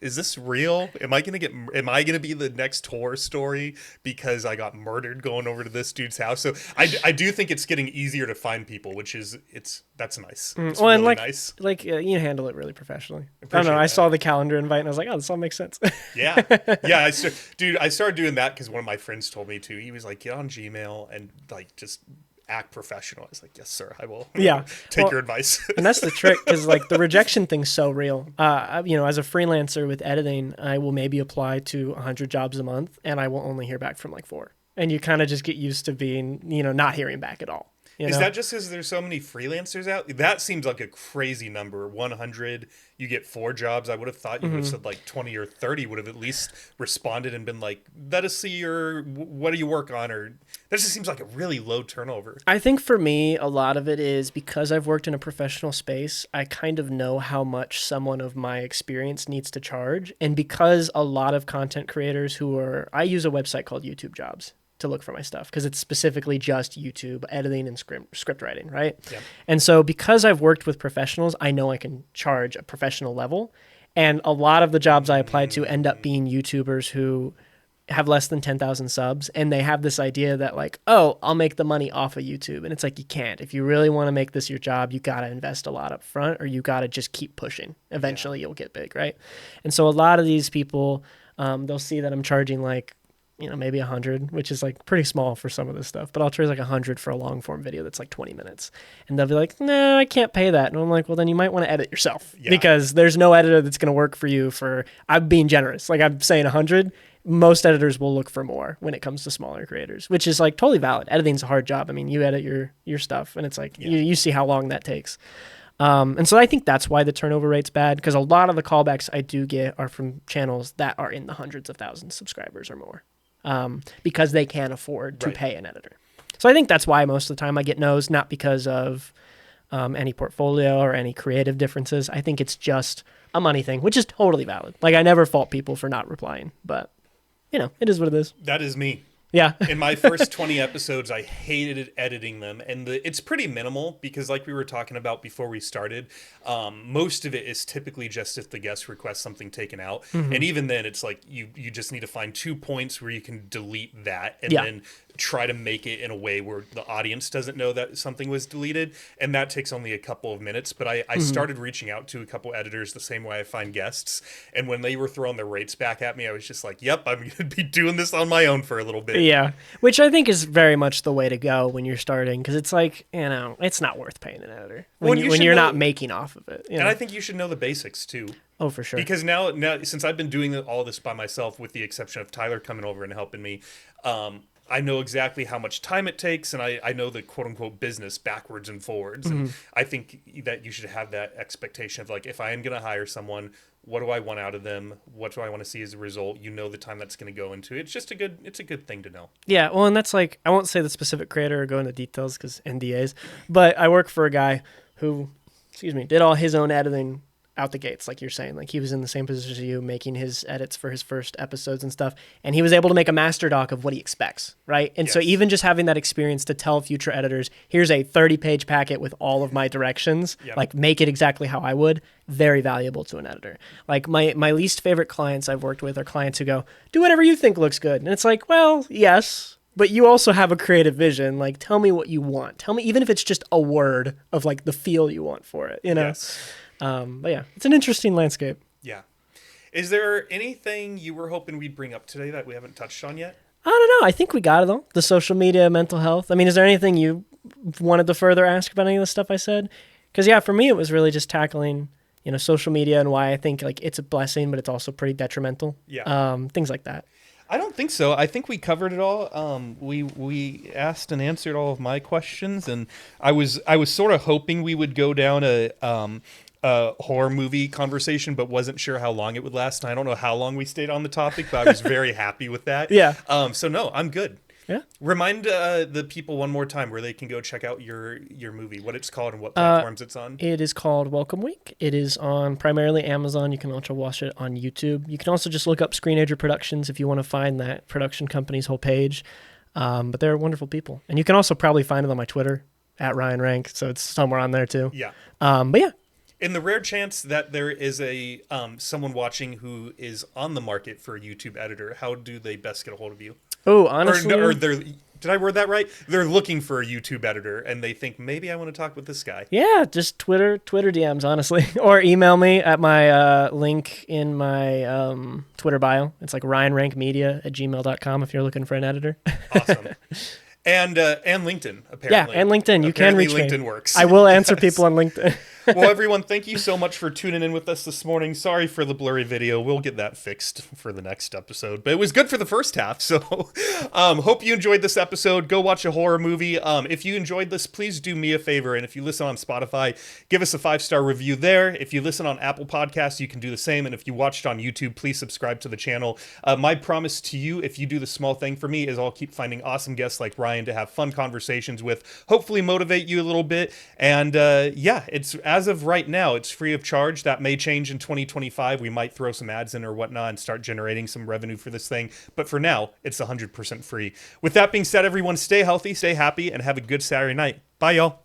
is this real? Am I gonna be the next horror story because I got murdered going over to this dude's house? So I do think it's getting easier to find people, which is that's nice. It's well, really and nice. You handle it really professionally. I don't know. I saw the calendar invite and I was like, oh, this all makes sense. Yeah. I started doing that because one of my friends told me to. He was like, get on Gmail and like just act professional. I was like, yes, sir, I will. Yeah. Take your advice. And that's the trick, because like the rejection thing's so real. As a freelancer with editing, I will maybe apply to 100 jobs a month, and I will only hear back from like 4. And you kind of just get used to being, not hearing back at all. Is that just because there's so many freelancers out? That seems like a crazy number. 100, you get 4 jobs. I would have thought you would have said like 20 or 30 would have at least responded and been like, let us see what do you work on? Or that just seems like a really low turnover. I think for me, a lot of it is because I've worked in a professional space, I kind of know how much someone of my experience needs to charge. And because a lot of content creators I use a website called YouTube Jobs to look for my stuff, because it's specifically just YouTube editing and script writing, right? Yeah. And so because I've worked with professionals, I know I can charge a professional level. And a lot of the jobs I applied to end up being YouTubers who have less than 10,000 subs, and they have this idea that like, oh, I'll make the money off of YouTube. And it's like, you can't. If you really want to make this your job, you got to invest a lot up front, or you got to just keep pushing. Eventually you'll get big, right? And so a lot of these people, they'll see that I'm charging like, maybe 100, which is like pretty small for some of this stuff, but I'll charge like 100 for a long form video that's like 20 minutes. And they'll be like, no, I can't pay that. And I'm like, well, then you might want to edit yourself, because there's no editor that's going to work for you I'm being generous. Like I'm saying 100, most editors will look for more when it comes to smaller creators, which is like totally valid. Editing's a hard job. I mean, you edit your stuff and it's like, you see how long that takes. And so I think that's why the turnover rate's bad, because a lot of the callbacks I do get are from channels that are in the hundreds of thousands of subscribers or more. Because they can't afford to pay an editor. So I think that's why most of the time I get no's, not because of any portfolio or any creative differences. I think it's just a money thing, which is totally valid. Like I never fault people for not replying, but it is what it is. That is me. Yeah. In my first 20 episodes, I hated editing them. And it's pretty minimal because like we were talking about before we started, most of it is typically just if the guest requests something taken out. Mm-hmm. And even then, it's like you just need to find 2 points where you can delete that and then try to make it in a way where the audience doesn't know that something was deleted. And that takes only a couple of minutes. But I started reaching out to a couple editors the same way I find guests. And when they were throwing their rates back at me, I was just like, yep, I'm going to be doing this on my own for a little bit. Yeah, which I think is very much the way to go when you're starting, because it's like, it's not worth paying an editor when you're not making off of it. And I think you should know the basics too. Oh, for sure. Because now since I've been doing all this by myself, with the exception of Tyler coming over and helping me, I know exactly how much time it takes, and I know the quote-unquote business backwards and forwards. And I think that you should have that expectation of, like, if I am going to hire someone, what do I want out of them? What do I want to see as a result? The time that's going to go into it. It's just a good thing to know. Yeah, well, and that's like, I won't say the specific creator or go into details because NDAs, but I work for a guy who, did all his own editing out the gates, like you're saying. Like he was in the same position as you, making his edits for his first episodes and stuff, and he was able to make a master doc of what he expects, right? And so even just having that experience to tell future editors, here's a 30-page packet with all of my directions, like make it exactly how I would, very valuable to an editor. Like my least favorite clients I've worked with are clients who go, do whatever you think looks good. And it's like, well, yes, but you also have a creative vision. Like, tell me what you want. Tell me, even if it's just a word of like the feel you want for it, Yes. But yeah, it's an interesting landscape. Yeah. Is there anything you were hoping we'd bring up today that we haven't touched on yet? I don't know. I think we got it all. The social media, mental health. I mean, is there anything you wanted to further ask about any of the stuff I said? Because for me, it was really just tackling, social media and why I think like it's a blessing, but it's also pretty detrimental. Yeah. Things like that. I don't think so. I think we covered it all. We asked and answered all of my questions, and I was sort of hoping we would go down a horror movie conversation, but wasn't sure how long it would last. And I don't know how long we stayed on the topic, but I was very happy with that. Yeah. So no, I'm good. Yeah. Remind the people one more time where they can go check out your movie, what it's called and what platforms it's on. It is called Welcome Week. It is on primarily Amazon. You can also watch it on YouTube. You can also just look up Screenager Productions if you want to find that production company's whole page. But they're wonderful people. And you can also probably find it on my Twitter, at Ryan Ranc. So it's somewhere on there too. Yeah. But yeah. In the rare chance that there is a someone watching who is on the market for a YouTube editor, how do they best get a hold of you? Oh, honestly. Did I word that right? They're looking for a YouTube editor, and they think, maybe I want to talk with this guy. Yeah, just Twitter DMs, honestly. Or email me at my link in my Twitter bio. It's like ryanrancmedia@gmail.com if you're looking for an editor. Awesome. And LinkedIn, apparently. Yeah, and LinkedIn. You can reach LinkedIn me. works. I will answer people on LinkedIn. Well, everyone, thank you so much for tuning in with us this morning. Sorry for the blurry video. We'll get that fixed for the next episode. But it was good for the first half. So hope you enjoyed this episode. Go watch a horror movie. If you enjoyed this, please do me a favor. And if you listen on Spotify, give us a 5-star review there. If you listen on Apple Podcasts, you can do the same. And if you watched on YouTube, please subscribe to the channel. My promise to you, if you do the small thing for me, is I'll keep finding awesome guests like Ryan to have fun conversations with, hopefully motivate you a little bit. And yeah, it's as of right now, it's free of charge. That may change in 2025. We might throw some ads in or whatnot and start generating some revenue for this thing. But for now, it's 100% free. With that being said, everyone, stay healthy, stay happy, and have a good Saturday night. Bye, y'all.